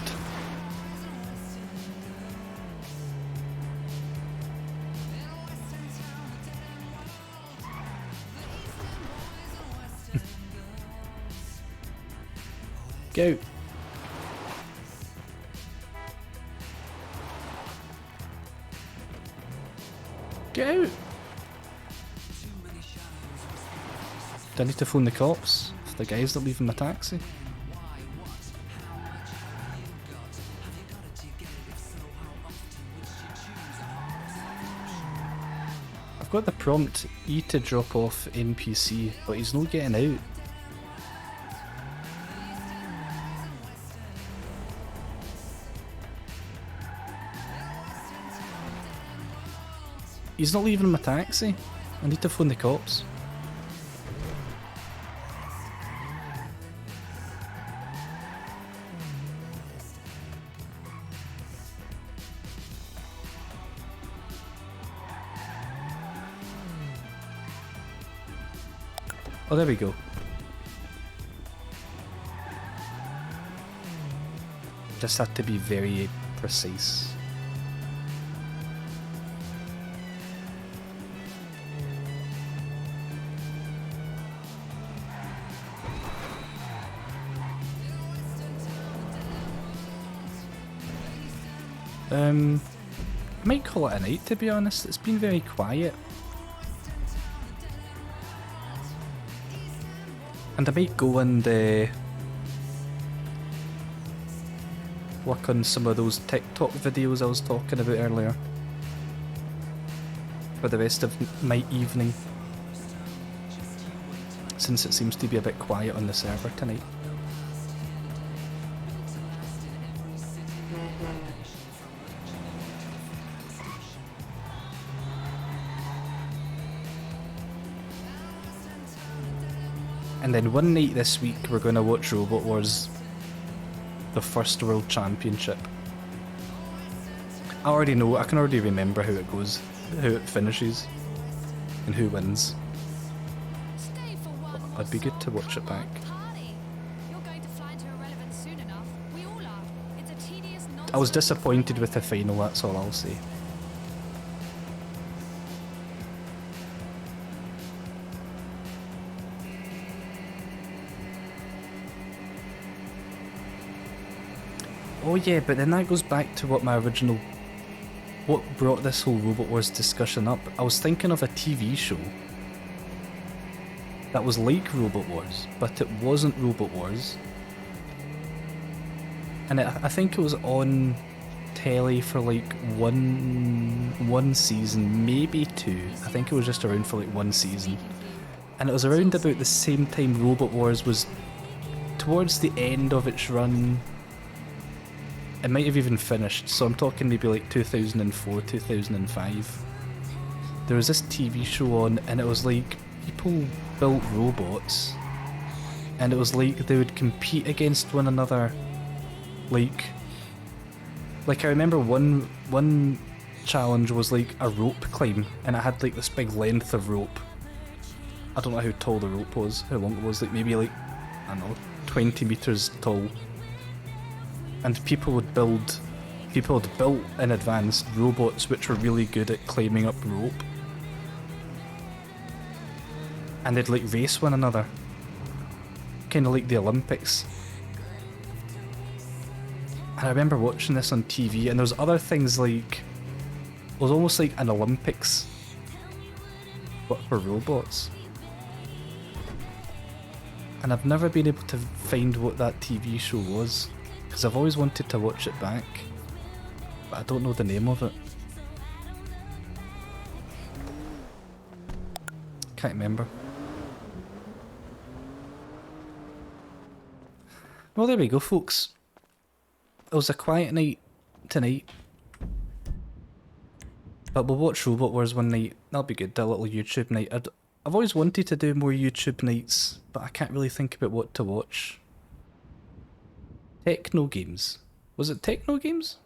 S1: Get out. Get out! Do I need to phone the cops? If the guys that leaving my taxi? I've got the prompt E to drop off NPC, but he's not getting out. He's not leaving my taxi. I need to phone the cops. Oh, there we go. Just had to be very precise. I might call it a night, to be honest. It's been very quiet. And I might go and work on some of those TikTok videos I was talking about earlier for the rest of my evening, since it seems to be a bit quiet on the server tonight. And then one night this week we're going to watch Robot Wars, the first World Championship. I already know, I can already remember how it goes, how it finishes, and who wins. It'd be good to watch it back. I was disappointed with the final, that's all I'll say. Oh yeah, but then that goes back to what what brought this whole Robot Wars discussion up. I was thinking of a TV show that was like Robot Wars, but it wasn't Robot Wars. And I think it was on telly for like one season, maybe two. I think it was just around for like one season. And it was around about the same time Robot Wars was towards the end of its run. It might have even finished, so I'm talking maybe like 2004, 2005. There was this TV show on, and it was like people built robots, and it was like they would compete against one another. Like I remember one challenge was like a rope climb, and it had like this big length of rope. I don't know how tall the rope was, how long it was, like maybe like, I don't know, 20 meters tall. And people had built in advance robots which were really good at climbing up rope. And they'd like race one another. Kind of like the Olympics. And I remember watching this on TV, and there was other things like, it was almost like an Olympics, but for robots. And I've never been able to find what that TV show was, because I've always wanted to watch it back, but I don't know the name of it. Can't remember. Well, there we go, folks. It was a quiet night tonight, but we'll watch Robot Wars one night. That'll be good, a little YouTube night. I've always wanted to do more YouTube nights, but I can't really think about what to watch. Techno games. Was it techno games?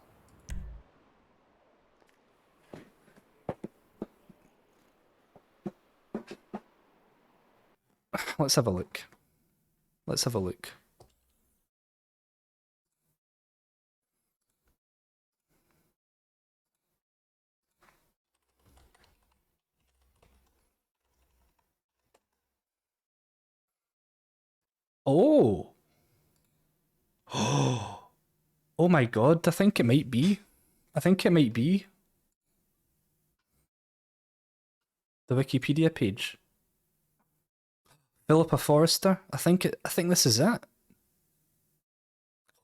S1: Let's have a look. Let's have a look. Oh! Oh my god, I think it might be. I think it might be. The Wikipedia page. Philippa Forrester. I think this is it.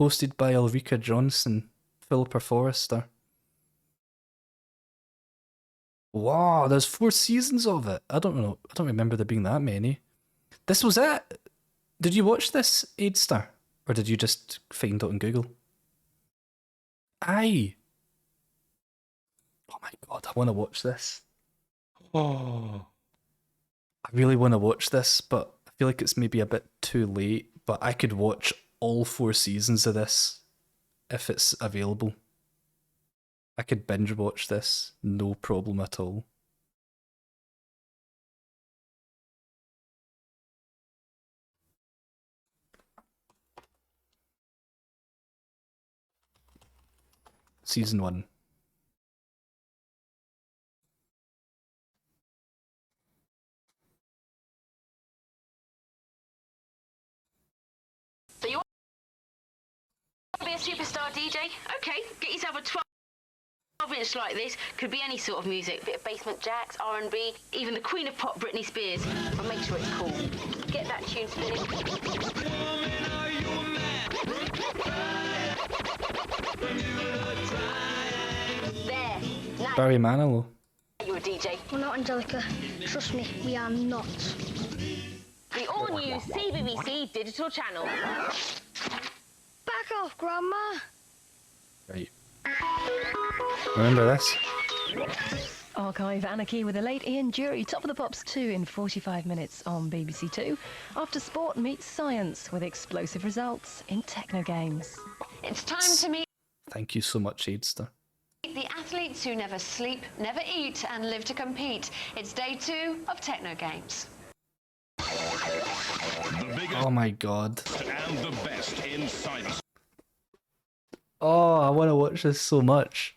S1: Hosted by Ulrika Johnson. Philippa Forrester. Wow, there's 4 seasons of it. I don't know. I don't remember there being that many. This was it. Did you watch this, Aidstar? Or did you just find it on Google? Aye. Oh my god, I want to watch this. Oh. I really want to watch this, but I feel like it's maybe a bit too late. But I could watch all 4 seasons of this if it's available. I could binge watch this, no problem at all. Season 1.
S9: So you want to be a superstar DJ? Okay, get yourself a 12-inch like this. Could be any sort of music. Bit of basement jacks, R&B, even the queen of pop, Britney Spears. But make sure it's cool. Get that tune spinning. There. Now
S1: Barry Manilow.
S9: you're a DJ.
S11: We're not, Angelica. Trust me, we are not.
S9: The all-new CBBC digital channel.
S11: Back off, Grandma.
S1: Right. Remember this?
S23: Archive Anarchy with the late Ian Dury, Top of the Pops 2 in 45 minutes on BBC 2. After sport meets science with explosive results in techno games.
S9: It's time to meet
S1: Thank you so much, Aidstar.
S9: the athletes who never sleep, never eat, and live to compete. It's day 2 of Techno Games.
S1: Oh my god.
S24: And the best in cyber.
S1: Oh, I want to watch this so much.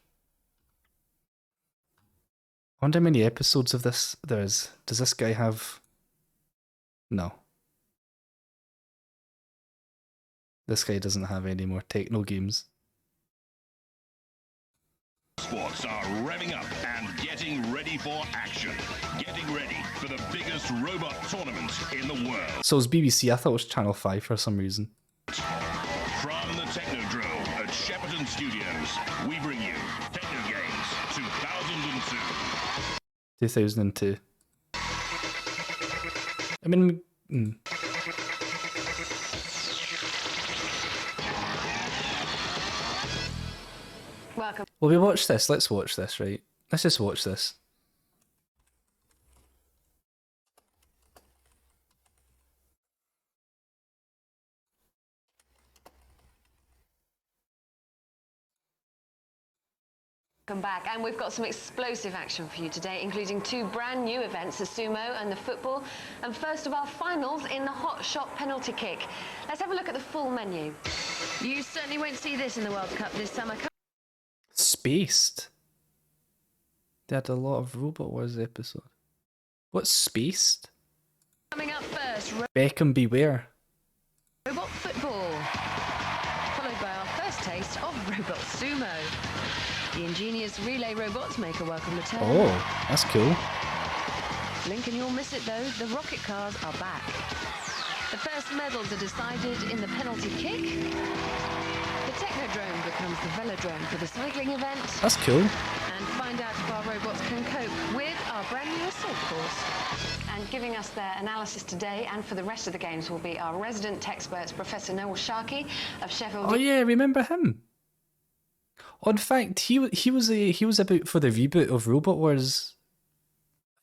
S1: I wonder how many episodes of this there is. Does this guy have... No. This guy doesn't have any more techno games.
S24: Sports are revving up and getting ready for action. Getting ready for the biggest robot tournament in the world.
S1: So it was BBC, I thought it was Channel 5 for some reason.
S24: From the Technodrome at Shepperton Studios, we bring you Techno Games 2002.
S1: 2002. I mean...
S9: Welcome.
S1: Well, we watch this. Let's watch this, right? Let's just watch this.
S9: Welcome back, and we've got some explosive action for you today, including 2 brand new events, the sumo and the football, and first of our finals in the hot shot penalty kick. Let's have a look at the full menu. You certainly won't see this in the World Cup this summer.
S1: Spaced? They had a lot of Robot Wars episode. What's Spaced?
S9: Coming up first,
S1: Beckham Beware.
S9: robot football, followed by our first taste of robot sumo. The ingenious relay robots make a welcome return.
S1: Oh, that's cool.
S9: Lincoln, you'll miss it though. The rocket cars are back. The first medals are decided in the penalty kick. The Technodrome becomes the velodrome for the cycling event.
S1: That's cool.
S9: And find out if our robots can cope with our brand new assault course. And giving us their analysis today and for the rest of the games will be our resident tech experts, Professor Noel Sharkey of Sheffield.
S1: Oh yeah, remember him? Oh, in fact, he was about for the reboot of Robot Wars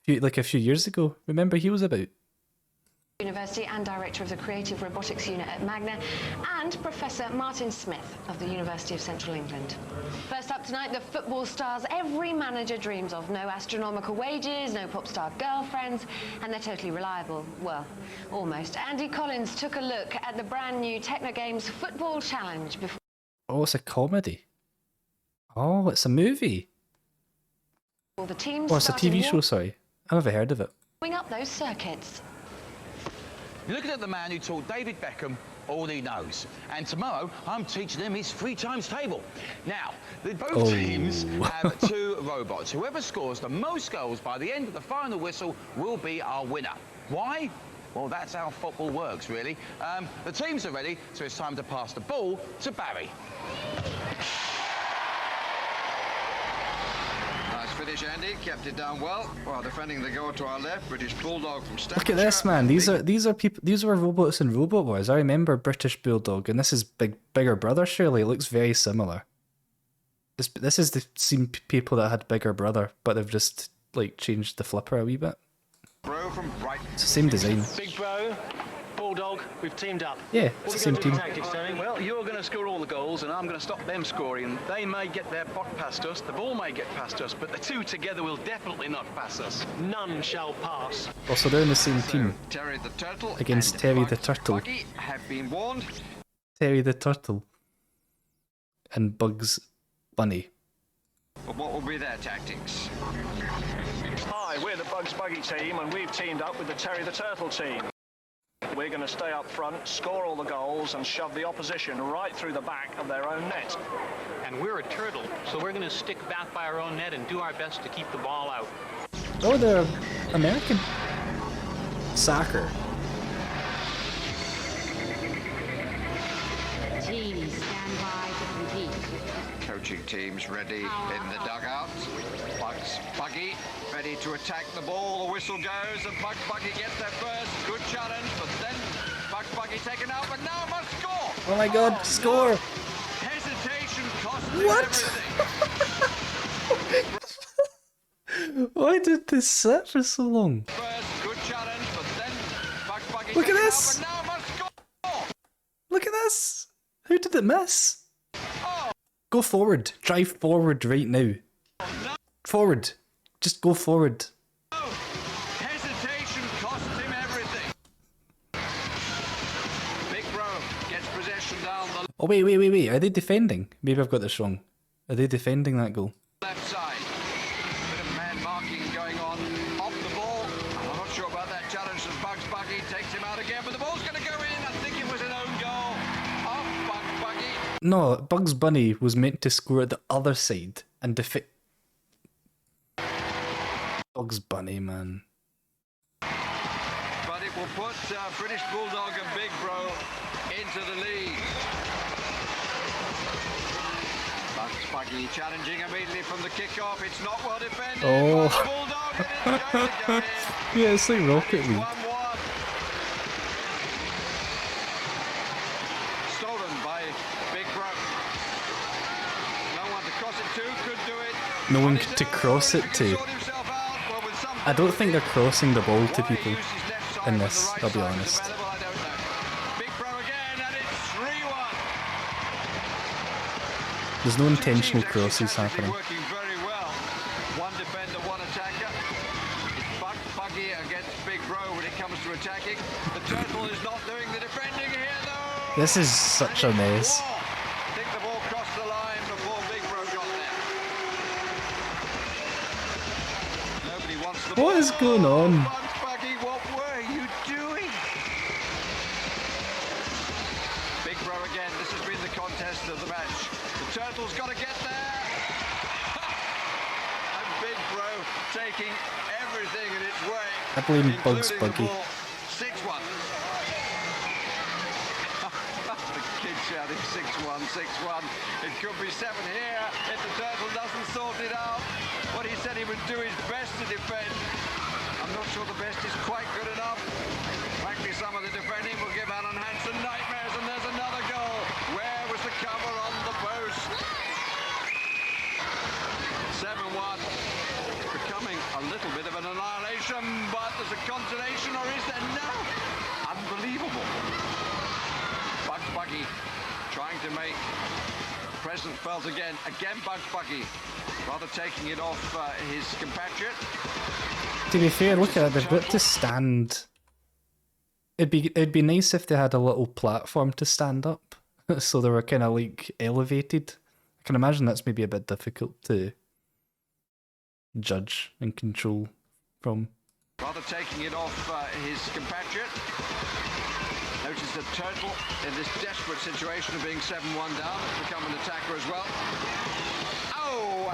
S1: a few years ago. Remember, he was about.
S9: University and Director of the Creative Robotics Unit at Magna, and Professor Martin Smith of the University of Central England. First up tonight, the football stars every manager dreams of. No astronomical wages, no pop star girlfriends, and they're totally reliable. Well, almost. Andy Collins took a look at the brand new Techno Games Football Challenge before.
S1: Oh, it's a comedy. Oh, it's a movie.
S9: The teams
S1: Oh, it's a TV show, sorry. I've never heard of it.
S9: warming up those circuits.
S25: You're looking at the man who taught David Beckham
S2: all he knows. And tomorrow, I'm teaching him his 3 times table. Now, both teams have 2 robots. Whoever scores the most goals by the end of the final whistle will be our winner. Why? Well, that's how football works, really. The teams are ready, so it's time to pass the ball to Barry.
S4: Nice finish, Andy. Kept it down well. While defending the goal to our left, British Bulldog from Staffordshire.
S1: Look at this, man. These are people. These were robots in Robot Wars. I remember British Bulldog, and this is Bigger Brother. Surely it looks very similar. This is the same people that had Bigger Brother, but they've just like changed the flipper a wee bit.
S4: Bro from Brighton.
S1: It's the same design.
S6: Big Bro, Bulldog, we've teamed up.
S1: Yeah, it's the same team.
S6: Well, you're going to score all the goals and I'm going to stop them scoring. They may get their puck past us, the ball may get past us, but the 2 together will definitely not pass us. None shall pass.
S1: Also, they're in the same team.
S4: Terry the Turtle
S1: against Terry the Turtle.
S4: Buggy have been warned.
S1: Terry the Turtle. And Bugs Bunny.
S4: But what will be their tactics?
S6: Hi, we're the Bugs Buggy team and we've teamed up with the Terry the Turtle team. We're going to stay up front, score all the goals and shove the opposition right through the back of their own net.
S10: And we're a turtle, so we're going to stick back by our own net and do our best to keep the ball out.
S1: Oh, they're American. Soccer.
S25: Teams stand by to compete.
S4: Coaching teams ready in the dugout. Bugs Buggy ready to attack the ball. The whistle goes and Bugs Buggy gets their first good challenge, but then Bugs Buggy taken out, but now must score.
S1: Oh my God, score!
S4: No. Hesitation cost him everything.
S1: Why did this sit for so long?
S4: First good challenge, but then Bugs Buggy
S1: Look at
S4: taken
S1: this!
S4: out, but now must score.
S1: Look at this! Who did it miss? Go forward. Drive forward right now. Forward. Just go forward.
S4: Hesitation cost him everything. Big Bro gets possession down the
S1: Oh, wait. Are they defending? Maybe I've got this wrong. Are they defending that goal?
S4: left side. Bit of man marking going on off the ball. I'm not sure about that challenge from Bugs Buggy. Takes him out again, but the ball's going to go in. I think it was an own goal. Off Bugs Buggy.
S1: No, Bugs Bunny was meant to score at the other side and defeat. Bugs Bunny, man.
S4: But it will put British Bulldog and Big Bro into the lead. Bugs Buggy challenging immediately from the kickoff. It's not well defended.
S1: Oh.
S4: Bugs Bulldog and it's going to go in.
S1: Yeah, it's like Rocket League.
S4: 1-1. Stolen by Big Bro. No one to cross it to. Could do it.
S1: No one to cross it to. I don't think they're crossing the ball to people in this, I'll be honest. There's no intentional crosses happening.
S4: Working very well. One defender, one attacker. It's Buggy against Big Bro when it comes to attacking. The Turtle is not doing the defending here though.
S1: This is such a mess.
S4: I think the ball crossed the line before Big Bro got there. Nobody wants the ball.
S1: What is going on?
S4: Bugs Buggy, what were you doing? Big Bro again. This has been the contest of the match. The Turtle's got to get there. And Big Bro taking everything in its way.
S1: I blame Bugs
S4: including the
S1: Buggy.
S4: ball. 6-1. The kid shouting 6-1, 6-1. It could be 7 here if the Turtle doesn't sort it out. What he said he would do his best to defend. I'm not sure the best is quite good enough. Frankly, some of the defending will give Alan Hansen nightmares, and there's another goal. Where was the cover on the post? 7-1. Becoming a little bit of an annihilation, but there's a consolation, or is there? No! Unbelievable. Bugs Buggy trying to make presence felt again. Again, Bugs Buggy rather taking it off his compatriot.
S1: To be fair, look at it, they've got to stand. It'd be nice if they had a little platform to stand up, so they were kind of like elevated. I can imagine that's maybe a bit difficult to judge and control from.
S4: Rather taking it off his compatriot. Notice that Turtle, in this desperate situation of being 7-1 down, has become an attacker as well.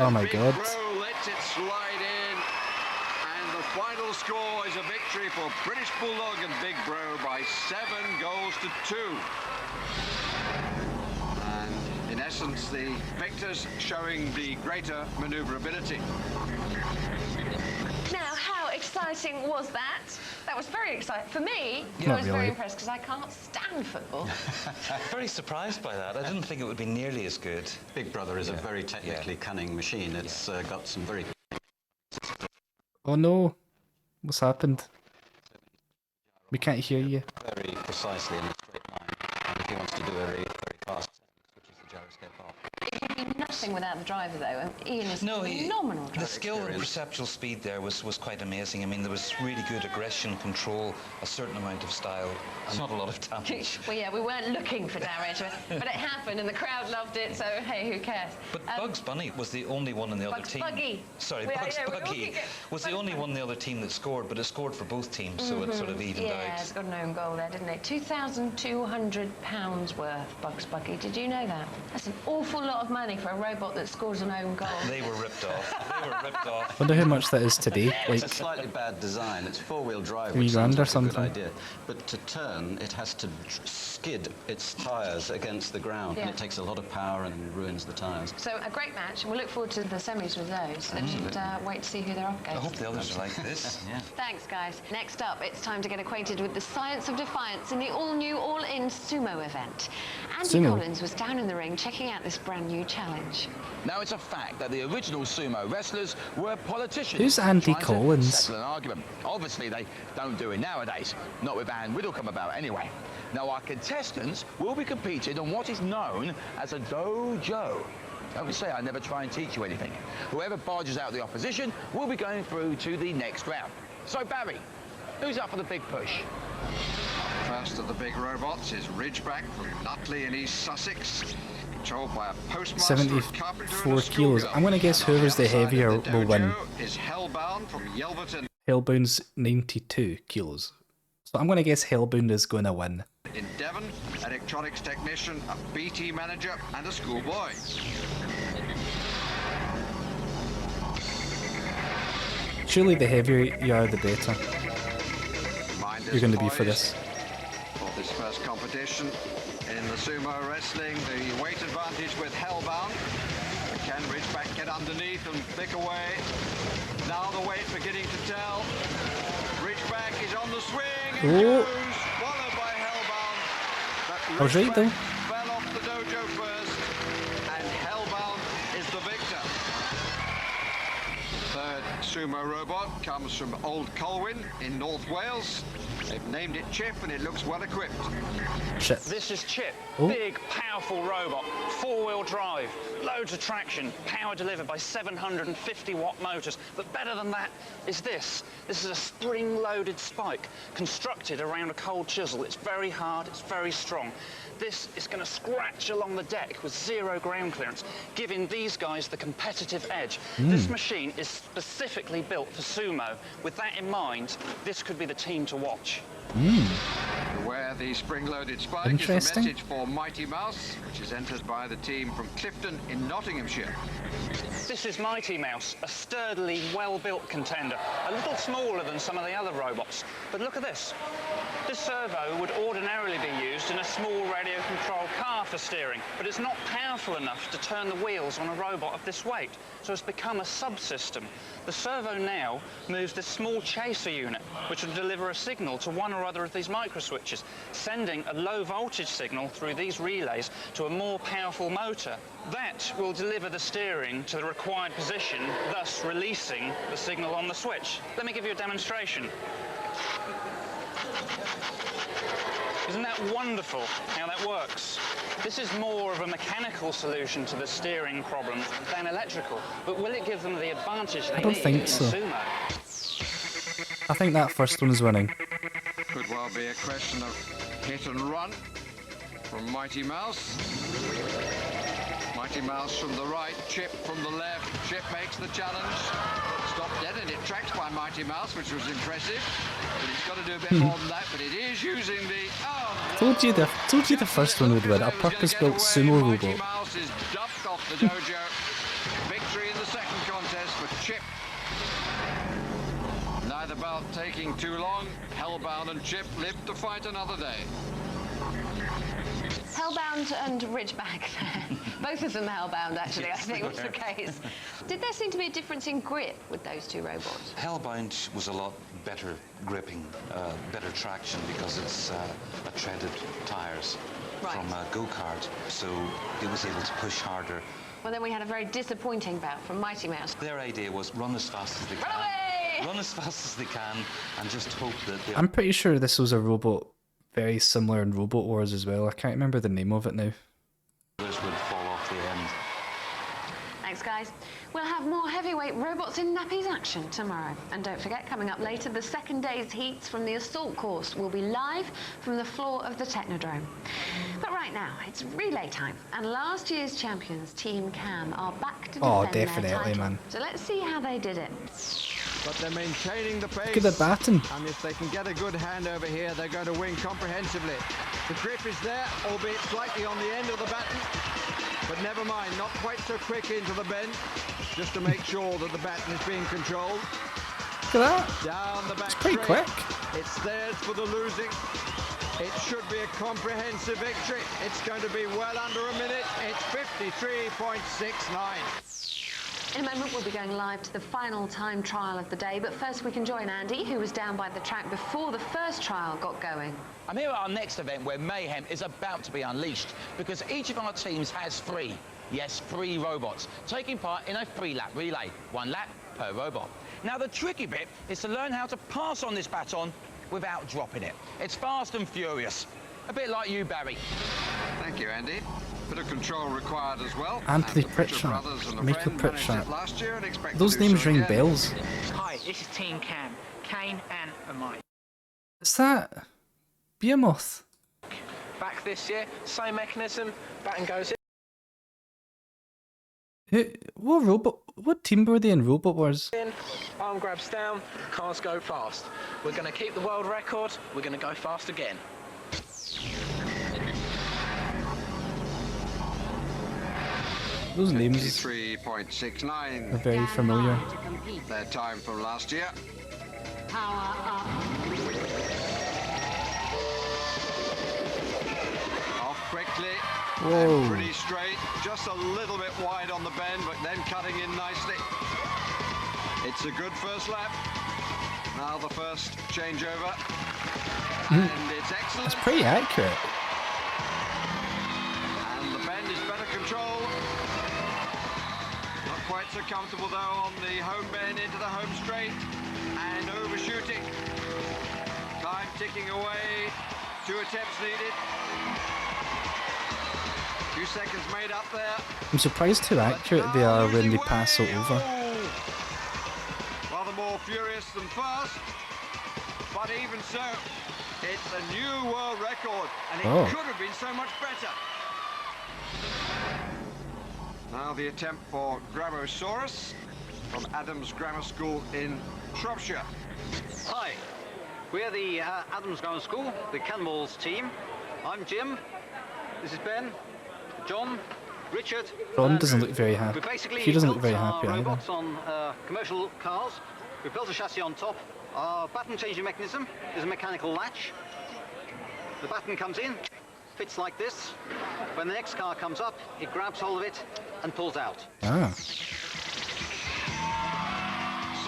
S1: Oh my
S4: Big
S1: God.
S4: Bro lets it slide in. And the final score is a victory for British Bulldog and Big Bro by 7-2. And in essence, the victors showing the greater manoeuvrability.
S9: Now, how exciting was that? That was very exciting. For me,
S1: Not
S9: I was
S1: really.
S9: very impressed because I can't stand football.
S3: Very surprised by that. I didn't think it would be nearly as good.
S12: Big Brother is a very technically cunning machine. It's got some very...
S1: Oh no. What's happened? We can't hear you.
S12: Very precisely in a straight line. And if he wants to do a very fast sentence, which is the gyroscope off.
S9: It would be nothing without the driver, though. Ian is phenomenal driver.
S3: The skill and perceptual speed there was quite amazing. I mean, there was really good aggression, control, a certain amount of style, and not a lot of damage.
S9: Well, yeah, we weren't looking for damage, but it happened, and the crowd loved it, so hey, who cares?
S3: But Bugs Bunny was the only one in the other team.
S9: Buggy.
S3: Sorry,
S9: We are-
S3: Bugs
S9: yeah, we're all
S3: Buggy
S9: thinking-
S3: was the only one in the other team that scored, but it scored for both teams, so it sort of evened
S9: Yeah,
S3: out.
S9: it's got an own goal there, didn't it? £2,200 worth, Bugs Buggy. Did you know that? That's an awful lot of money for a robot that scores an own goal.
S3: They were ripped off. They were ripped off.
S1: Wonder how much that is today.
S12: It's
S1: Like
S12: a slightly bad design. It's four-wheel drive,
S1: 3
S12: which
S1: grand
S12: sounds
S1: or
S12: like a good
S1: something.
S12: idea. But to turn, it has to skid its tyres against the ground, and
S9: Yeah.
S12: it takes a lot of power and ruins the tyres.
S9: So a great match, and we'll look forward to the semis with those. And wait to see who they're up
S3: I
S9: against.
S3: hope the others are like this. Yeah.
S9: Thanks, guys. Next up, it's time to get acquainted with the science of defiance in the all-new, all-in sumo event. Andy
S1: Sumo.
S9: Collins was down in the ring checking out this brand-new challenge.
S2: Now, it's a fact that the original sumo wrestlers were politicians.
S1: Who's Andy
S2: trying to
S1: Collins?
S2: settle an argument. Obviously, they don't do it nowadays. Not with Ann Whittle about anyway. Now, our contestants will be competing on what is known as a dojo. Don't say I never try and teach you anything. Whoever barges out the opposition will be going through to the next round. So, Barry, who's up for the big push?
S4: First of the big robots is Ridgeback from Nutley in East Sussex, controlled by a postmaster, a carpenter, and
S1: 74
S4: a
S1: kilos.
S4: schoolgirl.
S1: I'm going to guess whoever's the
S4: On other side
S1: heavier
S4: of the
S1: will win.
S4: dojo is Hellbound from Yelverton
S1: Hellbound's 92 kilos. So I'm going to guess Hellbound is going to win.
S4: in Devon, electronics technician, a BT manager, and a schoolboy.
S1: Surely the heavier you are, the better. You're going to be for this.
S4: For this first competition in the sumo wrestling, the weight advantage with Hellbound. Can Ridgeback get underneath and flick away? Now the weight beginning to tell. Ridgeback is on the swing and
S1: Oh.
S4: goes, followed by Hellbound. But
S1: I was right, though.
S4: Ridgeback fell off the dojo first, and Hellbound is the victor. Third sumo robot comes from Old Colwyn in North Wales. They've named it Chip, and it looks well equipped.
S1: Shit.
S18: This is Chip.
S1: Oh.
S18: Big, powerful robot. 4-wheel drive. Loads of traction. Power delivered by 750-watt motors. But better than that is this. This is a spring-loaded spike constructed around a cold chisel. It's very hard. It's very strong. This is going to scratch along the deck with 0 ground clearance, giving these guys the competitive edge. This machine is specifically built for sumo. With that in mind, this could be the team to watch.
S4: Where the spring-loaded spike is the
S1: Interesting.
S4: message for Mighty Mouse, which is entered by the team from Clifton in Nottinghamshire.
S18: This is Mighty Mouse, a sturdily, well-built contender. A little smaller than some of the other robots. But look at this. This servo would ordinarily be used in a small radio-controlled car for steering, but it's not powerful enough to turn the wheels on a robot of this weight, so it's become a subsystem. The servo now moves this small chaser unit, which will deliver a signal to one or other of these microswitches, sending a low-voltage signal through these relays to a more powerful motor. That will deliver the steering to the required position, thus releasing the signal on the switch. Let me give you a demonstration. Isn't that wonderful how that works? This is more of a mechanical solution to the steering problem than electrical, but will it give them the advantage they
S1: I don't
S18: need
S1: think
S18: in
S1: so.
S18: sumo?
S1: I think that first one is winning.
S4: Could well be a question of hit and run from Mighty Mouse. Mighty Mighty Mouse from the right, Chip from the left. Chip makes the challenge. Stopped dead and it tracks by Mighty Mouse, which was impressive. But he's got to do a bit more than that, but it is using the...
S1: Told you the first one would win. A purpose-built sumo
S4: Mighty
S1: robot.
S4: Mouse is dumped off the dojo. Victory in the second contest for Chip. Neither bout taking too long. Hellbound and Chip lived to fight another day.
S9: Hellbound and Ridgeback there. Both of them hellbound, actually, I think was the case. Did there seem to be a difference in grip with those two robots?
S3: Hellbound was a lot better gripping, better traction because it's treaded tyres from a go-kart, so it was able to push harder.
S9: Well, then we had a very disappointing bout from Mighty Mouse.
S3: Their idea was run as fast as they can, run as fast as they can, and just hope that they...
S1: I'm pretty sure this was a robot very similar in Robot Wars as well. I can't remember the name of it now.
S3: Others would fall off the end.
S9: Thanks, guys. We'll have more heavyweight robots in nappies action tomorrow. And don't forget, coming up later, the second day's heats from the assault course will be live from the floor of the Technodrome. But right now, it's relay time. And last year's champions, Team Cam, are back to defend their title.
S1: Man.
S9: So let's see how they did it.
S4: But they're maintaining the pace.
S1: Look at the baton.
S4: And if they can get a good hand over here, they're going to win comprehensively. The grip is there, albeit slightly on the end of the baton. But never mind, not quite so quick into the bend, just to make sure that the baton is being controlled.
S1: Look at that.
S4: Down the back
S1: It's pretty quick.
S4: It's theirs for the losing. It should be a comprehensive victory. It's going to be well under a minute. It's 53.69.
S9: In a moment, we'll be going live to the final time trial of the day, but first we can join Andy, who was down by the track before the first trial got going.
S2: I'm here at our next event where mayhem is about to be unleashed because each of our teams has three robots taking part in a 3-lap relay, 1 lap per robot. Now, the tricky bit is to learn how to pass on this baton without dropping it. It's fast and furious, a bit like you, Barry.
S4: Thank you, Andy. Bit of control required as well.
S1: Anthony Pritchard, Michael Pritchard. Those names ring bells.
S18: Hi, this is Team Cam, Kane and Mike.
S1: Is that Behemoth?
S18: Back this year, same mechanism, baton goes
S1: in. What team were they in Robot Wars?
S18: Arm grabs down, cars go fast. We're going to keep the world record, we're going to go fast again.
S1: Those names
S4: 53.69
S1: are very familiar.
S4: Their time from last year.
S25: Power up.
S4: Off quickly.
S1: Whoa.
S4: Pretty straight. Just a little bit wide on the bend, but then cutting in nicely. It's a good first lap. Now the first changeover. And it's excellent.
S1: It's pretty accurate.
S4: And the bend is better controlled. Not quite so comfortable though on the home bend into the home straight. And overshooting. Time ticking away. 2 attempts needed. A few seconds made up there.
S1: I'm surprised how accurate they are when they pass it over.
S4: Rather more furious than fast. But even so, it's a new world record. And it could have been so much better. Now the attempt for Grammosaurus from Adams Grammar School in Shropshire.
S13: Hi, we're the Adams Grammar School, the Cannonballs team. I'm Jim, this is Ben, John, Richard.
S1: Ron doesn't look very happy. He doesn't look very happy either.
S13: Robots on commercial cars. We've built a chassis on top. Our baton changing mechanism is a mechanical latch. The baton comes in, fits like this. When the next car comes up, it grabs hold of it and pulls out.
S1: Ah.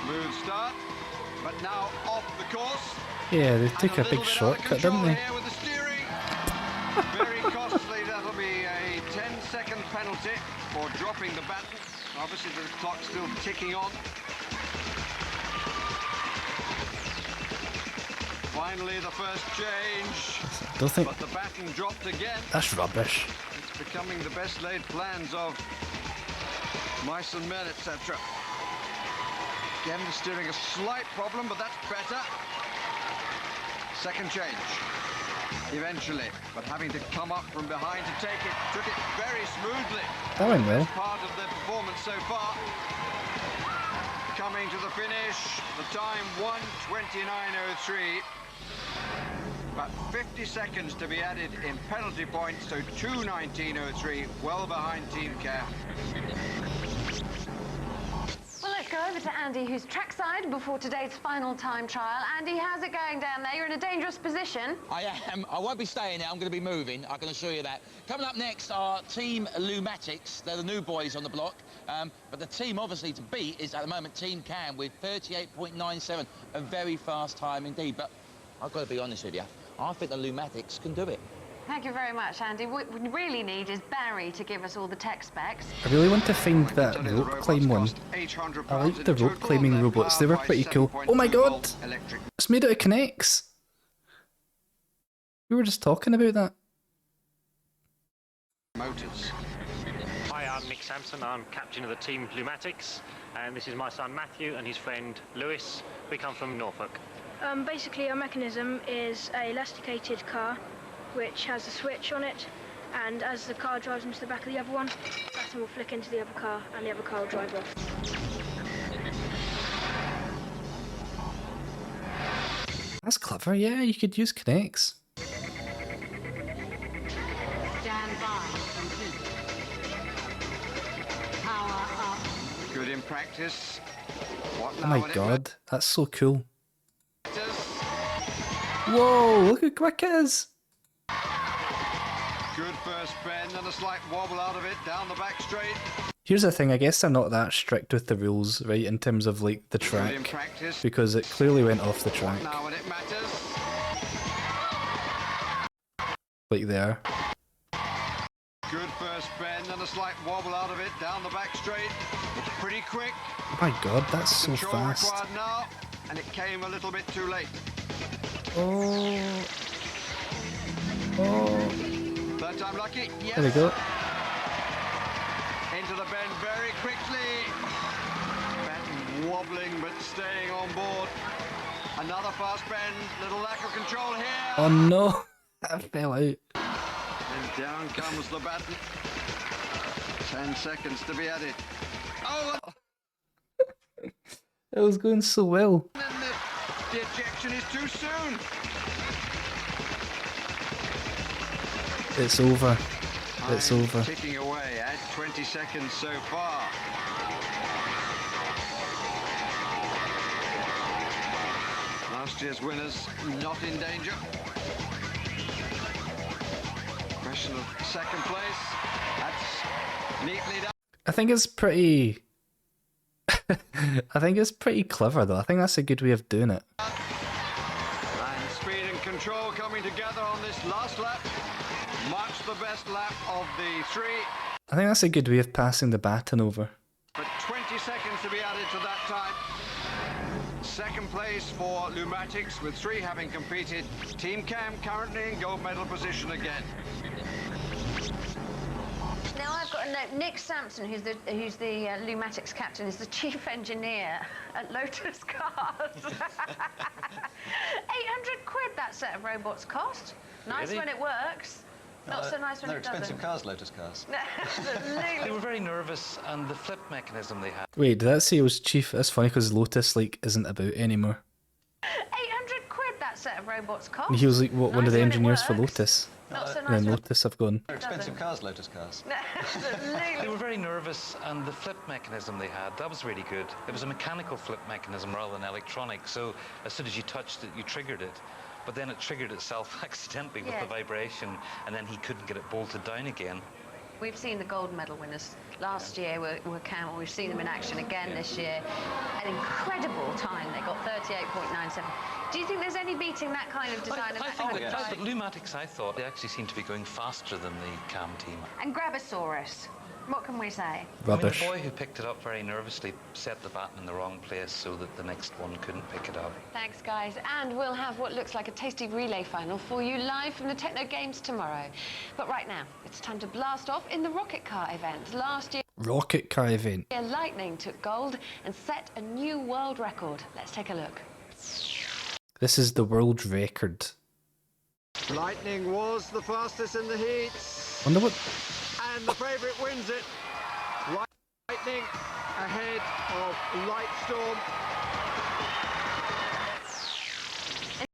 S4: Smooth start, but now off the course.
S1: Yeah, they took a big shortcut, didn't they?
S4: With the steering. Very costly. That'll be a 10-second penalty for dropping the baton. Obviously, the clock's still ticking on. Finally, the first change.
S1: Don't think.
S4: But the baton dropped again.
S1: That's rubbish.
S4: It's becoming the best laid plans of mice and men, etc. Again, the steering a slight problem, but that's better. Second change. Eventually, but having to come up from behind to take it, took it very smoothly.
S1: That went well.
S4: Best part of the performance so far. Coming to the finish, the time 1:29.03. About 50 seconds to be added in penalty points, so 2:19.03, well behind Team Cam.
S9: Well, let's go over to Andy, who's trackside before today's final time trial. Andy, how's it going down there? You're in a dangerous position.
S2: I am. I won't be staying there. I'm going to be moving. I can assure you that. Coming up next are Team Lumatics. They're the new boys on the block. But the team, obviously, to beat is, at the moment, Team Cam with 38.97. A very fast time indeed. But I've got to be honest with you. I think the Lumatics can do it.
S9: Thank you very much, Andy. What we really need is Barry to give us all the tech specs.
S1: I really want to find that rope climb one. I like the rope climbing robots, they were pretty cool. Oh my god! It's made out of Connects! We were just talking about that.
S4: Motors.
S6: Hi, I'm Nick Sampson. I'm captain of the team Lumatics, and this is my son Matthew and his friend Lewis. We come from Norfolk.
S11: Basically, our mechanism is a elasticated car which has a switch on it, and as the car drives into the back of the other one, the baton will flick into the other car and the other car will drive off.
S1: That's clever, yeah, you could use Connects.
S25: Stand by. Complete. Power up.
S4: Good in practice. What
S1: Oh my god, that's so cool. Whoa, look how quick it is!
S4: Good first bend and a slight wobble out of it, down the back straight.
S1: Here's the thing, I guess they're not that strict with the rules, right, in terms of like the track, because it clearly went off the track.
S4: Now when it matters.
S1: Like there.
S4: Good first bend and a slight wobble out of it, down the back straight. It's pretty quick.
S1: Oh my god, that's so
S4: Control
S1: fast.
S4: required now, and it came a little bit too late.
S1: Oh. Oh.
S4: Third time lucky, yes.
S1: There we go.
S4: Into the bend very quickly. Baton wobbling but staying on board. Another fast bend, little lack of control here.
S1: Oh no, that fell out.
S4: And down comes the baton. 10 seconds to be added. Oh!
S1: It was going so well.
S4: And the ejection is too soon.
S1: It's over. It's over.
S4: Ticking away at 20 seconds so far. Last year's winners not in danger. Question of second place. That's neatly done.
S1: I think it's pretty... I think it's pretty clever though. I think that's a good way of doing it.
S4: And speed and control coming together on this last lap. Much the best lap of the three.
S1: I think that's a good way of passing the baton over.
S4: But 20 seconds to be added to that time. Second place for Lumatics, with 3 having competed. Team Cam currently in gold medal position again.
S9: Now I've got a note. Nick Sampson, who's the Lumatics captain, is the chief engineer at Lotus Cars. 800 quid that set of robots cost. Nice
S12: Really?
S9: when it works. Not so nice when
S12: they're
S9: it doesn't.
S12: expensive cars, Lotus cars.
S9: Absolutely.
S12: They were very nervous, and the flip mechanism they had.
S1: Wait, did that say it was chief? That's funny because Lotus like isn't about anymore.
S9: 800 quid that set of robots cost.
S1: And he was like what, one of the
S9: Nice when it
S1: engineers for
S9: works.
S1: Lotus.
S9: Not so
S1: And
S9: nice
S1: then
S9: when
S1: Lotus have gone.
S12: They're expensive cars, Lotus cars. They were very nervous, and the flip mechanism they had, that was really good. It was a mechanical flip mechanism rather than electronic, so as soon as you touched it, you triggered it. But then it triggered itself accidentally with the vibration, and then he couldn't get it bolted down again.
S9: We've seen the gold medal winners. Last year were Camel. We've seen them in action again this year. An incredible time. They got 38.97. Do you think there's any beating that kind of design?
S12: I think but Lumatics, I thought, they actually seem to be going faster than the Cam team.
S9: And Grabosaurus. What can we say?
S1: Rubbish.
S12: I mean, the boy who picked it up very nervously set the baton in the wrong place so that the next one couldn't pick it up.
S9: Thanks, guys. And we'll have what looks like a tasty relay final for you live from the Techno Games tomorrow. But right now, it's time to blast off in the rocket car event. Last year,
S1: Rocket car event.
S9: Lightning took gold and set a new world record. Let's take a look.
S1: This is the world record.
S4: Lightning was the fastest in the heats.
S1: Wonder what.
S4: And the favourite wins it. Lightning ahead of Lightstorm.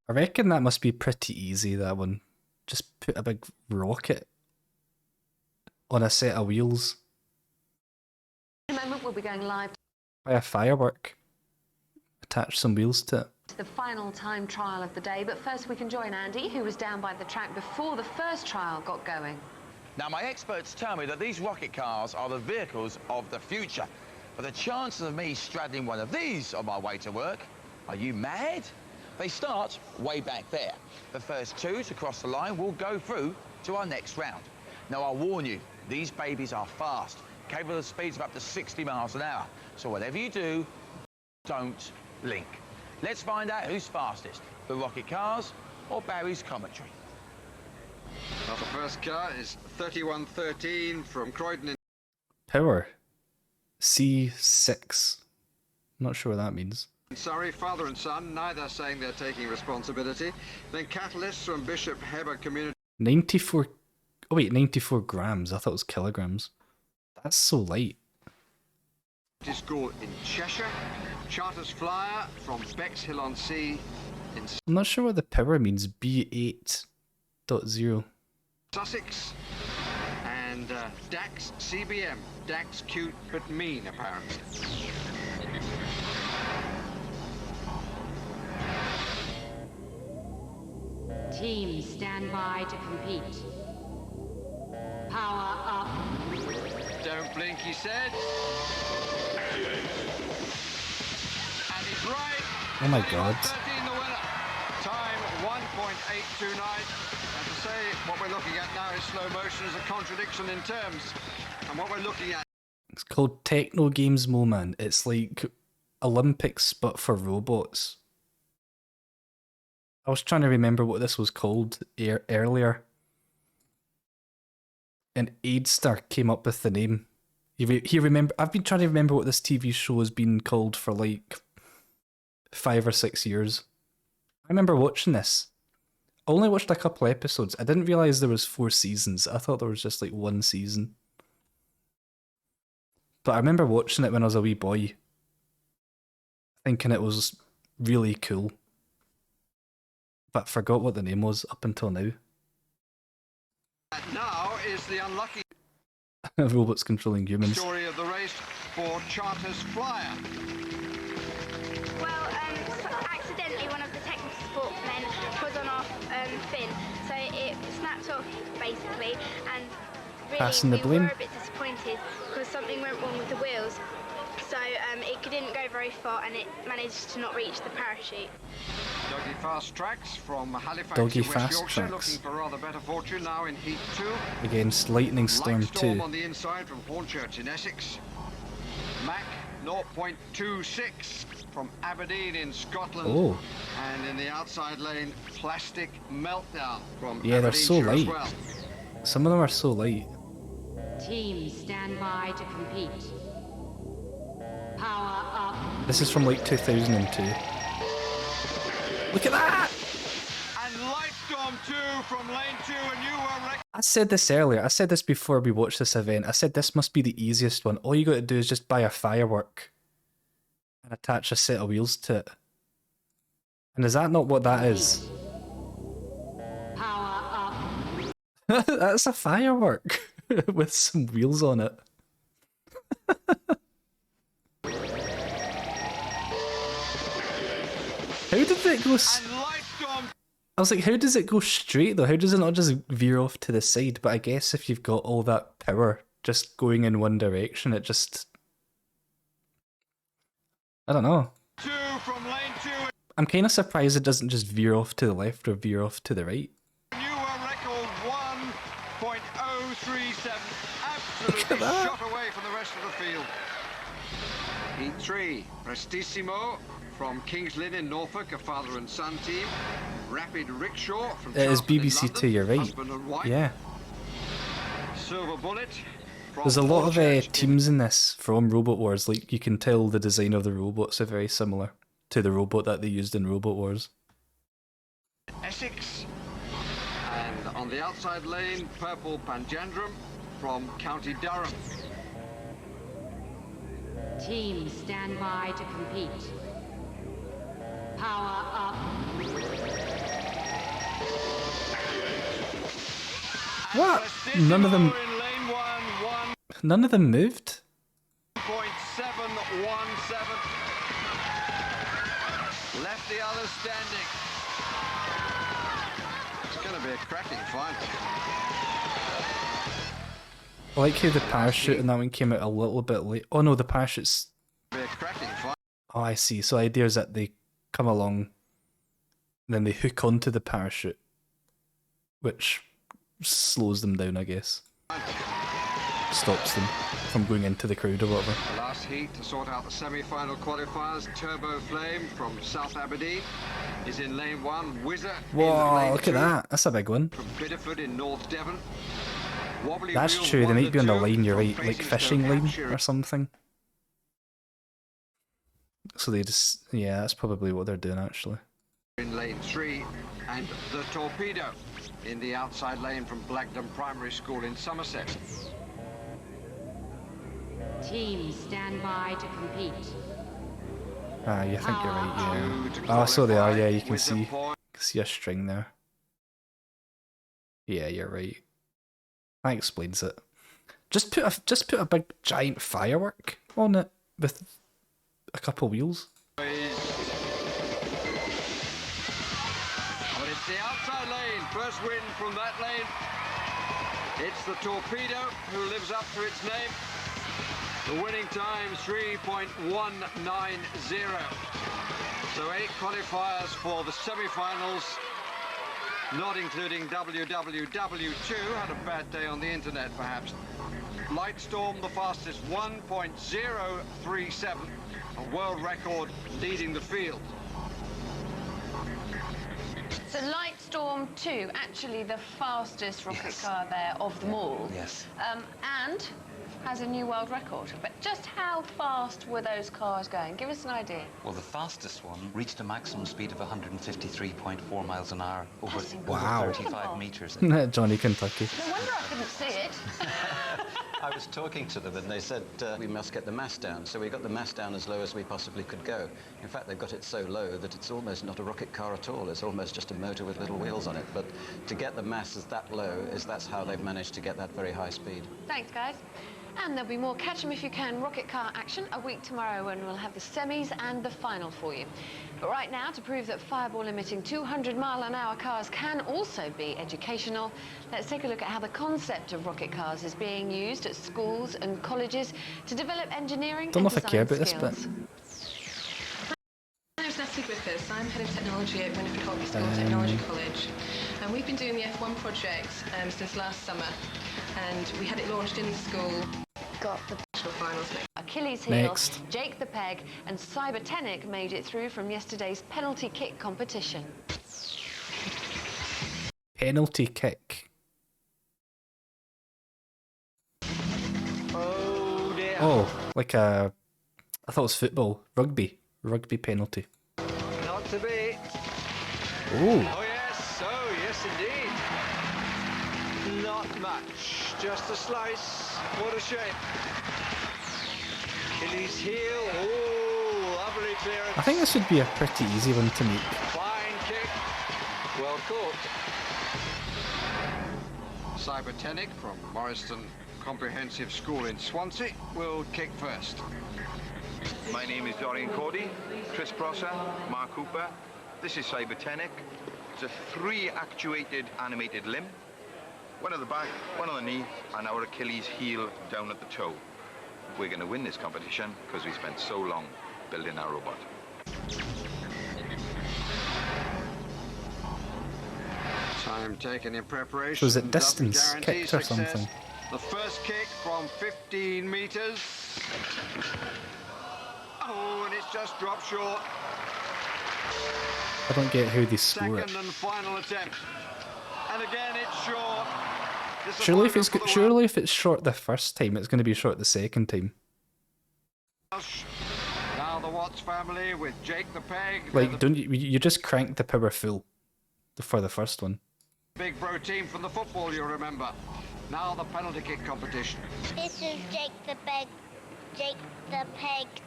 S1: I reckon that must be pretty easy, that one. Just put a big rocket on a set of wheels.
S9: In a moment, we'll be going live
S1: By a firework. Attach some wheels to it.
S9: to the final time trial of the day. But first, we can join Andy, who was down by the track before the first trial got going.
S2: Now, my experts tell me that these rocket cars are the vehicles of the future. But the chances of me straddling one of these on my way to work, are you mad? They start way back there. The first two to cross the line will go through to our next round. Now, I'll warn you, these babies are fast, capable of speeds of up to 60 miles an hour. So whatever you do, don't blink. Let's find out who's fastest, the rocket cars or Barry's commentary.
S4: Well, the first car is 3113 from Croydon.
S1: Power. C6. Not sure what that means.
S4: Surrey, father and son, neither saying they're taking responsibility. Then Catalysts from Bishop Heber Community.
S1: 94. Oh wait, 94 grams. I thought it was kilograms. That's so light.
S4: School in Cheshire. Charters Flyer from Bexhill-on-Sea in
S1: I'm not sure what the power means. B8.0.
S4: Sussex. And Dax CBM. Dax cute but mean, apparently.
S25: Teams stand by to compete. Power up.
S4: Don't blink, he said. And he's right.
S1: Oh my god.
S4: 13 the winner. Time 1.829. And to say what we're looking at now is slow motion is a contradiction in terms. And what we're looking at.
S1: It's called Techno Games Moment. It's like Olympics but for robots. I was trying to remember what this was called earlier. And Aidstar came up with the name. He remember. I've been trying to remember what this TV show has been called for like 5 or 6 years. I remember watching this. I only watched a couple episodes. I didn't realise there was 4 seasons. I thought there was just like 1 season. But I remember watching it when I was a wee boy. Thinking it was really cool. But forgot what the name was up until now.
S4: Now is the unlucky
S1: Robots controlling humans.
S4: story of the race for Charters Flyer.
S11: Well, accidentally one of the technical support men was on our fin, so it snapped off basically, and
S1: Passing
S11: really
S1: the
S11: we
S1: blame.
S11: were a bit disappointed because something went wrong with the wheels. So it didn't go very far and it managed to not reach the parachute.
S4: Doggy Fast Tracks from Halifax
S1: Doggy
S4: in West
S1: Fast
S4: Yorkshire,
S1: Tracks.
S4: looking for rather better fortune now in Heat 2.
S1: Against Lightning Storm
S4: Lightstorm
S1: 2.
S4: on the inside from Hornchurch in Essex. Mac 0.26 from Aberdeen in Scotland.
S1: Oh.
S4: And in the outside lane, Plastic Meltdown from
S1: Yeah, they're so
S4: Aberdeenshire as
S1: light.
S4: well.
S1: Some of them are so light.
S25: Teams stand by to compete. Power up.
S1: This is from like 2002. Look at that!
S4: And Lightstorm 2 from lane 2, and you were
S1: I said this earlier. I said this before we watched this event. I said this must be the easiest one. All you got to do is just buy a firework and attach a set of wheels to it. And is that not what that is?
S25: Power up.
S1: That's a firework with some wheels on it. How did it go? I was like, how does it go straight though? How does it not just veer off to the side? But I guess if you've got all that power just going in one direction, it just... I don't know.
S4: from lane 2.
S1: I'm kind of surprised it doesn't just veer off to the left or veer off to the right.
S4: New record 1.037. Absolutely
S1: that.
S4: shot away from the rest of the field. Heat 3, Prestissimo from King's Lynn in Norfolk, a father and son team. Rapid Rickshaw from
S1: It is
S4: Charlton in
S1: BBC
S4: London,
S1: Two, you're right.
S4: husband and wife.
S1: Yeah.
S4: Silver Bullet from
S1: There's a lot of
S4: Hornchurch
S1: teams in this from Robot Wars. Like, you can tell the design of the robots are very similar to the robot that they used in Robot Wars.
S4: Essex. And on the outside lane, Purple Panjandrum from County Durham.
S25: Teams stand by to compete. Power up.
S1: What? None of them. None of them moved.
S4: 0.717. Left the others standing. It's going to be a cracking final.
S1: I like how the parachute in that one came out a little bit late. Oh no, the parachute's...
S4: Be a cracking final.
S1: Oh, I see. So the idea is that they come along, then they hook onto the parachute, which slows them down, I guess. Stops them from going into the crowd or whatever.
S4: The last heat to sort out the semi-final qualifiers. Turbo Flame from South Aberdeen is in lane 1. Whizzer
S1: Whoa,
S4: in lane
S1: look
S4: 2.
S1: at that. That's a big one.
S4: From Biddeford in North Devon. Wobbly
S1: That's
S4: Wheels
S1: true, they might be on the
S4: 1 to 2
S1: line, you're
S4: from
S1: right, like
S4: Basingstoke,
S1: fishing line
S4: Hampshire.
S1: or something. So they just, yeah, that's probably what they're doing actually.
S4: In lane 3, and the Torpedo in the outside lane from Blagdon Primary School in Somerset.
S25: Teams stand by to compete.
S1: Ah, you think you're right, yeah. Oh, so they are, yeah, you can see a string there. Yeah, you're right. That explains it. Just put a big giant firework on it with a couple wheels.
S4: But it's the outside lane, first win from that lane. It's the Torpedo who lives up to its name. The winning time 3.190. So 8 qualifiers for the semi-finals, not including WWW2. Had a bad day on the internet, perhaps. Lightstorm, the fastest, 1.037, a world record leading the field.
S9: So Lightstorm 2, actually the fastest rocket car there of them all.
S12: Yes.
S9: And has a new world record. But just how fast were those cars going? Give us an idea.
S12: Well, the fastest one reached a maximum speed of 153.4 miles an hour over,
S1: Wow.
S12: over 35 metres.
S1: Johnny Kentucky.
S9: No wonder I couldn't see it.
S13: I was talking to them and they said we must get the mass down. So we got the mass down as low as we possibly could go. In fact, they've got it so low that it's almost not a rocket car at all. It's almost just a motor with little wheels on it. But to get the masses that low, that's how they've managed to get that very high speed.
S9: Thanks, guys. And there'll be more Catch 'em If You Can rocket car action a week tomorrow when we'll have the semis and the final for you. But right now, to prove that fireball-emitting 200-mile-an-hour cars can also be educational, let's take a look at how the concept of rocket cars is being used at schools and colleges to develop engineering
S1: Don't know
S9: and
S1: if I care
S9: design
S1: about this
S9: skills.
S1: bit.
S8: My name's Natalie Griffiths. I'm Head of Technology at Winifred Hockey School Technology College. And we've been doing the F1 project since last summer. And we had it launched in the school. Got the national finals next.
S9: Achilles heel,
S1: Next.
S9: Jake the Peg and Cybertenic made it through from yesterday's penalty kick competition.
S1: Penalty kick.
S4: Oh dear.
S1: Oh, like a... I thought it was football. Rugby. Rugby penalty.
S4: Not to be.
S1: Ooh.
S4: Oh yes indeed. Not much, just a slice. What a shape. Achilles heel. Oh, lovely clearance.
S1: I think this would be a pretty easy one to make.
S4: Fine kick. Well caught. Cybertenic from Morriston Comprehensive School in Swansea will kick first.
S14: My name is Dorian Cordy, Chris Prosser, Mark Cooper. This is Cybertenic. It's a 3-actuated animated limb. One at the back, one on the knee, and our Achilles heel down at the toe. We're going to win this competition because we spent so long building our robot.
S4: Time taken in preparation.
S1: So is it
S4: doesn't
S1: distance
S4: guarantee
S1: kicked or
S4: success.
S1: something?
S4: The first kick from 15 meters. Oh, and it's just dropped short.
S1: I don't get how they score it.
S4: Second and final attempt. And again, it's short.
S1: Surely if it's short the first time, it's going to be short the second time.
S4: Now the Watts family with Jake the Peg.
S1: Like, don't you just crank the power full for the first one.
S4: Big bro team from the football, you'll remember. Now the penalty kick competition.
S15: This is Jake the Peg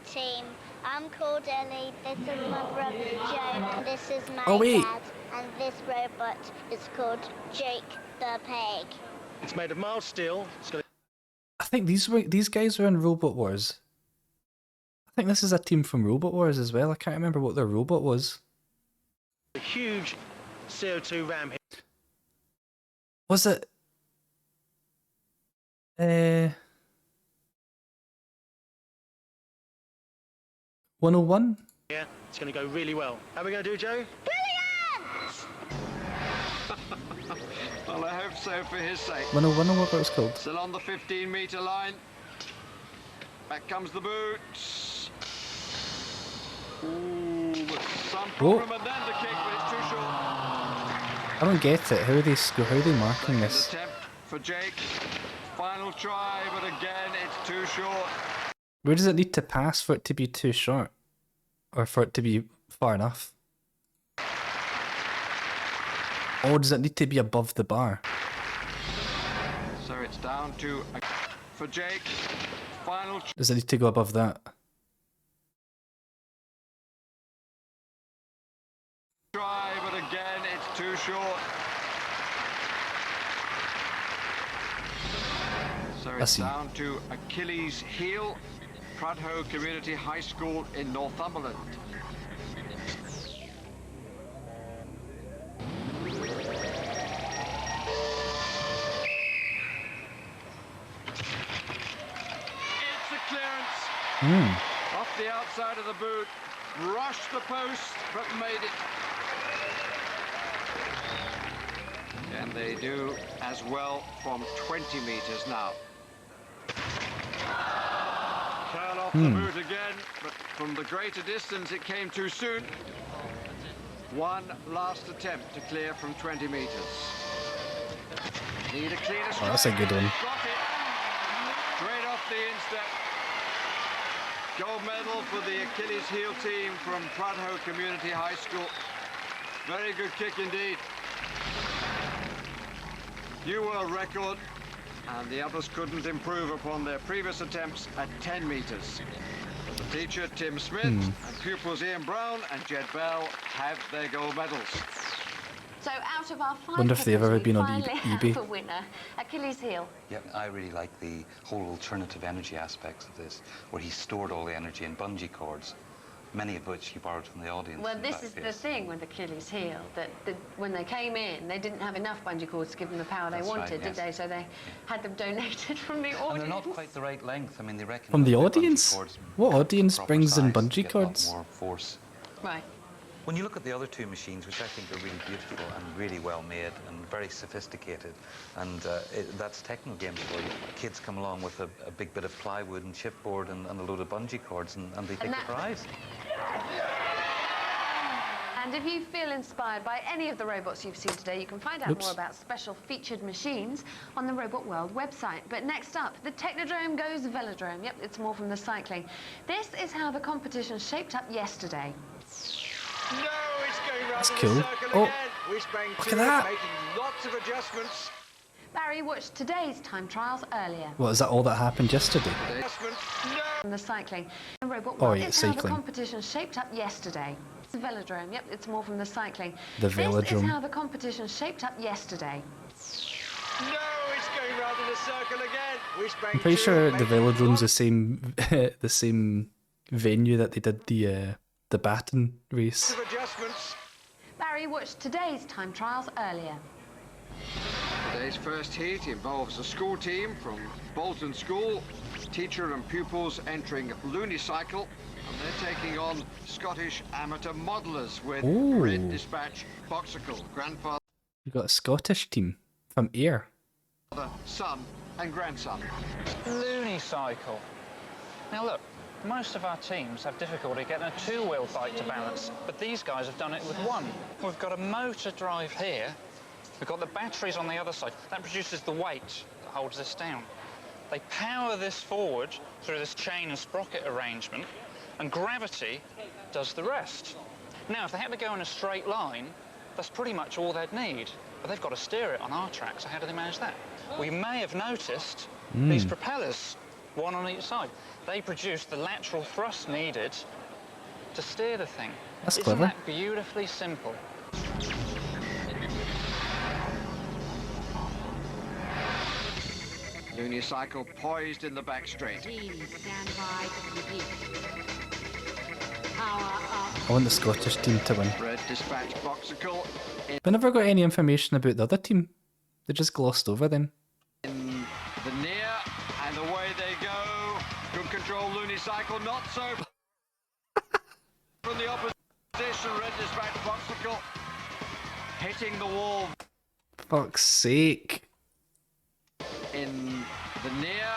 S15: team. I'm called Ellie, this is my brother Joe, and this is my dad. And this robot is called Jake the Peg.
S6: It's made of mild steel.
S1: I think these guys were in Robot Wars. I think this is a team from Robot Wars as well. I can't remember what their robot was.
S6: A huge CO2 ram here.
S1: Was it? 101?
S6: Yeah, it's going to go really well. How are we going to do, Joe?
S4: Well, I hope so for his sake.
S1: 101 or what it was called?
S4: Still on the 15-metre line. Back comes the boots. Ooh, some problem, and then the kick, but it's too short.
S1: I don't get it. How are they marking this?
S4: Attempt for Jake. Final try, but again, it's too short.
S1: Where does it need to pass for it to be too short? Or for it to be far enough? Or does it need to be above the bar?
S4: So it's down to for Jake. Final
S1: Does it need to go above that?
S4: try, but again, it's too short. So it's down to Achilles heel. Pradho Community High School in Northumberland. It's a clearance. Off the outside of the boot. Rushed the post, but made it. And they do as well from 20 metres now. Curl off the boot again, but from the greater distance it came too soon. One last attempt to clear from 20 metres. Need a cleaner strike.
S1: Oh, that's a good one.
S4: Got it. Straight off the instep. Gold medal for the Achilles heel team from Pradho Community High School. Very good kick indeed. New world record. And the others couldn't improve upon their previous attempts at 10 metres. The teacher, Tim Smith, and pupils Ian Brown and Jed Bell have their gold medals.
S9: So out of our 5
S1: Wonder if they've ever been on
S9: finally
S1: eBay.
S9: have a winner, Achilles heel.
S3: Yeah, I really like the whole alternative energy aspects of this, where he stored all the energy in bungee cords, many of which he borrowed from the audience.
S9: Well, this is the thing with Achilles heel, that when they came in, they didn't have enough bungee cords to give them the power they wanted, did they? So they had them donated from the audience.
S3: And they're not quite the right length. I mean, they reckon
S1: From the
S3: that
S1: audience? What audience brings in bungee
S3: get a lot
S1: cords?
S3: more force.
S9: Right.
S3: When you look at the other two machines, which I think are really beautiful and really well made and very sophisticated, and that's techno games where kids come along with a big bit of plywood and chipboard and a load of bungee cords and they take the prize.
S9: And if you feel inspired by any of the robots you've seen today, you can find out more about special featured machines on the Robot World website. But next up, the Technodrome goes velodrome. Yep, it's more from the cycling. This is how the competition shaped up yesterday.
S4: No, it's going round
S1: That's
S4: in
S1: cool.
S4: the circle
S1: Oh,
S4: again. We sprang
S1: look
S4: to
S1: at
S4: it,
S1: that.
S4: making lots of adjustments.
S9: Barry watched today's time trials earlier.
S1: What, is that all that happened yesterday?
S9: From the cycling. The Robot
S1: Oh,
S9: World
S1: yeah,
S9: is how the
S1: cycling.
S9: competition shaped up yesterday. The velodrome. Yep, it's more from the cycling.
S1: The
S9: This is
S1: velodrome.
S9: how the competition shaped up yesterday.
S4: No, it's going round in a circle again. We sprang
S1: I'm pretty
S4: to
S1: sure
S4: it,
S1: the
S4: making
S1: velodrome's the same the same venue that they did the baton race.
S4: lots of adjustments.
S9: Barry watched today's time trials earlier.
S4: Today's first heat involves a school team from Bolton School, teacher and pupils entering Lunicycle, and they're taking on Scottish amateur modelers with
S1: Ooh.
S4: Red Dispatch Boxicle, grandfather,
S1: We've got a Scottish team from Ayr.
S4: son and grandson.
S18: Lunicycle. Now look, most of our teams have difficulty getting a two-wheel bike to balance, but these guys have done it with one. We've got a motor drive here. We've got the batteries on the other side. That produces the weight that holds this down. They power this forward through this chain and sprocket arrangement, and gravity does the rest. Now, if they had to go in a straight line, That's pretty much all they'd need. But they've got to steer it on our track, so how do they manage that? We may have noticed these propellers, one on each side. They produce the lateral thrust needed to steer the thing.
S1: That's
S18: Isn't
S1: clever.
S18: that beautifully simple?
S4: Unicycle poised in the back straight.
S25: Teams stand by to compete. Power up.
S1: I want the Scottish team to win.
S4: Red dispatch boxicle
S1: We never got any information about the other team. They just glossed over them.
S4: in the near, and away they go. Good control, Unicycle, not so. From the opposition, red dispatch boxicle hitting the wall
S1: Fuck's sake.
S4: in the near,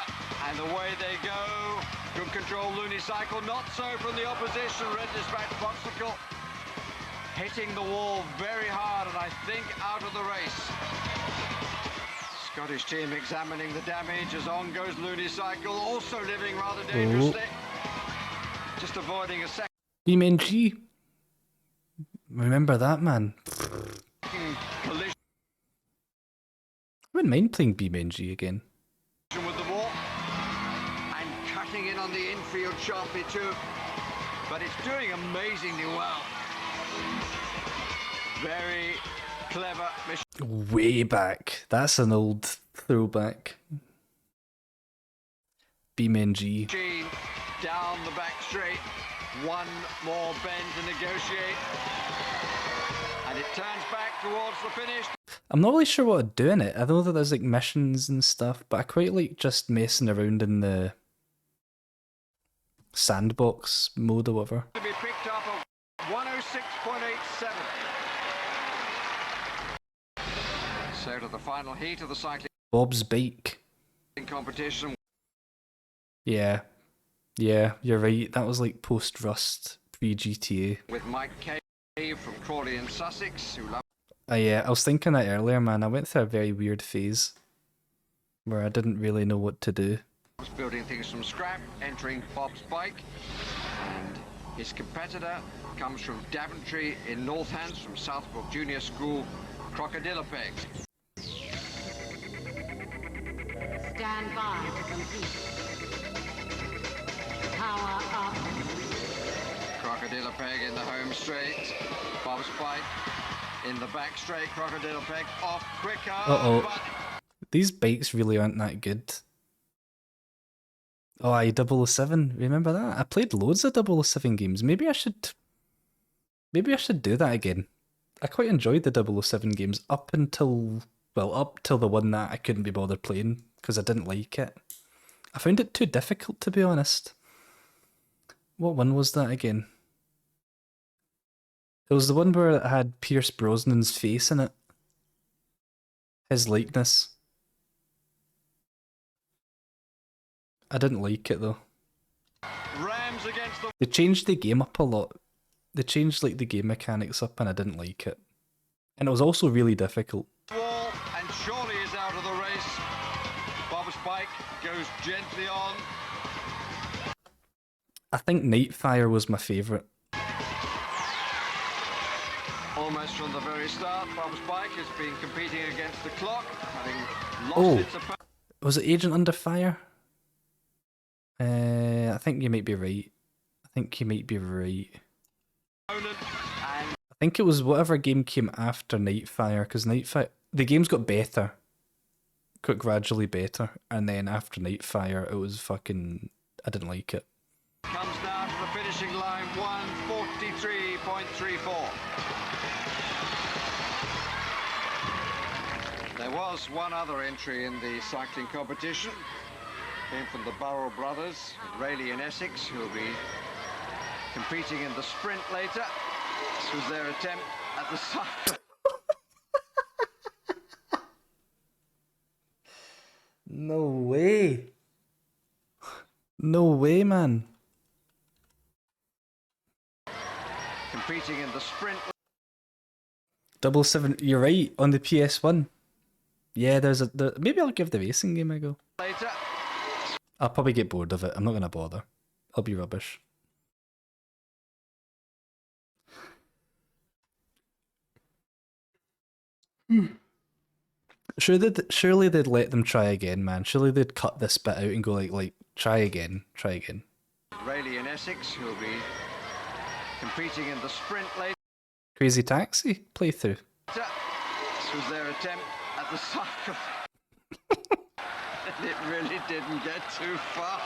S4: and away they go. Good control, Unicycle, not so from the opposition, red dispatch boxicle hitting the wall very hard, and I think out of the race. Scottish team examining the damage as on goes Unicycle, also living rather dangerously. Just avoiding a second
S1: BeamNG. Remember that, man.
S4: collision
S1: I wouldn't mind playing BeamNG again.
S4: with the wall and cutting in on the infield sharply too, but it's doing amazingly well. Very clever mission.
S1: Way back. That's an old throwback. BeamNG.
S4: Machine down the back straight. One more bend to negotiate. And it turns back towards the finish.
S1: I'm not really sure what I'd do in it. I know that there's like missions and stuff, but I quite like just messing around in the sandbox mode or whatever.
S4: To be picked up of 106.87. So to the final heat of the cycling
S1: Bob's Bike.
S4: competition.
S1: Yeah. Yeah, you're right. That was like post-Rust, pre-GTA.
S4: With Mike Cave from Crawley in Sussex, who loves
S1: Yeah, I was thinking that earlier, man. I went through a very weird phase where I didn't really know what to do.
S4: building things from scrap, entering Bob's Bike. And his competitor comes from Daventry in Northants, from Southbrook Junior School, Crocodilopeg.
S25: Stand by to compete. Power up.
S4: Crocodilopeg in the home straight. Bob's Bike in the back straight. Crocodilopeg off quicker.
S1: Uh-oh. These bikes really aren't that good. Oh, aye, 007. Remember that? I played loads of 007 games. Maybe I should do that again. I quite enjoyed the 007 games up till the one that I couldn't be bothered playing because I didn't like it. I found it too difficult, to be honest. What one was that again? It was the one where it had Pierce Brosnan's face in it. His likeness. I didn't like it though.
S4: Rams against the
S1: They changed the game up a lot. They changed like the game mechanics up and I didn't like it. And it was also really difficult.
S4: wall, and surely is out of the race. Bob's Bike goes gently on.
S1: I think Nightfire was my favourite.
S4: Almost from the very start, Bob's Bike has been competing against the clock, having lost
S1: Oh,
S4: its opponent.
S1: was it Agent Under Fire? I think you might be right. I think it was whatever game came after Nightfire, because Nightfire, the games got better. Got gradually better, and then after Nightfire, it was fucking, I didn't like it.
S4: Comes down to the finishing line, 1:43.34. There was one other entry in the cycling competition. Came from the Burrell brothers, Rayleigh and Essex, who will be competing in the sprint later. This was their attempt at the cycle.
S1: No way. No way, man.
S4: Competing in the sprint.
S1: 007, you're right, on the PS1. Yeah, maybe I'll give the racing game a go.
S4: Later.
S1: I'll probably get bored of it. I'm not going to bother. It'll be rubbish. Surely they'd let them try again, man. Surely they'd cut this bit out and go like, try again, try again.
S4: Rayleigh and Essex, who will be competing in the sprint later.
S1: Crazy Taxi playthrough.
S4: This was their attempt at the cycle. It really didn't get too far.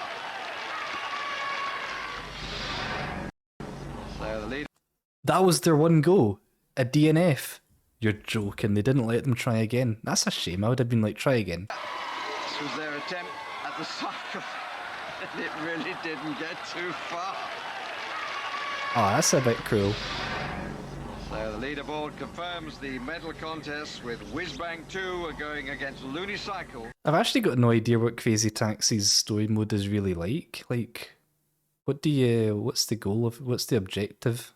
S4: So the leader.
S1: That was their one go. A DNF. You're joking. They didn't let them try again. That's a shame. I would have been like, try again.
S4: This was their attempt at the cycle. It really didn't get too far.
S1: Oh, that's a bit cruel.
S4: So the leaderboard confirms the medal contest with Whizbang 2 are going against Looney Cycle.
S1: I've actually got no idea what Crazy Taxi's story mode is really like. Like, what's the goal of, what's the objective?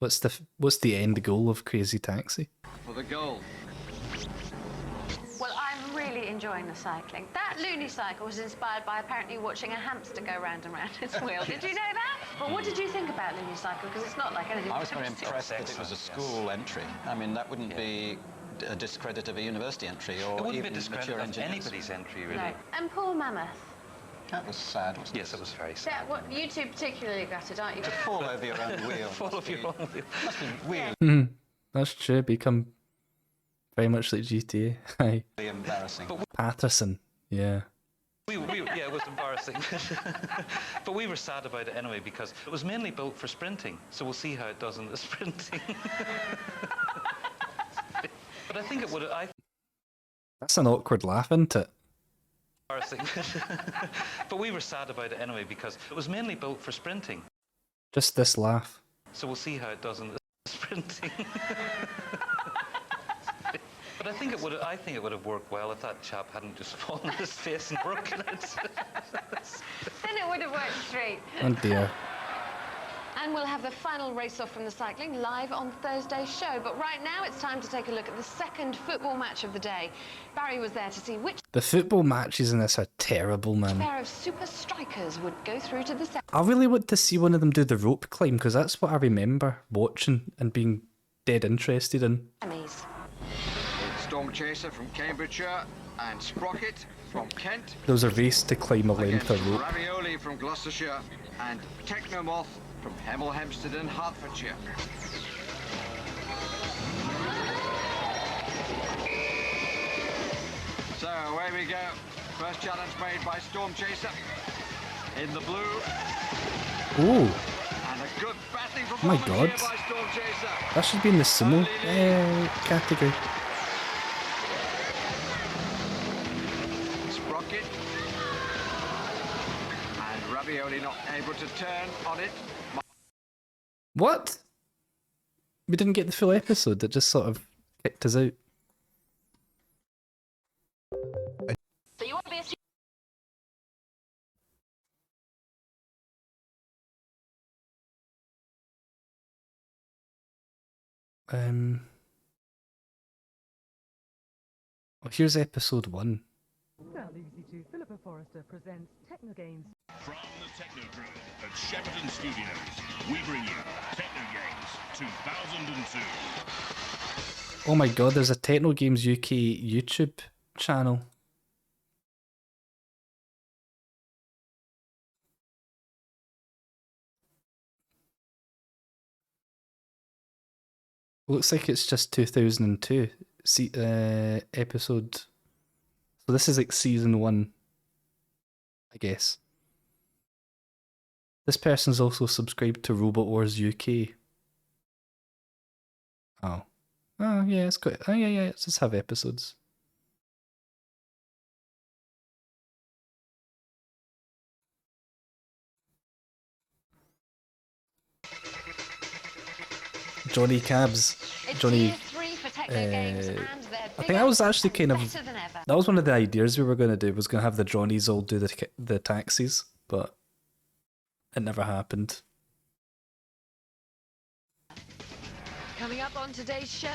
S1: What's the end goal of Crazy Taxi?
S4: For the goal.
S9: Well, I'm really enjoying the cycling. That Looney cycle was inspired by apparently watching a hamster go round and round its wheel. Did you know that? But what did you think about Looney cycle? Because it's not like anything.
S13: I was very impressed that it was a school entry. I mean, that wouldn't be a discredit of a university entry or
S3: It wouldn't be
S13: even
S3: a discredit
S13: mature
S3: of
S13: engineers.
S3: anybody's entry, really.
S9: No. And Paul Mammoth.
S13: That was sad, wasn't it?
S3: Yes, it was very sad.
S9: Yeah, what, you two particularly gutted, aren't you?
S13: To fall over your own wheel.
S3: Fall over your own wheel.
S13: Must be really
S1: That's true. Become very much like GTA. Aye.
S13: embarrassing.
S1: Patterson. Yeah.
S12: Yeah, it was embarrassing. But we were sad about it anyway because it was mainly built for sprinting. So we'll see how it does in the sprinting. But I think it would.
S1: That's an awkward laugh, isn't it?
S12: Embarrassing. But we were sad about it anyway because it was mainly built for sprinting.
S1: Just this laugh.
S12: So we'll see how it does in the sprinting. But I think it would have worked well if that chap hadn't just fallen on his face and broken it.
S9: Then it would have worked straight.
S1: Oh dear.
S9: And we'll have the final race-off from the cycling live on Thursday's show. But right now, it's time to take a look at the second football match of the day. Barry was there to see which
S1: The football matches in this are terrible, man.
S9: pair of super strikers would go through to the
S1: I really want to see one of them do the rope climb because that's what I remember watching and being dead interested in.
S9: semis.
S4: It's Storm Chaser from Cambridgeshire and Sprocket from Kent.
S1: There was a race to climb a length
S4: Against
S1: of rope.
S4: Ravioli from Gloucestershire and Technomoth from Hemel Hempstead and Hertfordshire. So away we go. First challenge made by Storm Chaser in the blue.
S1: Oh,
S4: And a good batting
S1: oh my
S4: performance
S1: god.
S4: here by Storm Chaser.
S1: That should be in the sumo category.
S4: Sprocket. And Ravioli not able to turn on it.
S1: What? We didn't get the full episode. It just sort of kicked us out.
S9: So you want to be a
S1: Well, here's episode 1.
S5: Now BBC Two, Philippa Forrester presents Techno Games.
S24: From the Technodrome at Shepperton Studios, we bring you Techno Games 2002.
S1: Oh my god, there's a Techno Games UK YouTube channel. Looks like it's just 2002 episode. So this is like season 1, I guess. This person's also subscribed to Robot Wars UK. Oh. Oh yeah, it's quite. Oh yeah, let's just have episodes. Johnny Cabs. Johnny. I think that was actually kind of. That was one of the ideas we were going to do. Was going to have the Johnnies all do the taxis, but it never happened.
S23: Coming up on today's show,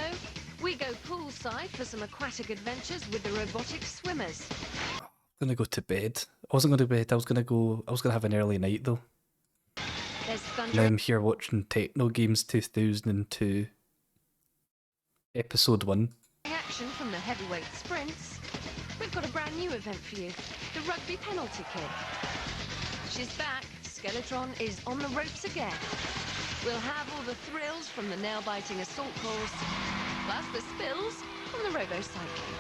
S23: we go poolside for some aquatic adventures with the robotic swimmers.
S1: I'm gonna go to bed. I wasn't going to bed. I was gonna have an early night though.
S23: There's
S1: Now
S23: thunder.
S1: I'm here watching Techno Games 2002. Episode 1.
S9: Action from the heavyweight sprints. We've got a brand new event for you, the rugby penalty kick. She's back. Skeletron is on the ropes again. We'll have all the thrills from the nail-biting assault course, plus the spills from the robo-cycling.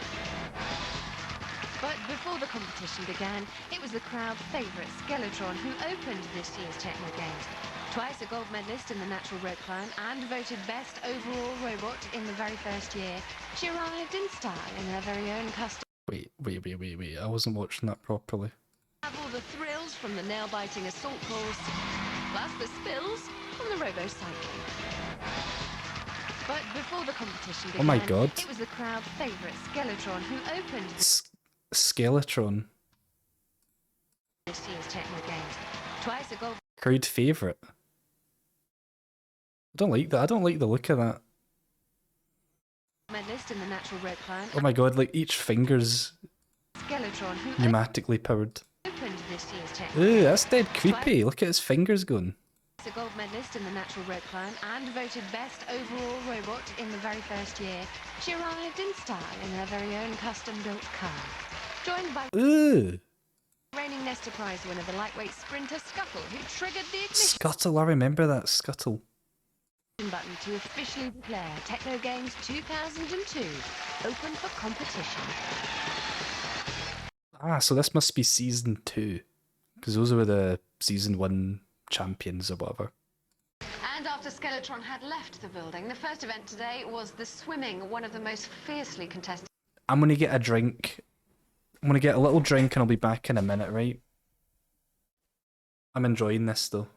S9: But before the competition began, it was the crowd favourite Skeletron who opened this year's Techno Games. Twice a gold medalist in the natural rope climb and voted best overall robot in the very first year, she arrived in style in her very own custom.
S1: Wait. I wasn't watching that properly.
S9: Have all the thrills from the nail-biting assault course, plus the spills from the robo-cycling. But before the competition began,
S1: Oh my god.
S9: it was the crowd favourite Skeletron who opened
S1: Skeletron.
S9: this year's Techno Games. Twice a gold
S1: Crowd favourite. I don't like that. I don't like the look of that.
S9: medalist in the natural rope climb.
S1: Oh my god, like each finger's
S9: Skeletron who
S1: pneumatically powered.
S9: opened this year's Techno
S1: Ooh,
S9: Games.
S1: that's dead creepy. Look at his fingers going.
S9: A gold medalist in the natural rope climb and voted best overall robot in the very first year, she arrived in style in her very own custom-built car. Joined by
S1: Ooh.
S9: reigning Nesta Prize winner, the lightweight sprinter Scuttle, who triggered the ignition
S1: Scuttle, I remember that Scuttle.
S9: button to officially declare Techno Games 2002 open for competition.
S1: Ah, so this must be season 2. Because those were the season 1 champions or whatever.
S9: And after Skeletron had left the building, the first event today was the swimming, one of the most fiercely contested.
S1: I'm gonna get a drink. I'm gonna get a little drink and I'll be back in a minute, right? I'm enjoying this though.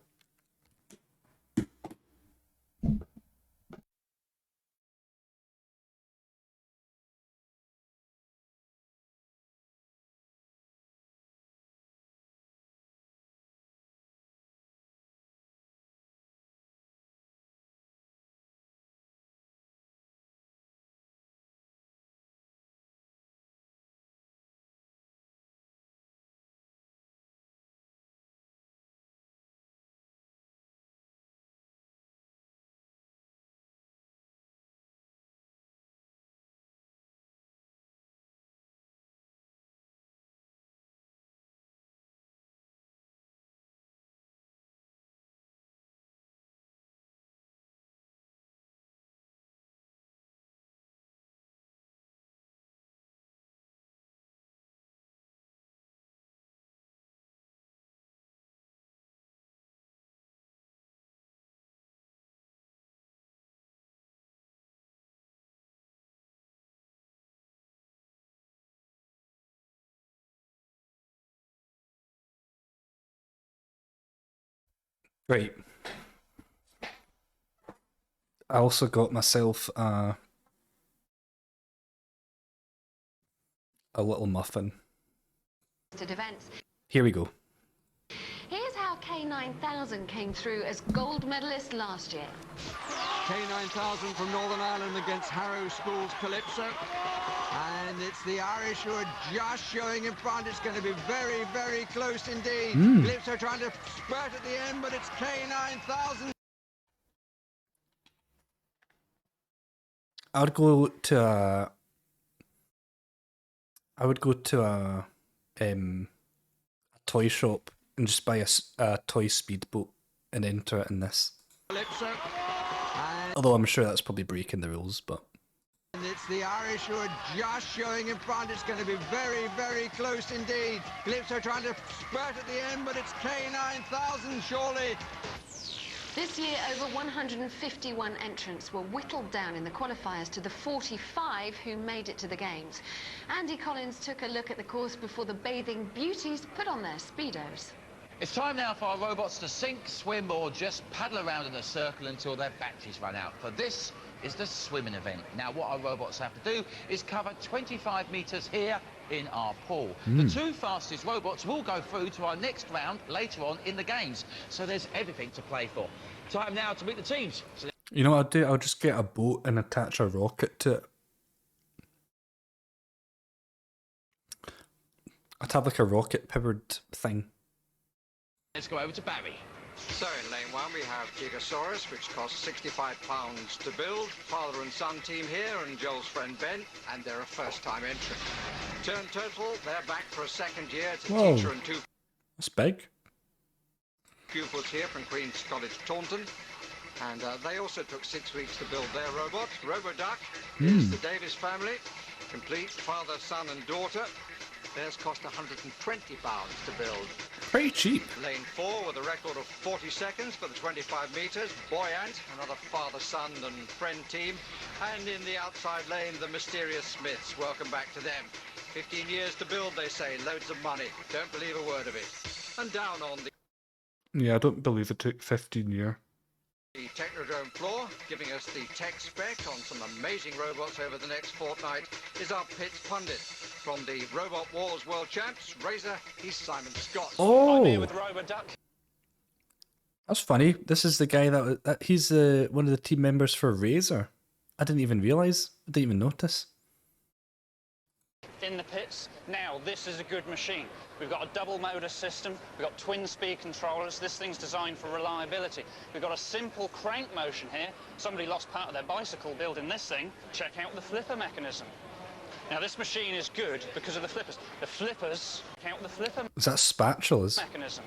S1: Right. I also got myself a little muffin.
S9: Events.
S1: Here we go.
S9: Here's how K9000 came through as gold medalist last year.
S4: K9000 from Northern Ireland against Harrow School's Calypso. And it's the Irish who are just showing in front. It's going to be very, very close indeed. Calypso trying to spurt at the end, but it's K9000.
S1: I would go to a toy shop and just buy a toy speedboat and enter it in this.
S4: Calypso.
S1: Although I'm sure that's probably breaking the rules, but...
S4: And it's the Irish who are just showing in front. It's going to be very, very close indeed. Calypso trying to spurt at the end, but it's K9000 surely.
S9: This year, over 151 entrants were whittled down in the qualifiers to the 45 who made it to the Games. Andy Collins took a look at the course before the bathing beauties put on their Speedos.
S2: It's time now for our robots to sink, swim, or just paddle around in a circle until their batteries run out. For this is the swimming event. Now, what our robots have to do is cover 25 metres here in our pool. The two fastest robots will go through to our next round later on in the Games. So there's everything to play for. Time now to meet the teams.
S1: You know what I'll do? I'll just get a boat and attach a rocket to it. I'd have like a rocket-powered thing.
S2: Let's go over to Barry.
S4: So in lane 1 we have Gigasaurus, which costs £65 to build. Father and son team here, and Joel's friend Ben, and they're a first-time entrant. Turn Turtle, they're back for a second year. It's a
S1: Whoa.
S4: teacher and 2
S1: That's big.
S4: pupils here from Queen's College Taunton. And they also took 6 weeks to build their robot. RoboDuck is the Davis family, complete father, son and daughter. Theirs cost £120 to build.
S1: Pretty cheap.
S4: Lane 4 with a record of 40 seconds for the 25 metres. Boyant, another father, son and friend team. And in the outside lane, the Mysterious Smiths. Welcome back to them. 15 years to build, they say. Loads of money. Don't believe a word of it. And down on the
S1: Yeah, I don't believe it took 15 years.
S4: The Technodrome floor, giving us the tech spec on some amazing robots over the next fortnight, is our Pitts pundit. From the Robot Wars World Champs, Razor, he's Simon Scott.
S1: Oh!
S18: I'm here with RoboDuck.
S1: That's funny. This is the guy that he's one of the team members for Razor. I didn't even realise. I didn't even notice.
S18: In the pits. Now, this is a good machine. We've got a double motor system, we've got twin speed controllers, this thing's designed for reliability. We've got a simple crank motion here. Somebody lost part of their bicycle building this thing. Check out the flipper mechanism. Now, this machine is good because of the flippers. The flippers, check out the flipper
S1: Is that spatulas?
S18: mechanism.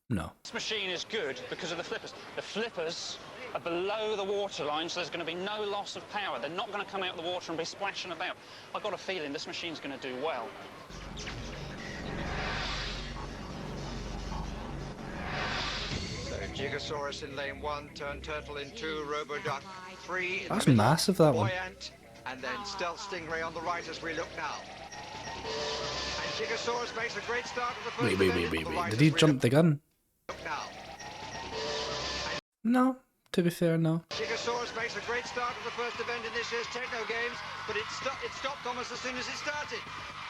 S18: Now, this machine is good because of the flippers. The flippers are below the water line, so there's going to be no loss of power. They're not going to come out of the water and be splashing about. I've got a feeling this machine's going to do well.
S4: So Gigasaurus in lane 1, Turn Turtle in 2, RoboDuck 3 in
S1: That's
S4: the middle,
S1: massive, that one.
S4: Boyant, and then Stealth Stingray on the right as we look now. And Gigasaurus makes a great start to the first
S1: Wait. Did he jump the gun? No, to be fair, no.
S4: Gigasaurus makes a great start to the first event in this year's Techno Games, but it stopped almost as soon as it started.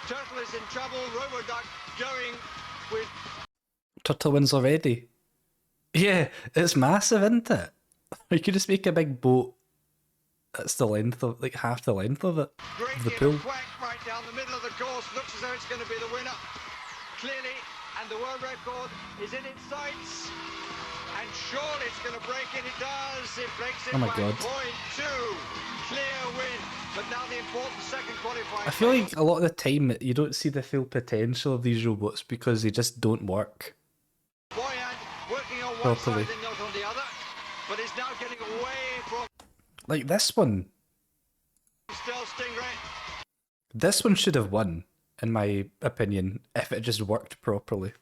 S4: Turtle is in trouble, RoboDuck going with...
S1: Turtle wins already. Yeah, it's massive, isn't it? You could just make a big boat that's the length of, like half the length of it, of the pool.
S4: Quack right down the middle of the course, looks as though it's going to be the winner. Clearly, and the world record is in its sights. And surely it's going to break it. It does. It breaks it
S1: Oh my
S4: by
S1: God.
S4: 0.2. Clear win. But now the important second qualifying.
S1: I feel like a lot of the time you don't see the full potential of these robots because they just don't work
S4: Working on one
S1: properly.
S4: side and not on the other. But it's now getting away from
S1: Like this one.
S4: Stealth Stingray.
S1: This one should have won, in my opinion, if it just worked properly.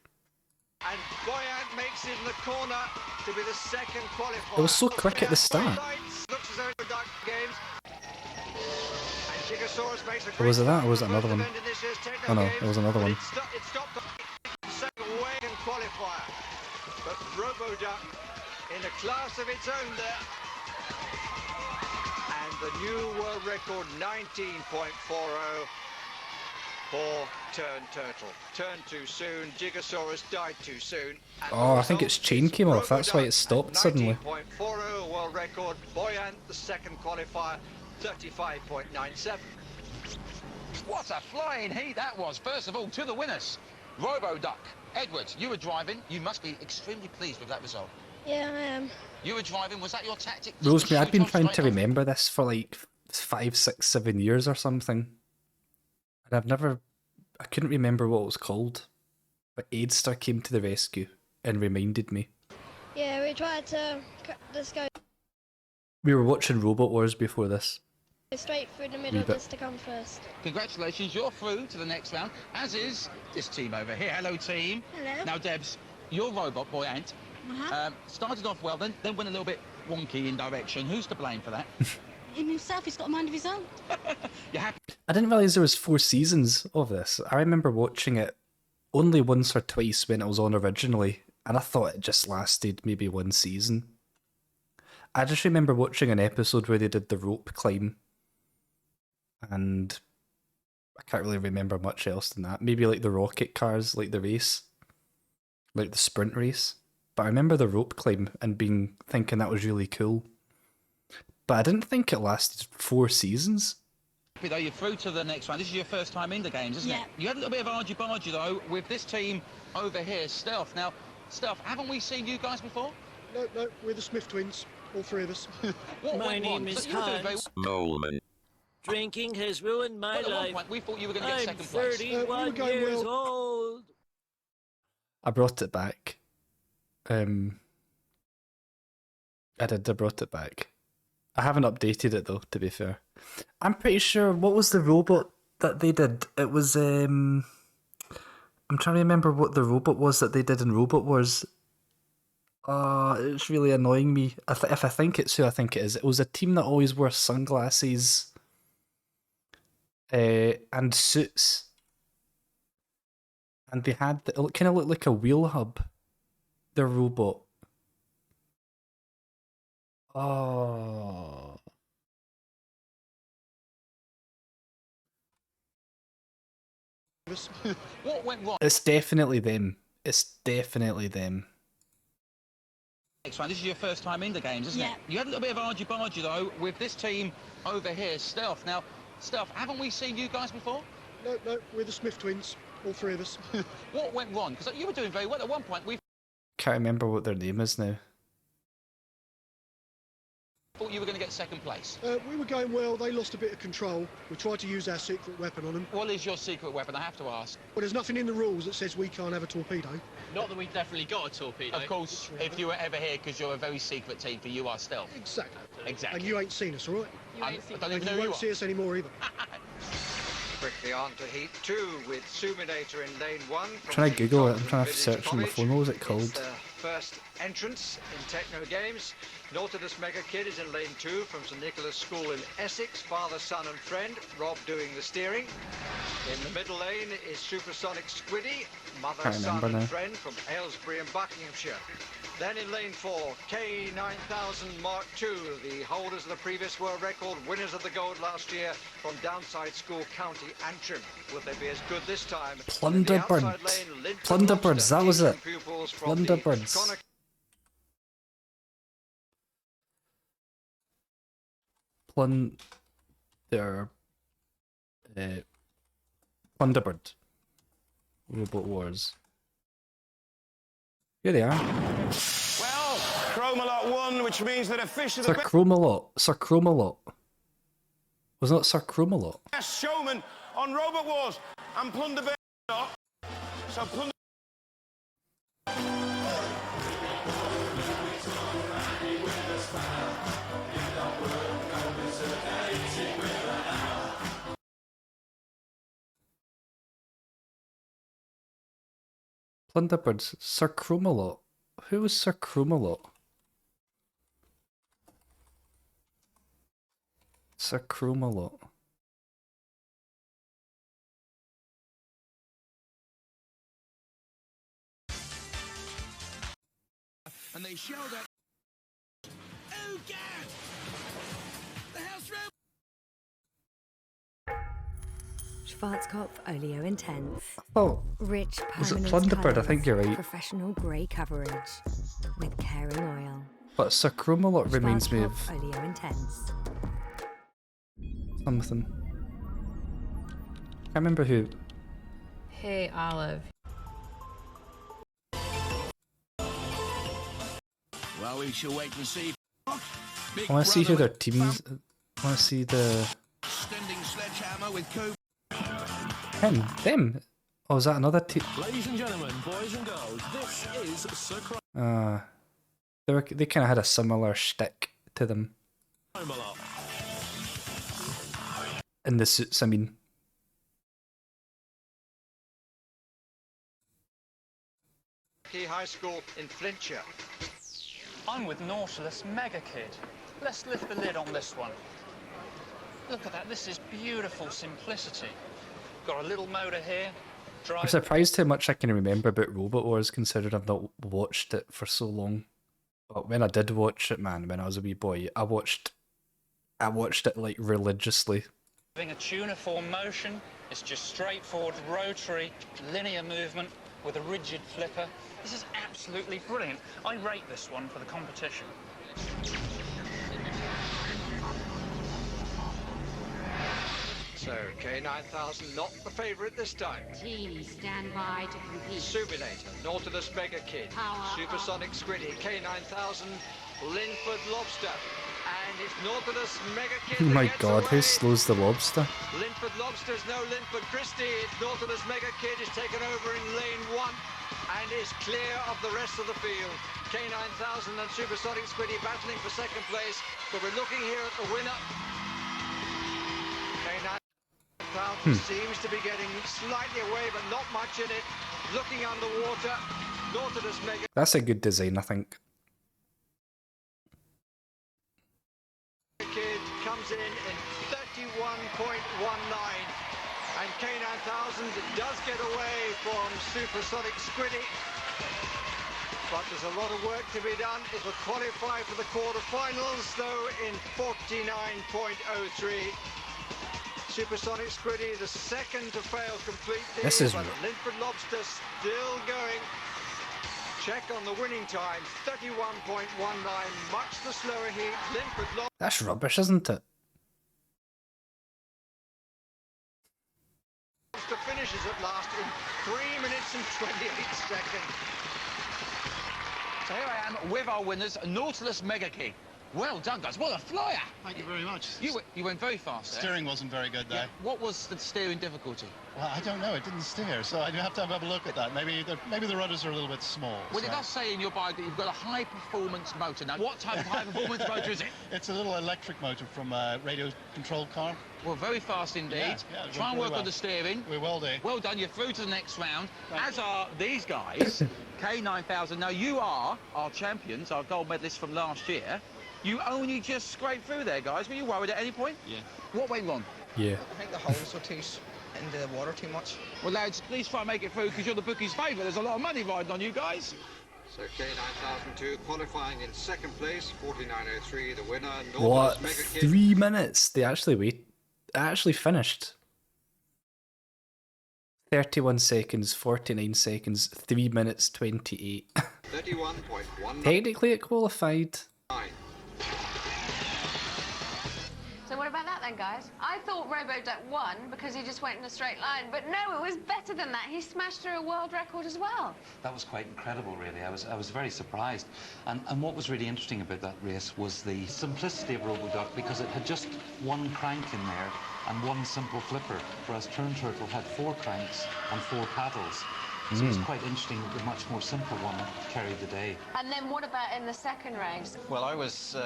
S4: And Boyant makes it in the corner to be the second qualifier.
S1: It was so quick at the start.
S4: Looks as though it's dark games. And Gigasaurus makes a
S1: Or was it that, or was it
S4: great
S1: another one?
S4: event in this year's Techno
S1: Oh no,
S4: Games,
S1: it was another
S4: but
S1: one.
S4: It stopped the second wagon qualifier. But RoboDuck in a class of its own there. And the new world record 19.40 for Turn Turtle. Turned too soon, Gigasaurus died too soon. And
S1: Oh, I think its chain came off, that's why it stopped suddenly.
S4: 19.40 world record. Boyant, the second qualifier, 35.97.
S2: What a flying heat that was. First of all, to the winners. RoboDuck. Edward, you were driving. You must be extremely pleased with that result.
S11: Yeah, I am.
S2: You were driving. Was that your tactic?
S1: Rosemary, I've been
S2: Shoot on
S1: trying to
S2: straight on?
S1: remember this for like 5, 6, 7 years or something. And I couldn't remember what it was called. But Aidster came to the rescue and reminded me.
S11: Yeah, we tried to cut this go
S1: We were watching Robot Wars before this.
S11: straight through the middle
S1: Wee bit.
S11: just to come first.
S2: Congratulations, you're through to the next round, as is this team over here. Hello, team.
S11: Hello.
S2: Now, Debs, your robot, Boyant, started off well, then went a little bit wonky in direction. Who's to blame for that?
S7: Him himself, he's got a mind of his own.
S2: You happy?
S1: I didn't realise there was 4 seasons of this. I remember watching it only once or twice when it was on originally, and I thought it just lasted maybe 1 season. I just remember watching an episode where they did the rope climb, and I can't really remember much else than that. Maybe like the rocket cars, like the race, like the sprint race. But I remember the rope climb and thinking that was really cool. But I didn't think it lasted 4 seasons.
S2: Though you're through to the next round. This is your first time in the games, isn't it? You had a little bit of argy-bargy, though, with this team over here, Stealth. Now, Stuff, haven't we seen you guys before?
S16: No, we're the Smith twins, all three of us.
S2: What
S17: My
S2: went
S17: name
S2: wrong?
S17: is
S2: You were doing very
S17: Hans.
S24: Moment.
S17: Drinking has ruined my
S2: well, at one
S17: life.
S2: point, we thought you were going to get
S17: I'm
S2: second place.
S17: 31 years old.
S1: I brought it back. I brought it back. I haven't updated it though, to be fair. I'm pretty sure, what was the robot that they did? It was, I'm trying to remember what the robot was that they did in Robot Wars. It's really annoying me. If I think it's who I think it is, it was a team that always wore sunglasses and suits. And they had, it kind of looked like a wheel hub. Their robot. Oh.
S2: What went wrong?
S1: It's definitely them. It's definitely them.
S2: Next one, this is your first time in the games, isn't it? You had a little bit of argy-bargy though with this team over here, Stealth. Now, Stealth, haven't we seen you guys before?
S16: No, we're the Smith twins, all three of us.
S2: What went wrong? Because you were doing very well at one point. We
S1: Can't remember what their name is now.
S2: thought you were going to get second place.
S16: We were going well, they lost a bit of control. We tried to use our secret weapon on them.
S2: What is your secret weapon, I have to ask?
S16: Well, there's nothing in the rules that says we can't have a torpedo.
S10: Not that we've definitely got a torpedo.
S2: Of course, if you were ever here, because you're a very secret team, for you are Stealth.
S16: Exactly.
S2: Exactly.
S16: And you ain't seen us, all right?
S2: I don't even
S16: And
S2: know
S16: you
S2: who you
S16: won't
S2: are.
S16: see us anymore either.
S13: Quickly on to heat 2 with Suminator in lane 1.
S1: I'm trying to Google it. I'm trying to search on my phone. What was it called?
S13: It's their first entrance in Techno Games. Nautilus Mega Kid is in lane 2 from St Nicholas School in Essex. Father, son and friend. Rob doing the steering. In the middle lane is Supersonic Squiddy. Mother,
S1: Can't
S13: son
S1: remember
S13: and
S1: now.
S13: friend from Aylesbury in Buckinghamshire. Then in lane 4, K9000 Mark II, the holders of the previous world record, winners of the gold last year from Downside School, County Antrim. Will they be as good this time?
S1: Plunderbird. Plunderbirds, that was it. Plunderbirds. Plunderbird. Robot Wars. Here they are.
S21: Well, Chromalot won, which means that a fish of the
S1: Sir Chromalot. Sir Chromalot. Was that Sir Chromalot?
S21: best showman on Robot Wars, and Plunderbird not. So Plunder.
S1: Plunderbirds. Sir Chromalot. Who was Sir Chromalot? Sir Chromalot.
S24: And they show that. Oh, God! The house room!
S19: Schwarzkopf Oleo Intense.
S1: Oh,
S19: Rich
S1: was it
S19: permanent
S1: Plunderbird? I
S19: colours,
S1: think you're right.
S19: Professional grey coverage with caring oil.
S1: But Sir Chromalot reminds me of
S19: Schwarzkopf Oleo Intense.
S1: something. Can't remember who.
S20: Hey, Olive.
S24: Well, we shall wait and see.
S1: I want to see who their teams. I want to see the.
S24: Extending sledgehammer with Cooper.
S1: Them. Oh, is that another team?
S6: Ladies and gentlemen, boys and girls, this is Sir
S1: They kind of had a similar shtick to them.
S6: Chromalot.
S1: In the suits, I mean.
S13: Key High School in Flintshire.
S18: I'm with Nautilus Mega Kid. Let's lift the lid on this one. Look at that, this is beautiful simplicity. Got a little motor here.
S1: I'm surprised how much I can remember about Robot Wars, considering I've not watched it for so long. But when I did watch it, man, when I was a wee boy, I watched it like religiously.
S18: Having a tuniform motion, it's just straightforward rotary linear movement with a rigid flipper. This is absolutely brilliant. I rate this one for the competition.
S4: So, K9000 not the favourite this time.
S7: Team, stand by to compete.
S4: Subinator, Nautilus Mega Kid,
S7: Power
S4: Supersonic Squiddy, K9000, Linford Lobster, and it's Nautilus Mega Kid.
S1: Oh my
S4: that gets
S1: god, who
S4: away.
S1: slows the lobster?
S4: Linford Lobster's no Linford Christie. It's Nautilus Mega Kid is taken over in lane 1 and is clear of the rest of the field. K9000 and Supersonic Squiddy battling for second place, but we're looking here at the winner. K9000 seems to be getting slightly away, but not much in it. Looking underwater, Nautilus Mega
S1: That's a good design, I think.
S4: Kid comes in 31.19, and K9000 does get away from Supersonic Squiddy, but there's a lot of work to be done. It will qualify for the quarterfinals though in 49.03. Supersonic Squiddy the second to fail completely,
S1: This is
S4: but Linford Lobster still going. Check on the winning time, 31.19, much the slower heat. Linford Lobster
S1: That's rubbish, isn't it?
S4: finishes at last in 3 minutes and 28 seconds.
S2: So here I am with our winners, Nautilus Mega Key. Well done, guys. What a flyer!
S8: Thank you very much.
S2: You went very fast there.
S8: Steering wasn't very good there.
S2: Yeah. What was the steering difficulty?
S8: Well, I don't know. It didn't steer, so I'd have to have a look at that. Maybe the rudders are a little bit small.
S2: Well,
S8: so.
S2: it does say in your bio that you've got a high-performance motor. Now, what type of high-performance motor is it?
S8: It's a little electric motor from a radio-controlled car.
S2: Well, very fast indeed.
S8: Yeah,
S2: try and work on the steering.
S8: We will do.
S2: Well done. You're through to the next round, as are these guys. K9000. Now, you are our champions, our gold medalists from last year. You only just scraped through there, guys. Were you worried at any point?
S8: Yeah.
S2: What went wrong?
S1: Yeah.
S14: I think the holes were too in the water too much.
S2: Well, lads, please try and make it through because you're the bookie's favourite. There's a lot of money riding on you guys.
S4: So K9002 qualifying in second place, 49.03, the winner.
S1: What?
S4: Nautilus Mega Kid.
S1: 3 minutes? They actually finished. 31 seconds, 49 seconds, 3 minutes 28.
S4: 31.19.
S1: Technically it qualified.
S9: So what about that then, guys? I thought Roboduck won because he just went in a straight line, but no, it was better than that. He smashed through a world record as well.
S3: That was quite incredible, really. I was very surprised. And what was really interesting about that race was the simplicity of Roboduck, because it had just one crank in there and one simple flipper, whereas Turn Turtle had 4 cranks and 4 paddles. So it was quite interesting that the much more simple one carried the day.
S9: And then what about in the second race?
S13: Well, I was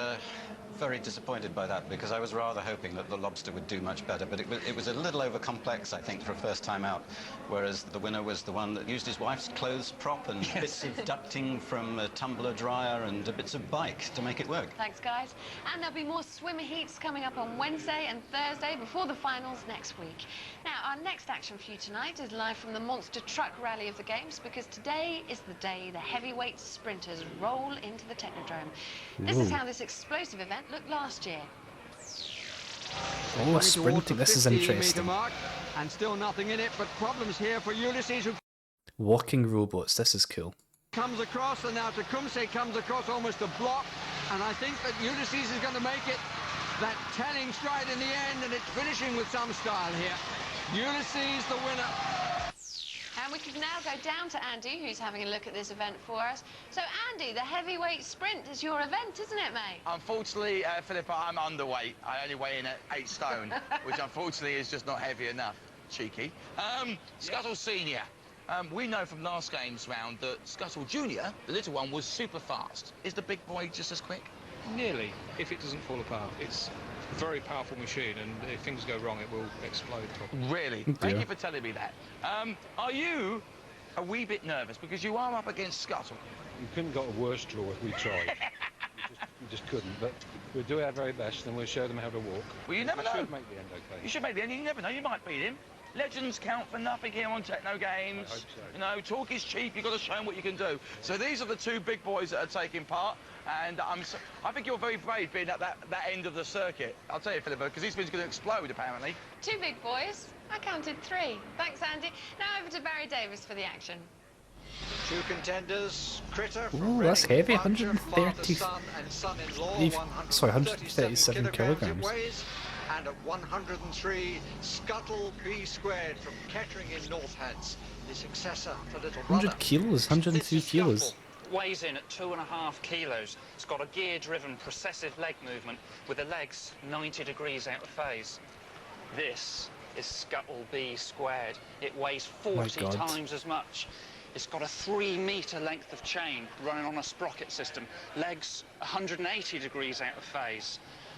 S13: very disappointed by that because I was rather hoping that the Lobster would do much better, but it was a little over complex, I think, for a first time out, whereas the winner was the one that used his wife's clothes prop and bits of ducting from a tumbler dryer and bits of bike to make it work.
S9: Thanks, guys. And there'll be more swimmer heats coming up on Wednesday and Thursday before the finals next week. Now, our next action for you tonight is live from the Monster Truck Rally of the Games, because today is the day the heavyweight sprinters roll into the Technodrome. This is how this explosive event looked last year.
S1: Oh, sprinting, this is interesting.
S4: Mark, and still nothing in it, but problems here for Ulysses, who
S1: Walking robots, this is cool.
S4: comes across, and now Tecumseh comes across almost a block, and I think that Ulysses is going to make it that telling stride in the end, and it's finishing with some style here. Ulysses the winner.
S9: And we can now go down to Andy, who's having a look at this event for us. So, Andy, the heavyweight sprint is your event, isn't it, mate?
S2: Unfortunately, Philippa, I'm underweight. I only weigh in at 8 stone, which unfortunately is just not heavy enough. Cheeky. Scuttle Senior. We know from last game's round that Scuttle Junior, the little one, was super fast. Is the big boy just as quick?
S15: Nearly, if it doesn't fall apart. It's a very powerful machine, and if things go wrong, it will explode probably.
S2: Really? Thank you for telling me that. Are you a wee bit nervous? Because you are up against Scuttle.
S15: We couldn't got a worse draw if we tried. we just couldn't, but we'll do our very best, and we'll show them how to walk.
S2: Well, you never know.
S15: We should make the end okay.
S2: You should make the end. You never know. You might beat him. Legends count for nothing here on Techno Games.
S15: I hope so.
S2: You know, talk is cheap. You've got to show them what you can do. So these are the 2 big boys that are taking part. And I think you're very brave being at that end of the circuit. I'll tell you, Philippa, because this thing's going to explode, apparently.
S9: 2 big boys. I counted 3. Thanks, Andy. Now over to Barry Davis for the action.
S4: 2 contenders, Critter
S1: Ooh, that's heavy, 137 kilograms.
S4: And at 103, Scuttle B Squared from Kettering in North Hants, the successor for Little Brother.
S1: 100 kilos, 102 kilos.
S18: Weighs in at 2.5 kilos. It's got a gear-driven processive leg movement with the legs 90 degrees out of phase. This is Scuttle B Squared. It weighs 40 times as much. It's got a 3-metre length of chain running on a sprocket system. Legs 180 degrees out of phase.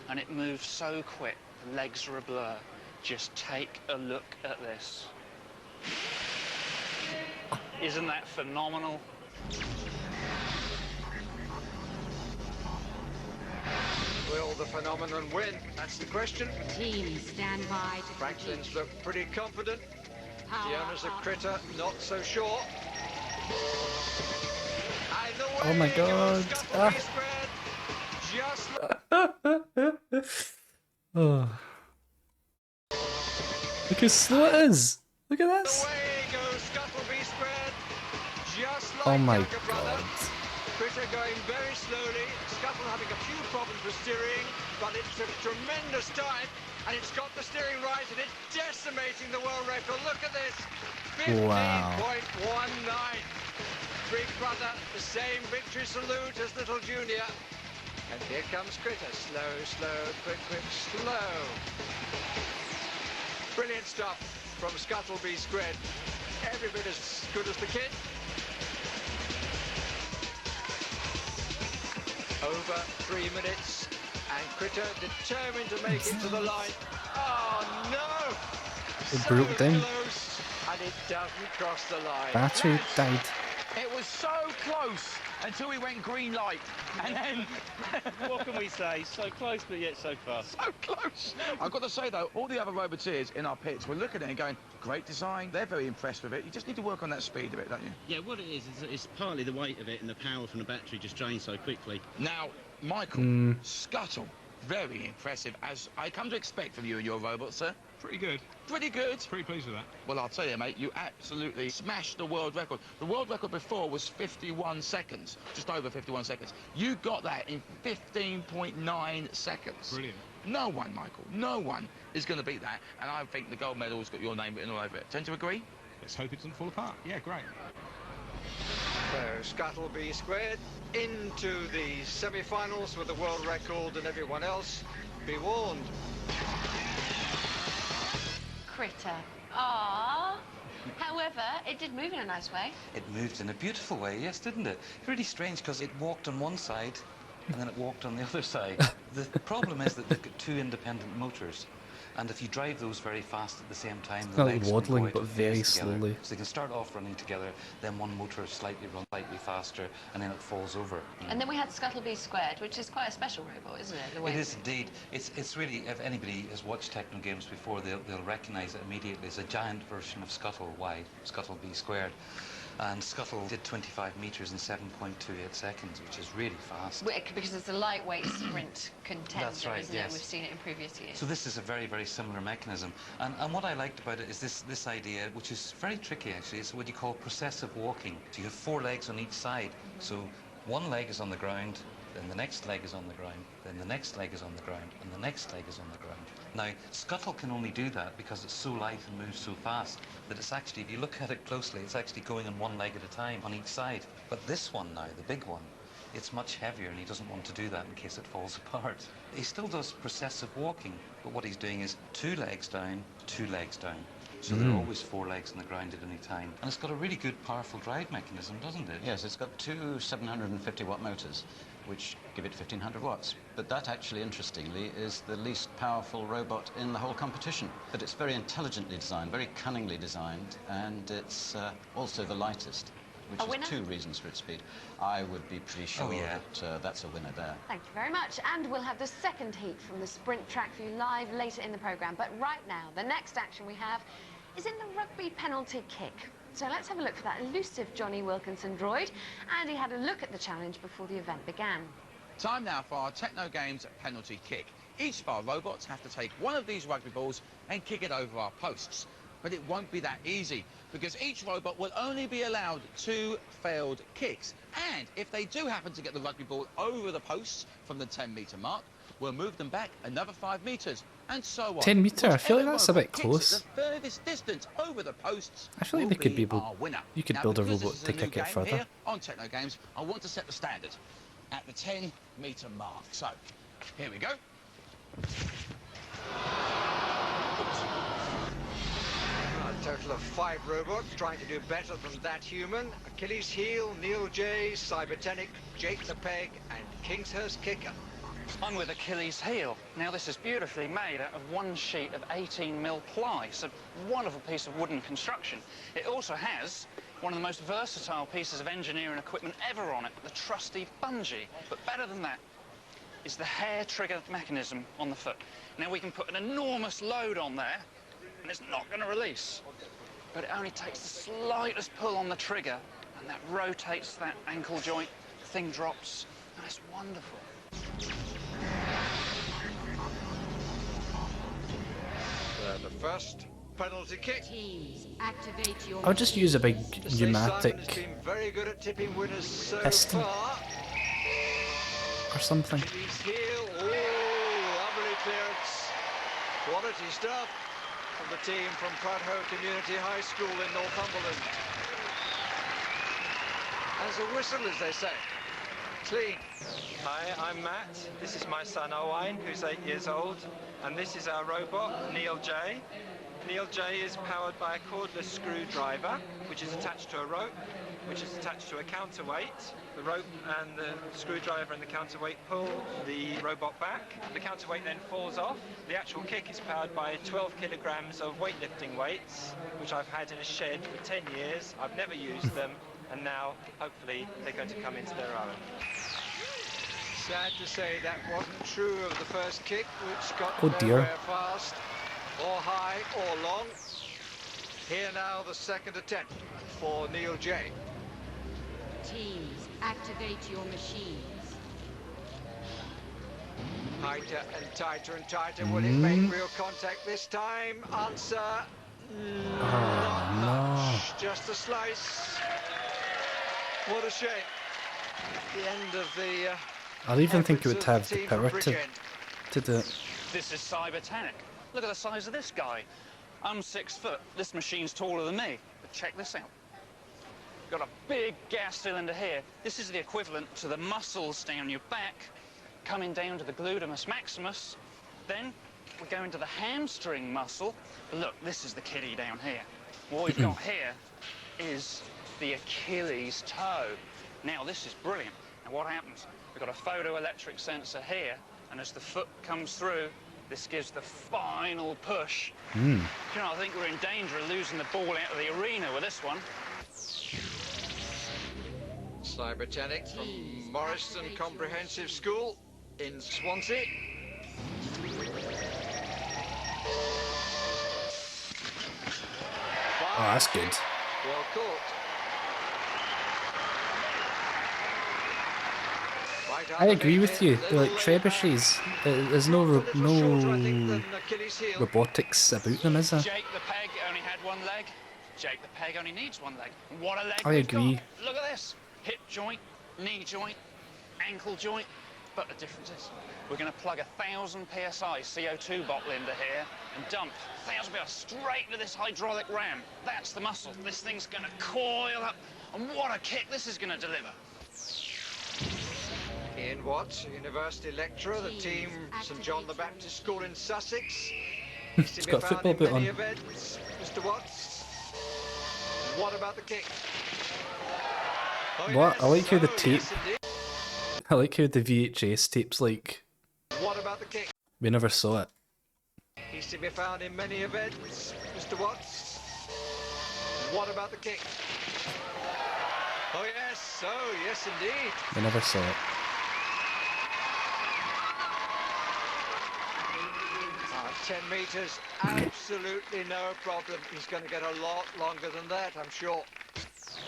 S18: And it moves so quick, the legs are a blur. Just take a look at this. Isn't that phenomenal?
S4: Will the phenomenon win? That's the question.
S7: Team stand by to
S4: Franklin's look pretty confident. The owners of Critter not so sure.
S1: Oh my god. Ah. Oh. Look how slow it is. Look at this. Oh my god.
S4: Critter going very slowly, Scuttle having a few problems with steering, but it's a tremendous time, and it's got the steering right, and it's decimating the world record. Look at this, 15.19. Big Brother, the same victory salute as Little Junior. And here comes Critter, slow, slow, quick, quick, slow. Brilliant stuff from Scuttle B Squared. Every bit as good as the kid. Over 3 minutes, and Critter determined to make it to the line. Oh no!
S1: It broke down.
S4: Close, and it doesn't cross the line.
S1: Battery died.
S2: It was so close until we went green light, and then...
S5: What can we say? So close, but yet so far.
S2: So close. I've got to say, though, all the other Roboteers in our pits were looking at it and going, great design. They're very impressed with it. You just need to work on that speed of it, don't you?
S5: Yeah, what it is it's partly the weight of it and the power from the battery just drains so quickly.
S2: Now, Michael, Scuttle, very impressive, as I come to expect from you and your robot, sir.
S12: Pretty good.
S2: Pretty good.
S12: Pretty pleased with that.
S2: Well, I'll tell you, mate, you absolutely smashed the world record. The world record before was 51 seconds, just over 51 seconds. You got that in 15.9 seconds.
S12: Brilliant.
S2: No one, Michael, no one is going to beat that, and I think the gold medal's got your name written all over it. Tend to agree?
S12: Let's hope it doesn't fall apart. Yeah, great.
S4: So Scuttle B Squared into the semi-finals with the world record and everyone else. Be warned.
S9: Critter. Aww. However, it did move in a nice way.
S3: It moved in a beautiful way, yes, didn't it? Really strange, because it walked on one side and then it walked on the other side. The problem is that they've got two independent motors, and if you drive those very fast at the same time, the
S1: Not
S3: legs
S1: waddling,
S3: can go out
S1: but
S3: of
S1: very
S3: phase together.
S1: slowly.
S3: So they can start off running together, then one motor slightly runs slightly faster, and then it falls over.
S9: And then we had Scuttle B Squared, which is quite a special robot, isn't it? The way
S3: It is indeed. It's really, if anybody has watched Techno games before, they'll recognise it immediately. It's a giant version of Scuttle Y, Scuttle B Squared. And Scuttle did 25 metres in 7.28 seconds, which is really fast.
S9: Because it's a lightweight sprint contender,
S3: That's right,
S9: isn't
S3: yes.
S9: it? We've seen it in previous years.
S3: So this is a very, very similar mechanism. And what I liked about it is this idea, which is very tricky actually, is what you call processive walking. So you have 4 legs on each side. So one leg is on the ground, then the next leg is on the ground, then the next leg is on the ground, and the next leg is on the ground. Now, Scuttle can only do that because it's so light and moves so fast that it's actually, if you look at it closely, it's actually going on one leg at a time on each side. But this one now, the big one, it's much heavier, and he doesn't want to do that in case it falls apart. He still does processive walking, but what he's doing is 2 legs down, 2 legs down. So there are always 4 legs on the ground at any time. And it's got a really good, powerful drive mechanism, doesn't it?
S5: Yes, it's got 2 750-watt motors, which give it 1,500 watts. But that actually, interestingly, is the least powerful robot in the whole competition. But it's very intelligently designed, very cunningly designed, and it's also the lightest, which is 2 reasons for its speed. I would be pretty sure that that's a winner there.
S9: Thank you very much. And we'll have the second heat from the sprint track for you live later in the programme. But right now, the next action we have is in the rugby penalty kick. So let's have a look for that elusive Johnny Wilkinson droid. And he had a look at the challenge before the event began.
S2: Time now for our Techno Games penalty kick. Each of our robots have to take one of these rugby balls and kick it over our posts. But it won't be that easy, because each robot will only be allowed 2 failed kicks. And if they do happen to get the rugby ball over the posts from the 10-metre mark, We'll move them back another 5 meters, and so on.
S1: 10 meter? I feel like that's a bit
S2: Whichever robot
S1: close.
S2: kicks it the furthest distance over the posts
S1: I feel like
S2: will
S1: they could be
S2: our
S1: able.
S2: winner.
S1: You could
S2: Now,
S1: build a
S2: because
S1: robot
S2: this is
S1: to
S2: new
S1: kick it
S2: game
S1: further.
S2: Here on Techno Games, I want to set the standard at the 10-meter mark. So, here we go.
S4: A total of 5 robots trying to do better than that human. Achilles Heel, Neil J, Cybertenic, Jake the Peg, and Kingshurst Kicker.
S18: I'm with Achilles Heel. Now this is beautifully made out of one sheet of 18mm ply. It's a wonderful piece of wooden construction. It also has one of the most versatile pieces of engineering equipment ever on it, the trusty bungee. But better than that is the hair trigger mechanism on the foot. Now we can put an enormous load on there and it's not going to release. But it only takes the slightest pull on the trigger and that rotates that ankle joint, the thing drops, and it's wonderful.
S4: The first penalty kick.
S7: Activate your
S1: I'll just use a big pneumatic
S4: Simon's been very good at tipping winners so
S1: piston
S4: far.
S1: or something.
S4: Achilles Heel. Oh, lovely clearance. Quality stuff from the team from Pradho Community High School in Northumberland. As a whistle, as they say. Clean.
S11: Hi, I'm Matt. This is my son Owain, who's 8 years old, and this is our robot, Neil J. Neil J is powered by a cordless screwdriver, which is attached to a rope, which is attached to a counterweight. The rope and the screwdriver and the counterweight pull the robot back. The counterweight then falls off. The actual kick is powered by 12 kilograms of weightlifting weights, which I've had in a shed for 10 years. I've never used them, and now, hopefully, they're going to come into their own.
S4: Sad to say that wasn't true of the first kick, which got
S1: Oh dear.
S4: nowhere fast, or high, or long. Here now the second attempt for Neil J.
S7: teams. Activate your machines.
S4: Tighter and tighter and tighter. Will it make real contact this time? Answer, not much. Just a slice. What a shame. The end of the
S1: I don't even think it would
S4: efforts
S1: have
S4: of
S1: the
S4: team from
S1: power to
S4: Bridgend.
S1: do it.
S18: This is Cybertenic. Look at the size of this guy. I'm 6 foot. This machine's taller than me. But check this out. Got a big gas cylinder here. This is the equivalent to the muscles down your back, coming down to the gluteus maximus. Then we go into the hamstring muscle. But look, this is the kiddie down here. What we've got here is the Achilles toe. Now this is brilliant. Now what happens? We've got a photoelectric sensor here, and as the foot comes through, this gives the final push. You know, I think we're in danger of losing the ball out of the arena with this one.
S4: Cybertenic from Morrison Comprehensive School in Swansea.
S1: Oh, that's good.
S4: Well caught.
S1: I agree with you. They're like trebuchets. There's no robotics about them, is there?
S18: Jake the Peg only had one leg. Jake the Peg only needs one leg. What a leg
S1: I
S18: we've
S1: agree.
S18: got. Look at this. Hip joint, knee joint, ankle joint. But the difference is we're going to plug 1,000 psi CO2 bottle into here and dump 1,000 psi straight into this hydraulic ram. That's the muscle. This thing's going to coil up. And what a kick this is going to deliver.
S4: Ian Watts, University lecturer, the team St John the Baptist School in Sussex.
S1: It's got a football boot on.
S4: Events. Mr. Watts, what about the kick? Oh,
S1: What?
S4: yes.
S1: I like how the
S4: Oh,
S1: tape.
S4: yes, indeed.
S1: I like how the VHS tape's like.
S4: What about the kick?
S1: We never saw it.
S4: He's to be found in many events. Mr. Watts, what about the kick? Oh yes, oh yes indeed.
S1: We never saw it.
S4: 10 metres, absolutely no problem. He's going to get a lot longer than that, I'm sure.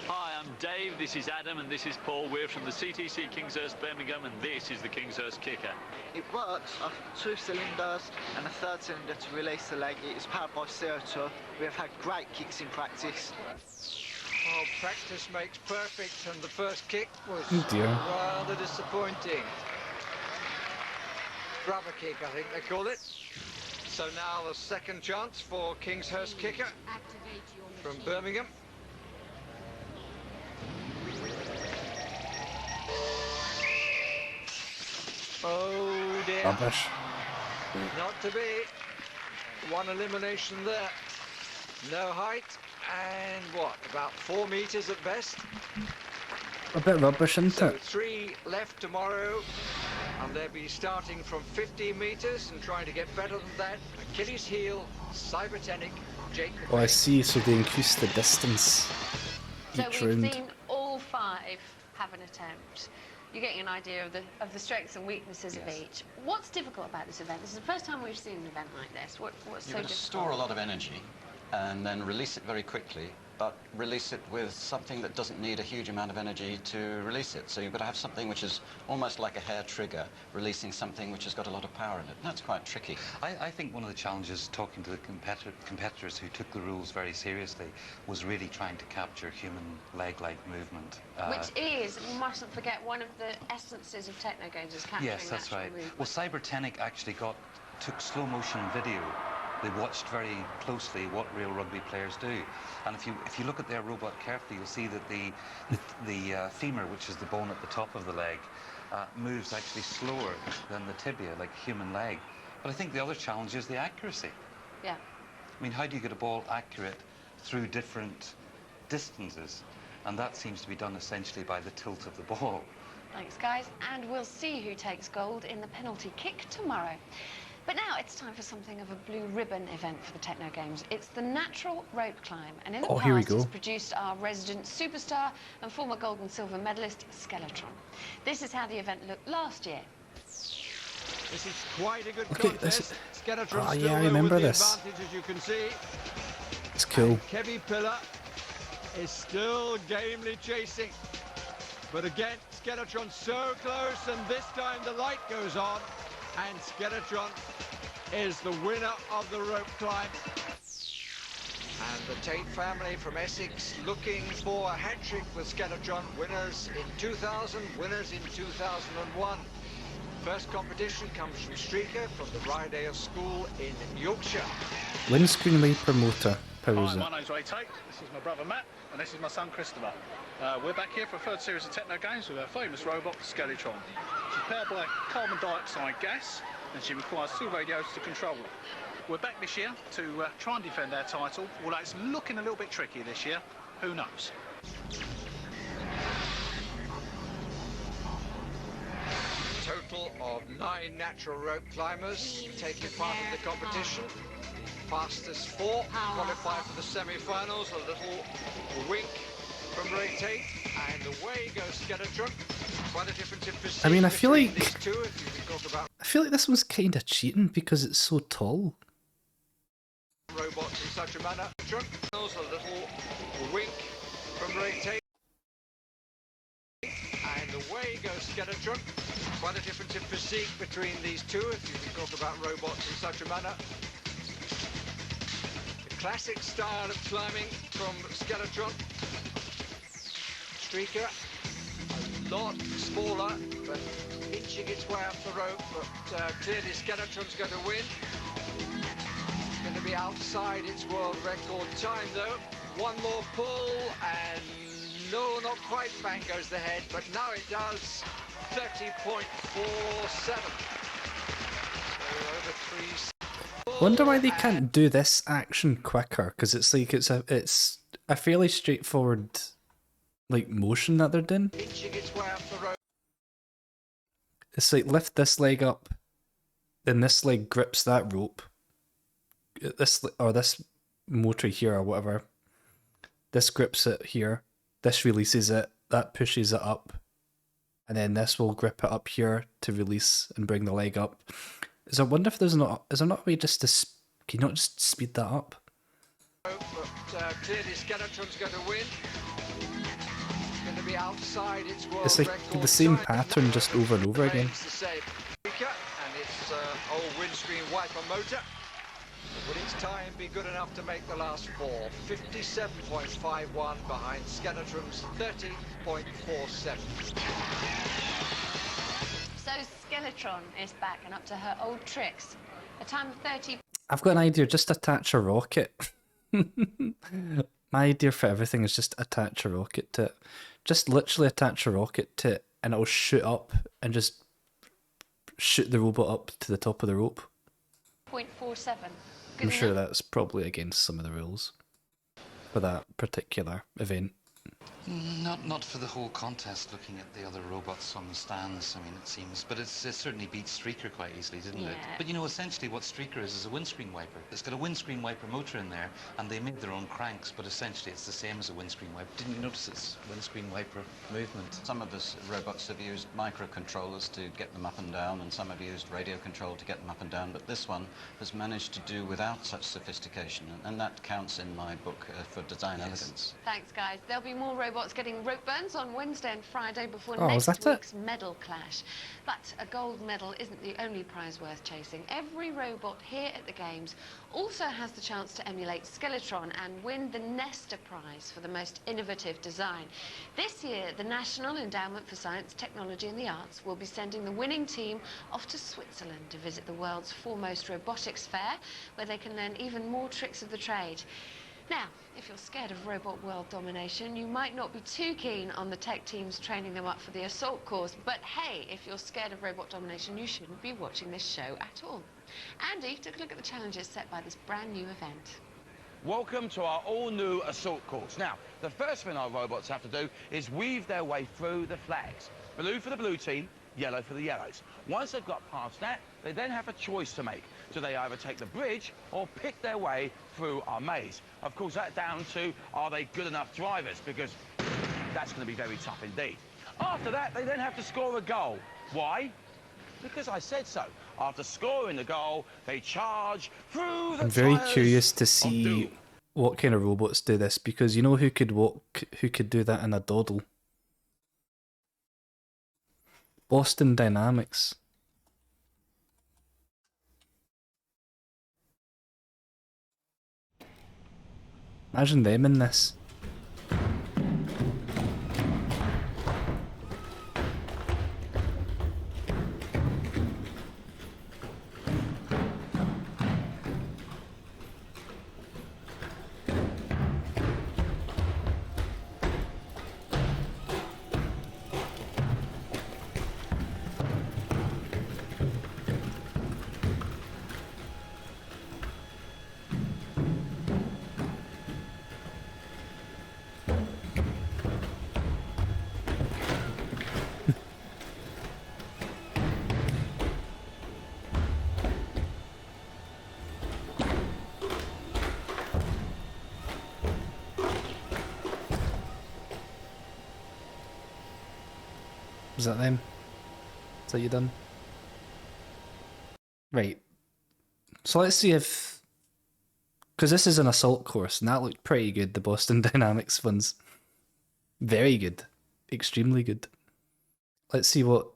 S17: Hi, I'm Dave, this is Adam, and this is Paul. We're from the CTC Kingshurst Birmingham, and this is the Kingshurst Kicker.
S22: It works off 2 cylinders and a 3rd cylinder to release the leg. It is powered by CO2. We have had great kicks in practice.
S4: Well, practice makes perfect, and the first kick was
S1: Oh dear.
S4: rather disappointing. Grubber kick, I think they call it. So now the second chance for Kingshurst kicker from Birmingham. Oh dear.
S1: Rubbish.
S4: Not to be. One elimination there. No height, and what, about 4 meters at best?
S1: A bit rubbish, isn't
S4: So
S1: it?
S4: 3 left tomorrow, and they'll be starting from 15 meters and trying to get better than that. Achilles heel, Cybertenic, Jake.
S1: Oh, I see. So they increase the distance
S9: So
S1: each
S9: we've
S1: round.
S9: seen all 5 have an attempt. You're getting an idea of the strengths and weaknesses of each. What's difficult about this event? This is the first time we've seen an event like this. What's
S5: You've
S9: so
S5: got to
S9: difficult?
S5: store a lot of energy and then release it very quickly, but release it with something that doesn't need a huge amount of energy to release it. So you've got to have something which is almost like a hair trigger, releasing something which has got a lot of power in it. And that's quite tricky.
S3: I think one of the challenges, talking to the competitors who took the rules very seriously, was really trying to capture human leg-like movement.
S9: Which is, we mustn't forget, one of the essences of techno games is capturing
S3: Yes, that's
S9: natural
S3: right.
S9: movement.
S3: Well, Cybertenic actually took slow motion video. They watched very closely what real rugby players do, and if you look at their robot carefully, you'll see that the femur, which is the bone at the top of the leg, moves actually slower than the tibia, like a human leg. But I think the other challenge is the accuracy.
S9: Yeah.
S3: I mean, how do you get a ball accurate through different distances? And that seems to be done essentially by the tilt of the ball.
S9: Thanks, guys, and we'll see who takes gold in the penalty kick tomorrow. But now it's time for something of a blue ribbon event for the Techno Games. It's the natural rope climb, and in the
S1: here we
S9: past
S1: go.
S9: it's produced our resident superstar and former gold and silver medalist, Skeletron. This is how the event looked last year.
S4: This is quite a good
S1: Okay,
S4: contest. Skeletron
S1: oh,
S4: still
S1: yeah, I
S4: there
S1: remember
S4: with the
S1: this.
S4: advantage, as you can see.
S1: It's cool.
S4: Kevin Pillar is still gamely chasing. But again, Skeletron's so close, and this time the light goes on, and Skeletron is the winner of the rope climb. And the Tate family from Essex looking for a hat-trick with Skeletron. Winners in 2000, winners in 2001. First competition comes from Streaker from the Rydale School in Yorkshire.
S1: Windscreen wiper motor.
S12: Hi,
S1: Powers
S12: my
S1: it.
S12: name's JayJay. This is my brother Matt, and this is my son Christopher. We're back here for a third series of Techno Games with our famous robot, Skeletron. She's powered by carbon dioxide gas, and she requires 2 radios to control it. We're back this year to try and defend our title, although it's looking a little bit tricky this year. Who knows?
S4: Total of 9 natural rope climbers taking part in the competition. Fastest 4 qualify for the semi-finals. A little wink from Ray Tate, and away goes Skeletron. Quite a difference in physique.
S1: I mean, I feel
S4: between
S1: like
S4: these two, if you can talk about
S1: this one's kind of cheating because it's so tall.
S4: robots in such a manner. A little wink from Ray Tate. And away goes Skeletron. Quite a difference in physique between these two, if you can talk about robots in such a manner. The classic style of climbing from Skeletron. Streaker, a lot smaller, but inching its way up the rope, but clearly Skeletron's going to win. Going to be outside its world record time though. One more pull, and no, not quite, bang goes the head, but now it does. 30.47. So over 3.
S1: Wonder why they can't do this action quicker, because it's like it's a fairly straightforward like motion that they're doing.
S4: Inching its way up the rope.
S1: It's like lift this leg up, then this leg grips that rope. This motor here or whatever. This grips it here. This releases it. That pushes it up. And then this will grip it up here to release and bring the leg up. I wonder if is there not a way just to can you not just speed that up?
S4: But clearly Skeletron's going to win. Going to be outside its world
S1: It's like
S4: record
S1: the same
S4: time.
S1: pattern just over and over again.
S4: Remains the same. And its old windscreen wiper motor. Will its time be good enough to make the last 4? 57.51 behind Skeletron's 30.47.
S9: So Skeletron is back and up to her old tricks. A time of 30.
S1: I've got an idea. Just attach a rocket. My idea for everything is just attach a rocket to it. Just literally attach a rocket to it, and it'll shoot up and just shoot the robot up to the top of the rope.
S9: 0.47.
S1: I'm sure that's probably against some of the rules for that particular event.
S3: Not for the whole contest, looking at the other robots on the stands. I mean, it seems, but it certainly beat Streaker quite easily, didn't it? But you know, essentially what Streaker is a windscreen wiper. It's got a windscreen wiper motor in there, and they made their own cranks, but essentially it's the same as a windscreen wiper. Didn't you notice its windscreen wiper movement?
S5: Some of the robots have used microcontrollers to get them up and down, and some have used radio control to get them up and down, but this one has managed to do without such sophistication, and that counts in my book for design elegance.
S9: Thanks, guys. There'll be more robots getting rope burns on Wednesday and Friday before
S1: is
S9: next
S1: that it?
S9: week's medal clash. But a gold medal isn't the only prize worth chasing. Every robot here at the Games also has the chance to emulate Skeletron and win the Nesta Prize for the most innovative design. This year, the National Endowment for Science, Technology and the Arts will be sending the winning team off to Switzerland to visit the world's foremost robotics fair, where they can learn even more tricks of the trade. Now, if you're scared of robot world domination, you might not be too keen on the tech teams training them up for the assault course, but hey, if you're scared of robot domination, you shouldn't be watching this show at all. Andy took a look at the challenges set by this brand new event.
S2: Welcome to our all-new assault course. Now, the first thing our robots have to do is weave their way through the flags. Blue for the blue team, yellow for the yellows. Once they've got past that, they then have a choice to make. Do they either take the bridge or pick their way through our maze? Of course, that's down to, are they good enough drivers? Because that's going to be very tough indeed. After that, they then have to score a goal. Why? Because I said so. After scoring the goal, they charge through the
S1: I'm very
S2: tires
S1: curious to
S2: of
S1: see
S2: doom.
S1: what kind of robots do this, because you know who could do that in a doddle? Boston Dynamics. Imagine them in this. Is that them? Is that you done? Right. So let's see if... Because this is an assault course, and that looked pretty good, the Boston Dynamics ones. Very good. Extremely good. Let's see what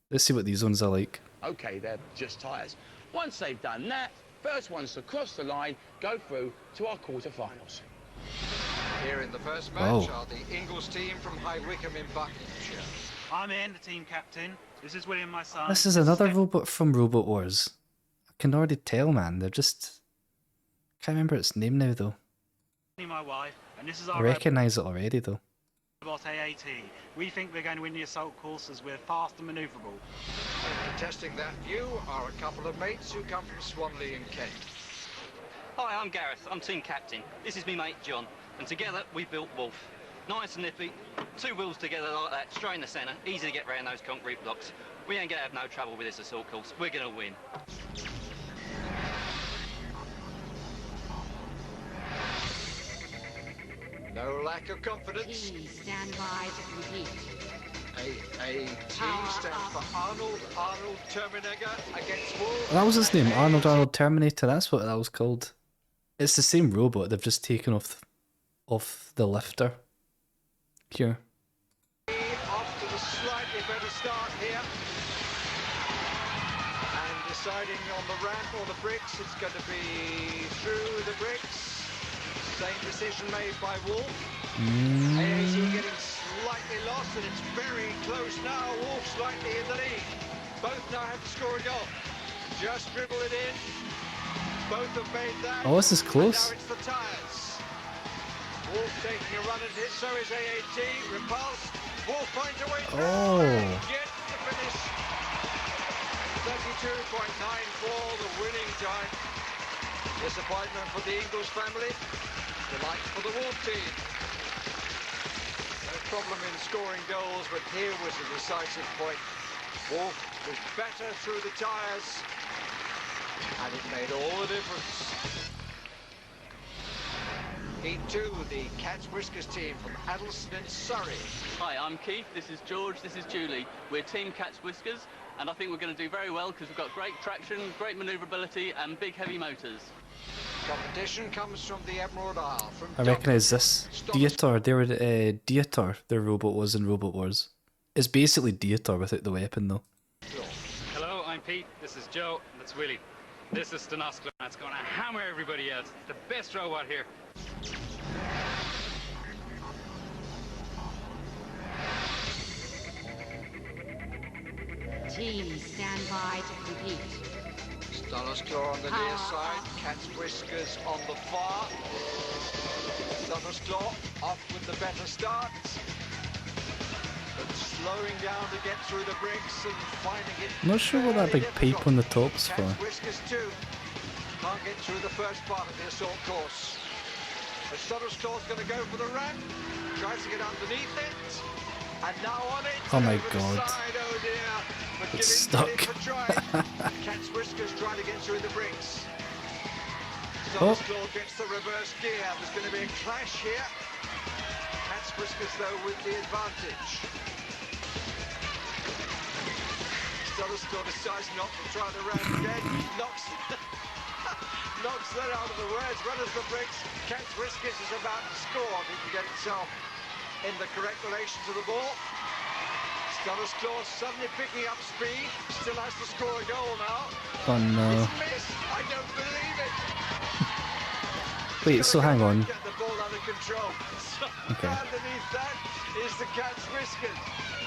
S1: these ones are like.
S2: Okay, they're just tyres. Once they've done that, first ones to cross the line go through to our quarterfinals.
S10: Here in the first
S1: Whoa.
S10: match are the Ingalls team from High Wycombe in Buckinghamshire.
S16: I'm Ian, the team captain. This is William, my son.
S1: This is another robot from Robot Wars. I can already tell, man. They're just... Can't remember its name now, though.
S16: My wife, and this is
S1: I
S16: our
S1: recognise it already, though.
S16: robot AAT. We think we're going to win the assault course as we're fast and manoeuvrable.
S10: Contesting that view are a couple of mates who come from Swanley in Kent.
S21: Hi, I'm Gareth. I'm team captain. This is me mate John, and together we built Wolf. Nice and nippy, two wheels together like that, straight in the centre, easy to get round those concrete blocks. We ain't going to have no trouble with this assault course. We're going to win.
S10: No lack of confidence.
S7: Please stand by to compete.
S10: AAT stands for Arnold Terminator against Wolf.
S1: That was his name, Arnold Terminator. That's what that was called. It's the same robot. They've just taken off the lifter. Here.
S10: Off to the slightly better start here. And deciding on the ramp or the bricks, it's going to be through the bricks. Same decision made by Wolf. AAT getting slightly lost, and it's very close now. Wolf slightly in the lead. Both now have to score a goal. Just dribble it in. Both have made that.
S1: Oh, this is close.
S10: And now it's the tyres. Wolf taking a run at it, so is AAT. Repulsed. Wolf finds a way through.
S1: Oh.
S10: Gets the finish. 32.94, the winning time. Disappointment for the Eagles family. Delight for the Wolf team. No problem in scoring goals, but here was a decisive point. Wolf was better through the tyres, and it made all the difference. Heat 2, the Cats Whiskers team from Addleston in Surrey.
S19: Hi, I'm Keith, this is George, this is Julie. We're Team Cats Whiskers, and I think we're going to do very well because we've got great traction, great manoeuvrability, and big heavy motors.
S10: Competition comes from the Emerald Isle. From
S1: I recognise this. GTARP. They were GTARP. Their robot was in Robot Wars. It's basically GTARP without the weapon though.
S20: Hello, I'm Pete. This is Joe. That's Willie. This is Stanoskler. That's going to hammer everybody else. It's the best robot here.
S7: Teams stand by to compete.
S10: Stunner's Claw on the near side, Cat's Whiskers on the far. Stunner's Claw off with the better start, but slowing down to get through the bricks and finding it.
S1: I'm not sure what that big pipe on the top's for.
S10: Cat's Whiskers too can't get through the first part of the assault course. But Stunner's Claw's going to go for the ramp, tries to get underneath it, and now on it.
S1: Oh my
S10: over the
S1: god.
S10: side, oh dear. But
S1: It's
S10: giving
S1: stuck.
S10: it a try. Cat's Whiskers trying to get through the bricks.
S1: Oh.
S10: Stunner's Claw gets the reverse gear. There's going to be a clash here. Cat's Whiskers though with the advantage. Stunner's Claw decides not to try the ramp again. Knocks that out of the way as well as the bricks. Cat's Whiskers is about to score if he can get himself in the correct relation to the ball. Stunner's Claw suddenly picking up speed. Still has to score a goal now.
S1: Oh no.
S10: It's missed. I don't believe it.
S1: Wait, so hang on.
S10: Get the ball under control. So
S1: Okay.
S10: underneath that is the Cat's Whiskers,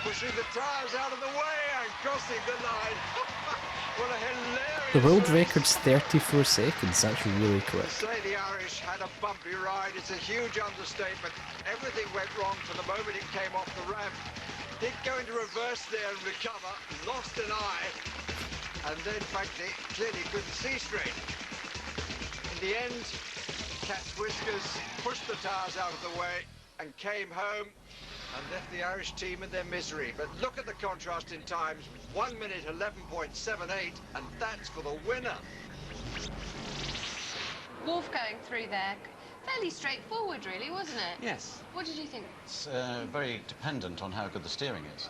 S10: pushing the tyres out of the way and crossing the line. What a hilarious
S1: The world
S10: race.
S1: record's 34 seconds. That's really quick.
S10: To say the Irish had a bumpy ride is a huge understatement. Everything went wrong from the moment it came off the ramp. Did go into reverse there and recover, lost an eye, and then in fact they clearly couldn't see straight. In the end, Cat's Whiskers pushed the tyres out of the way and came home and left the Irish team in their misery. But look at the contrast in times. 1 minute 11.78, and that's for the winner.
S9: Wolf going through there. Fairly straightforward, really, wasn't it?
S5: Yes.
S9: What did you think?
S5: It's very dependent on how good the steering is.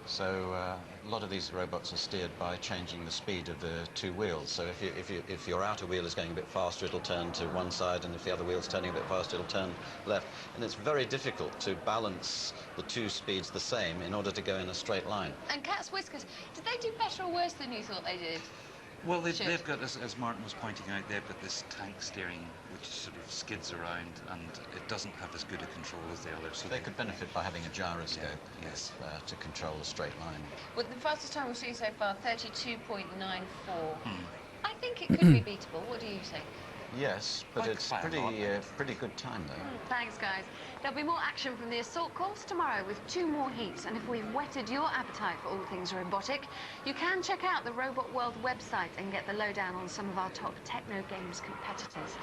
S5: So a lot of these robots are steered by changing the speed of the two wheels. So if your outer wheel is going a bit faster, it'll turn to one side, and if the other wheel's turning a bit faster, it'll turn left. And it's very difficult to balance the two speeds the same in order to go in a straight line.
S9: And Cat's Whiskers, did they do better or worse than you thought they did?
S3: Well, they've got, as Martin was pointing out, they've got this tank steering which sort of skids around, and it doesn't have as good a control as the others. So
S5: they could benefit by having a gyroscope,
S3: yes,
S5: to control a straight line.
S9: Well, the fastest time we've seen so far, 32.94. I think it could be beatable. What do you think?
S5: Yes, but it's pretty good time though.
S9: Thanks, guys. There'll be more action from the assault course tomorrow with 2 more heats. And if we've whetted your appetite for all things robotic, you can check out the Robot World website and get the lowdown on some of our top techno games competitors.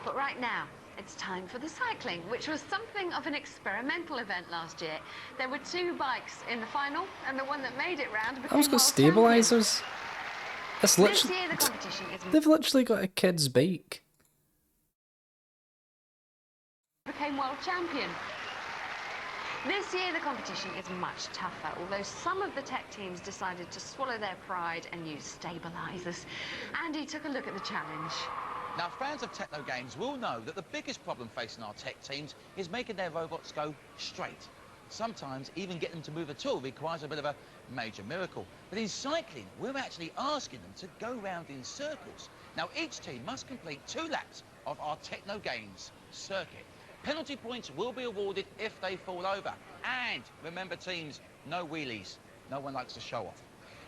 S9: But right now, it's time for the cycling, which was something of an experimental event last year. There were 2 bikes in the final, and the one that made it round became
S1: I was got
S9: world champion.
S1: stabilizers. It's
S9: This
S1: literally.
S9: year the competition is
S1: They've literally got a kid's bike.
S9: became world champion. This year the competition is much tougher, although some of the tech teams decided to swallow their pride and use stabilizers. Andy took a look at the challenge.
S2: Now, fans of techno games will know that the biggest problem facing our tech teams is making their robots go straight. Sometimes even getting them to move at all requires a bit of a major miracle. But in cycling, we're actually asking them to go round in circles. Now, each team must complete 2 laps of our techno games circuit. Penalty points will be awarded if they fall over. And remember, teams, no wheelies. No one likes to show off.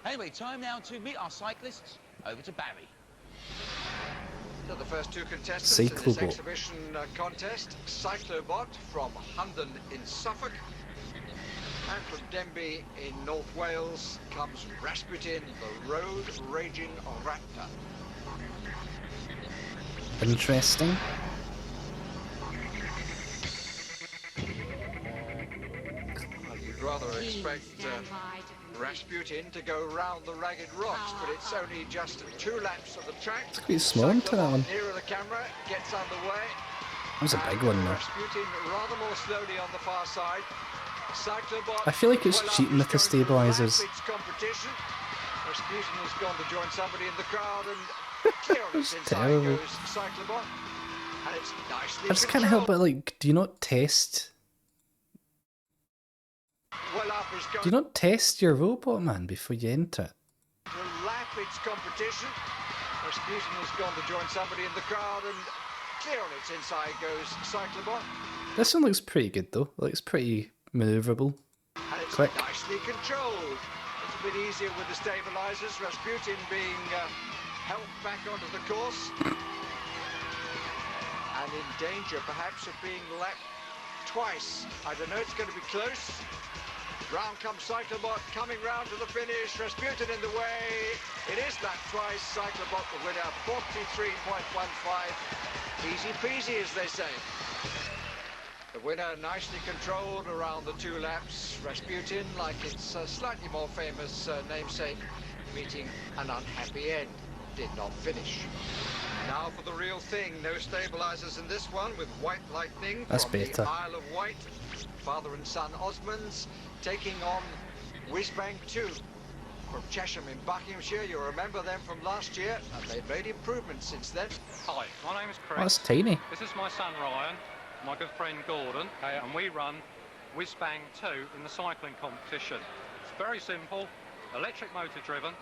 S2: Anyway, time now to meet our cyclists. Over to Barry.
S10: So the first two contestants in this
S1: Cyclobot.
S10: exhibition contest, Cyclobot from Hunden in Suffolk, and from Denbigh in North Wales comes Rasputin, the road-raging raptor.
S1: Interesting.
S10: You'd rather expect Rasputin to go round the ragged rocks, but it's only just 2 laps of the track.
S1: It's quite small into that one.
S10: Nearer the camera, gets underway.
S1: That was a big one though.
S10: Rasputin rather more slowly on the far side. Cyclobot,
S1: I feel like it's cheating with the stabilizers.
S10: competition. Rasputin has gone to join somebody in the crowd and clearance inside
S1: terrible.
S10: goes Cyclobot. And it's nicely
S1: I just can't help but like, do you not test?
S10: well up has
S1: Do you
S10: gone
S1: not test your robot, man, before you enter it?
S10: to lap its competition. Rasputin has gone to join somebody in the crowd and clearance inside goes Cyclobot.
S1: This one looks pretty good though. Looks pretty maneuverable.
S10: And it's
S1: Quick.
S10: nicely controlled. It's a bit easier with the stabilizers. Rasputin being helped back onto the course. And in danger perhaps of being lapped twice. I don't know, it's going to be close. Round comes Cyclobot coming round to the finish. Rasputin in the way. It is lapped twice. Cyclobot the winner, 43.15. Easy peasy, as they say. The winner nicely controlled around the 2 laps. Rasputin, like its slightly more famous namesake, meeting an unhappy end. Did not finish. Now for the real thing. No stabilizers in this one with White Lightning
S1: That's
S10: from
S1: better.
S10: the Isle of Wight. Father and son Osmonds taking on Whizbang 2 from Chesham in Buckinghamshire. You'll remember them from last year, and they've made improvements since then.
S6: Hi, my name is Chris.
S1: Oh, that's tiny.
S6: This is my son Ryan, my good friend Gordon, and we run Whizbang 2 in the cycling competition. It's very simple, electric motor driven,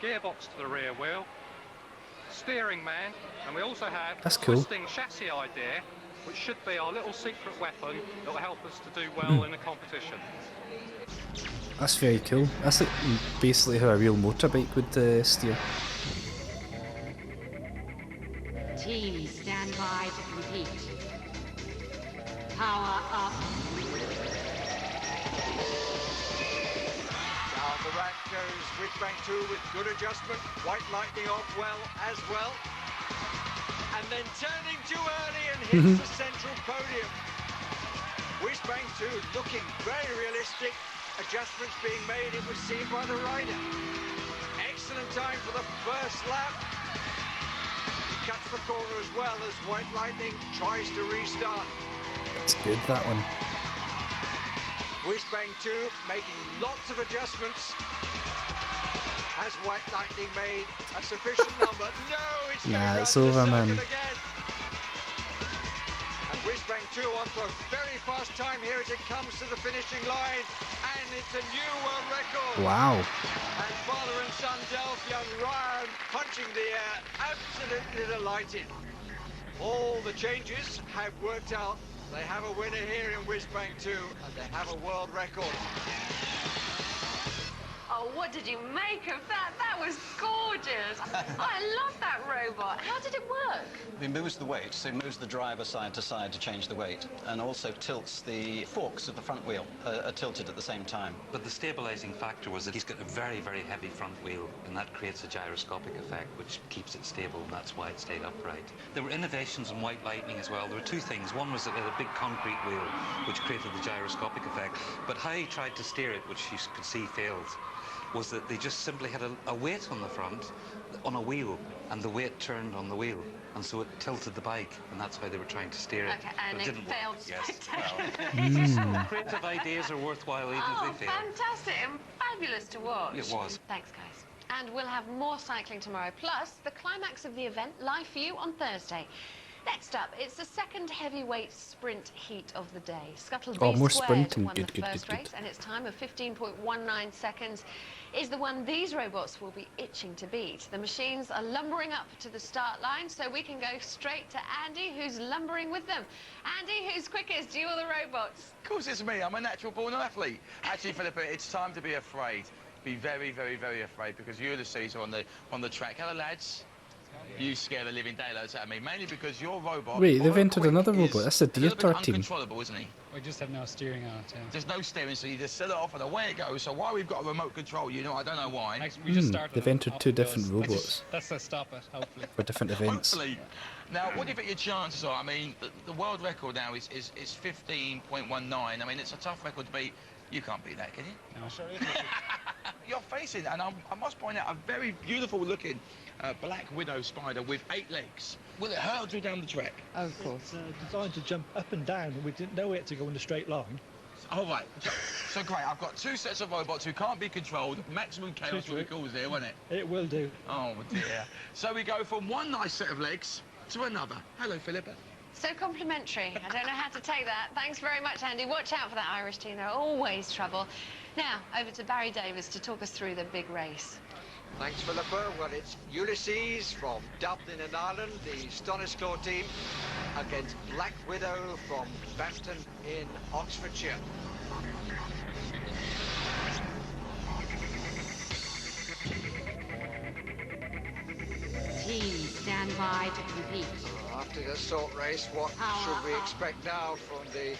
S6: gearbox to the rear wheel, steering man, and we also have
S1: That's
S6: a
S1: cool.
S6: twisting chassis idea, which should be our little secret weapon that will help us to do well in the competition.
S1: That's very cool. That's like basically how a real motorbike would steer.
S7: Teams stand by to compete. Power up.
S10: Down the rack goes Whizbang 2 with good adjustment. White Lightning off well as well. And then turning too early and hits the central podium. Whizbang 2 looking very realistic. Adjustments being made, it was seen by the rider. Excellent time for the first lap. He cuts the corner as well as White Lightning tries to restart.
S1: It's good, that one.
S10: Whizbang 2 making lots of adjustments. Has White Lightning made a sufficient number? No, it's
S1: Nah,
S10: going
S1: it's
S10: round the
S1: over,
S10: circle
S1: man.
S10: again. And Whizbang 2 on for a very fast time here as it comes to the finishing line. And it's a new world record.
S1: Wow.
S10: And father and son Delph, young Ryan, punching the air, absolutely delighted. All the changes have worked out. They have a winner here in Whizbang 2, and they have a world record.
S9: Oh, what did you make of that? That was gorgeous. I love that robot. How did it work?
S5: He moves the weight, so he moves the driver side to side to change the weight, and also tilts the forks of the front wheel, are tilted at the same time.
S3: But the stabilizing factor was that he's got a very, very heavy front wheel, and that creates a gyroscopic effect, which keeps it stable, and that's why it stayed upright. There were innovations in White Lightning as well. There were 2 things. One was that it had a big concrete wheel, which created the gyroscopic effect. But how he tried to steer it, which you could see failed, was that they just simply had a weight on the front, on a wheel, and the weight turned on the wheel. And so it tilted the bike, and that's how they were trying to steer it.
S9: Okay, and
S3: But
S9: it
S3: didn't
S9: failed
S3: work.
S9: spectacularly.
S3: Creative ideas are worthwhile even if they fail.
S9: Fantastic and fabulous to watch.
S3: It was.
S9: Thanks, guys. And we'll have more cycling tomorrow, plus the climax of the event live for you on Thursday. Next up, it's the second heavyweight sprint heat of the day. Scuttleby
S1: Oh, more
S9: Squared
S1: sprinting.
S9: won
S1: Good,
S9: the
S1: good,
S9: first
S1: good,
S9: race,
S1: good.
S9: and its time of 15.19 seconds is the one these robots will be itching to beat. The machines are lumbering up to the start line, so we can go straight to Andy, who's lumbering with them. Andy, who's quickest, you or the robots?
S2: Of course it's me. I'm a natural born athlete. Actually, Philippa, it's time to be afraid. Be very, very, very afraid, because Ulysses are on the track. Hello, lads. You scare the living daylights out of me, mainly because your robot...
S1: Wait, they've entered another
S2: is
S1: robot. That's the
S2: a little bit
S1: GTARP team.
S2: uncontrollable, isn't he?
S8: We just have no steering on it, yeah.
S2: There's no steering, so you just set it off and away it goes. So why we've got a remote control unit, I don't know why.
S8: Actually, we just started
S1: They've entered two different robots
S8: That's to stop it, hopefully.
S1: for different events.
S2: Hopefully. Now, what do you think your chances are? I mean, the world record now is 15.19. I mean, it's a tough record to beat. You can't beat that, can you?
S8: No.
S2: You're facing, and I must point out, a very beautiful-looking black widow spider with 8 legs. Will it hurdle down the track?
S14: Oh, of course. It's designed to jump up and down, and we didn't know it to go in a straight line.
S2: All right. So great. I've got 2 sets of robots who can't be controlled. Maximum chaos will be caused there, won't it?
S14: It will do.
S2: Oh, dear. So we go from one nice set of legs to another. Hello, Philippa.
S9: So complimentary. I don't know how to take that. Thanks very much, Andy. Watch out for that Irish team. They're always trouble. Now, over to Barry Davis to talk us through the big race.
S10: Thanks, Philippa. Well, it's Ulysses from Dublin in Ireland, the Stonislaw team, against Black Widow from Bampton in Oxfordshire.
S7: Teams stand by to compete.
S10: After the assault race, what should we expect now from the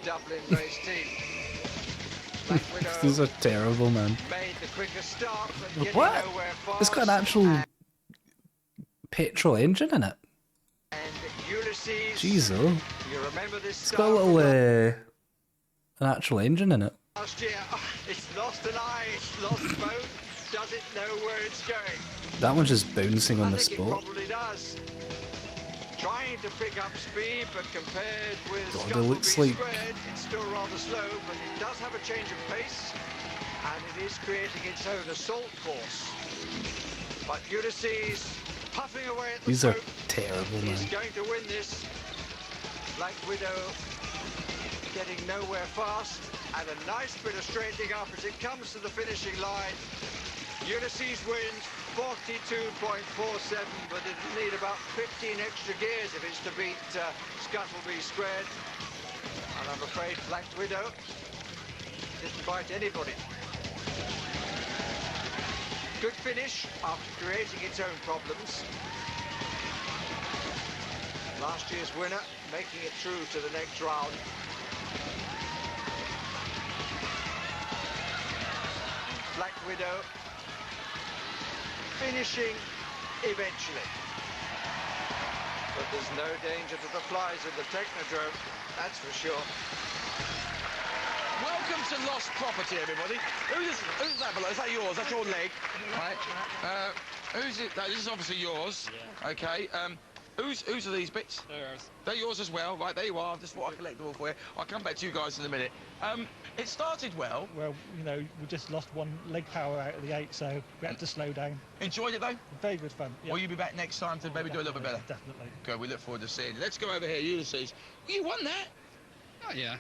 S10: Dublin race team? Black Widow
S1: These are terrible, man.
S10: made the quickest start, but getting
S1: What?
S10: nowhere fast.
S1: It's got an actual petrol engine in it.
S10: And Ulysses,
S1: Jeez, oh.
S10: you remember this
S1: It's got a little, an actual engine in it.
S10: last year? It's lost an eye, it's lost both. Doesn't know where it's going.
S1: That one's just bouncing on
S10: I
S1: the
S10: think
S1: spot.
S10: it probably does. Trying to pick up speed, but compared with
S1: God, it
S10: Scuttleby
S1: looks like-
S10: Squared, it's still rather slow, but it does have a change of pace, and it is creating its own assault course. But Ulysses, puffing away at the
S1: These are
S10: boat,
S1: terrible,
S10: is
S1: man.
S10: going to win this. Black Widow getting nowhere fast, and a nice bit of straightening up as it comes to the finishing line. Ulysses wins 42.47, but it'll need about 15 extra gears if it's to beat Scuttleby Squared. And I'm afraid Black Widow didn't bite anybody. Good finish after creating its own problems. Last year's winner making it through to the next round. Black Widow finishing eventually. But there's no danger to the flies in the Technodrome, that's for sure.
S2: Welcome to Lost Property, everybody. Who's that below? Is that yours? That's your leg, right? Who's it? This is obviously yours. Okay. Whose are these bits?
S8: They're yours.
S2: They're yours as well, right? There you are. I've just thought I'd collect them all for you. I'll come back to you guys in a minute. It started well.
S14: Well, you know, we just lost one leg power out of the 8, so we had to slow down.
S2: Enjoyed it though?
S14: Very good fun. Yeah.
S2: Will you be back next time to maybe do a little bit better?
S14: Definitely.
S2: Good. We look forward to seeing you. Let's go over here, Ulysses. You won that.
S20: Oh, yeah.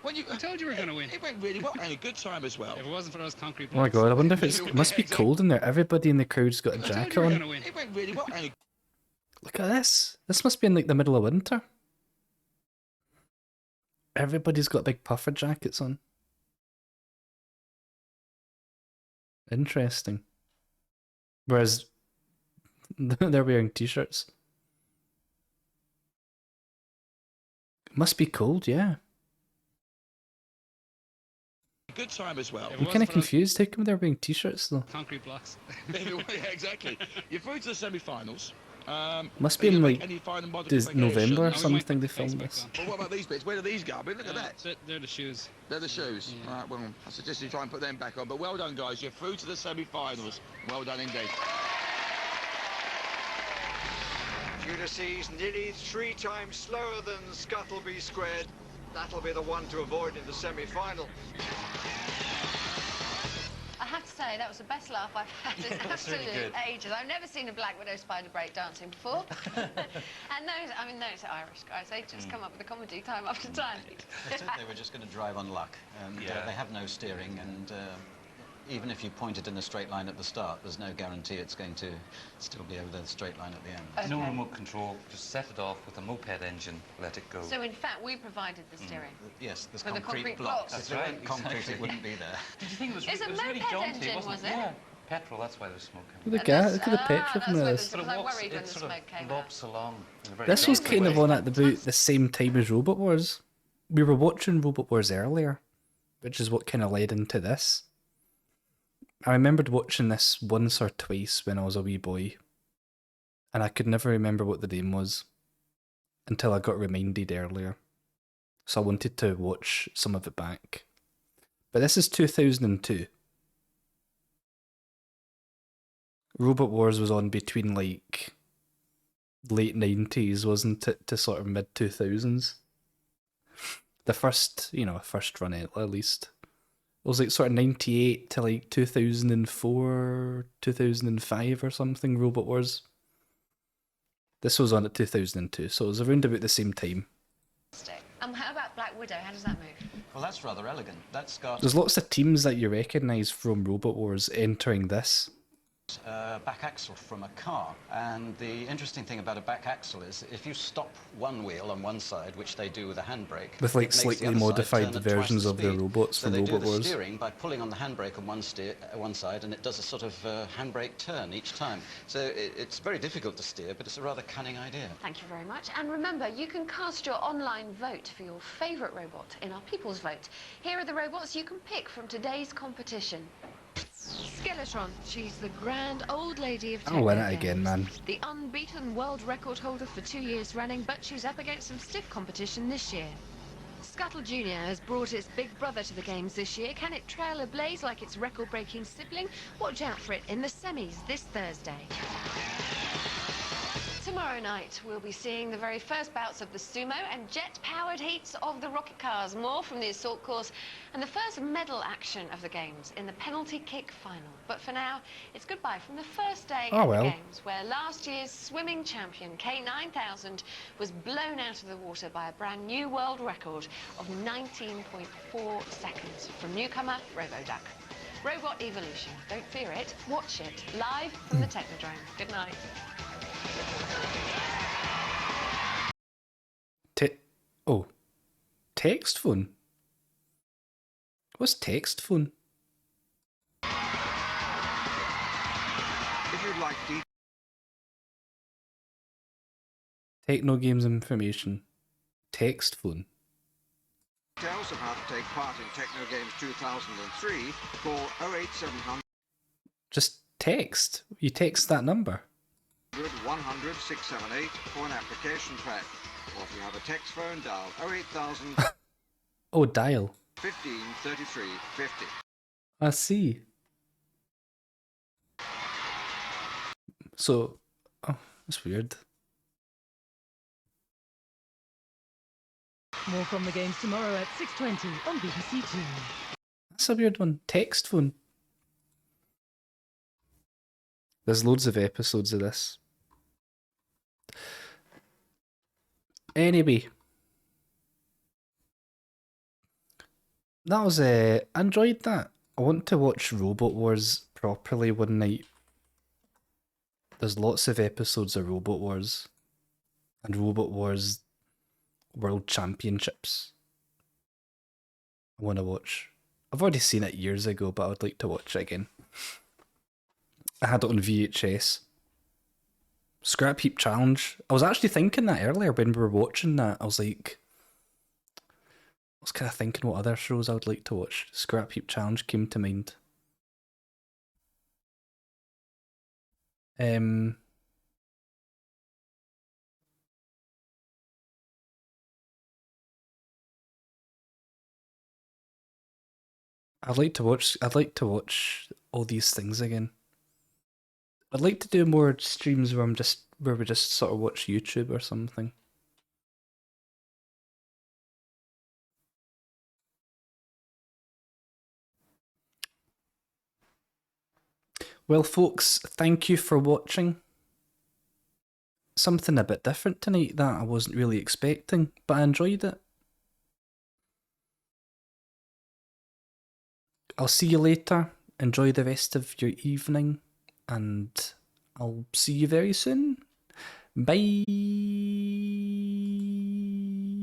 S2: When you,
S20: I told you we were going to win.
S2: It went really well, and a good time as well.
S20: If it wasn't for those concrete
S1: Oh my
S20: blocks.
S1: god, I wonder if it must be cold in there. Everybody in the crowd's got a
S20: I told
S1: jacket
S20: you we were
S1: on.
S20: going to win.
S2: It went really well. And
S1: Look at this. This must be in like the middle of winter. Everybody's got big puffer jackets on. Interesting. Whereas they're wearing t-shirts. Must be cold, yeah.
S2: good time as well.
S1: I'm kind of confused. How come they're wearing t-shirts though?
S20: Concrete blocks.
S2: Yeah, exactly. You're through to the semi-finals.
S1: Must be in like
S2: this
S1: November or something they filmed this.
S2: Well, what about these bits? Where do these go? I mean, look at that.
S20: They're the shoes.
S2: They're the shoes.
S20: Yeah.
S2: Right, well, I suggest you try and put them back on. But well done, guys. You're through to the semi-finals. Well done indeed.
S10: Ulysses nearly 3 times slower than Scuttleby Squared. That'll be the one to avoid in the semi-final.
S9: I have to say, that was the best laugh I've had in absolute ages. I've never seen a Black Widow spider break dancing before. And those Irish guys, they just come up with a comedy time after time.
S5: I think they were just going to drive on luck. And they have no steering, and even if you point it in a straight line at the start, there's no guarantee it's going to still be over the straight line at the end.
S3: Okay. No remote control, just set it off with a moped engine, let it go.
S9: So in fact, we provided the steering?
S5: Yes, there's
S9: with
S5: concrete blocks.
S3: That's right,
S5: If concrete, it wouldn't be there.
S3: Did you think it was,
S9: it's a moped
S3: really jaunty,
S9: engine,
S3: wasn't
S9: was
S3: it?
S9: it?
S3: Yeah, petrol, that's why there's smoke coming.
S1: Look at the petrol from this.
S3: But
S9: I worried when the
S3: sort
S9: smoke
S3: of
S9: came
S3: lopes along. In a very
S1: This was
S3: jaunty
S1: kind
S3: way.
S1: of on at about the same time as Robot Wars. We were watching Robot Wars earlier, which is what kind of led into this. I remembered watching this once or twice when I was a wee boy, and I could never remember what the name was until I got reminded earlier. So I wanted to watch some of it back. But this is 2002. Robot Wars was on between like late 90s, wasn't it, to sort of mid 2000s. The first run at least. It was like sort of 98 to like 2004, 2005 or something, Robot Wars. This was on at 2002, so it was around about the same time.
S9: How about Black Widow? How does that move?
S5: Well, that's rather elegant. That's got
S1: There's lots of teams that you recognise from Robot Wars entering this.
S5: back axle from a car, and the interesting thing about a back axle is if you stop one wheel on one side, which they do with a handbrake,
S1: With like
S5: it makes the
S1: slightly
S5: other side
S1: modified
S5: turn at twice
S1: versions
S5: the
S1: of the
S5: speed.
S1: robots
S5: so
S1: from
S5: they
S1: Robot
S5: do the
S1: Wars.
S5: steering by pulling on the handbrake on one side, and it does a sort of handbrake turn each time. So it's very difficult to steer, but it's a rather cunning idea.
S9: Thank you very much. And remember, you can cast your online vote for your favourite robot in our People's Vote. Here are the robots you can pick from today's competition. Skeletron, she's the grand old lady of
S1: I'll win
S9: techno
S1: it again,
S9: games.
S1: man.
S9: The unbeaten world record holder for 2 years running, but she's up against some stiff competition this year. Scuttle Jr. has brought its big brother to the games this year. Can it trail a blaze like its record-breaking sibling? Watch out for it in the semis this Thursday. Tomorrow night, we'll be seeing the very first bouts of the sumo and jet-powered heats of the rocket cars. More from the assault course and the first medal action of the games in the penalty kick final. But for now, it's goodbye from the first day of the games, where last year's swimming champion, K9000, was blown out of the water by a brand new world record of 19.4 seconds from newcomer Roboduck. Robot Evolution. Don't fear it. Watch it live from the Technodrome. Good night.
S1: Text phone? What's text phone?
S10: If you'd like
S1: Techno games information. Text phone.
S10: details of how to take part in Techno Games 2003, call 08700
S1: Just text. You text that number.
S10: 100 678 for an application pack. Or if you have a text phone, dial 08000
S1: Oh, dial.
S10: 15 33 50.
S1: I see. So, that's weird.
S13: More from the games tomorrow at 6:20 on BBC Two.
S1: That's a weird one. Text phone. There's loads of episodes of this. Anyway. That was I enjoyed that. I want to watch Robot Wars properly one night. There's lots of episodes of Robot Wars. And Robot Wars World Championships. I want to watch. I've already seen it years ago, but I would like to watch it again. I had it on VHS. Scrap Heap Challenge. I was actually thinking that earlier when we were watching that. I was like, I was kind of thinking what other shows I would like to watch. Scrap Heap Challenge came to mind. I'd like to watch all these things again. I'd like to do more streams where we just sort of watch YouTube or something. Well, folks, thank you for watching. Something a bit different tonight that I wasn't really expecting, but I enjoyed it. I'll see you later. Enjoy the rest of your evening, and I'll see you very soon. Bye.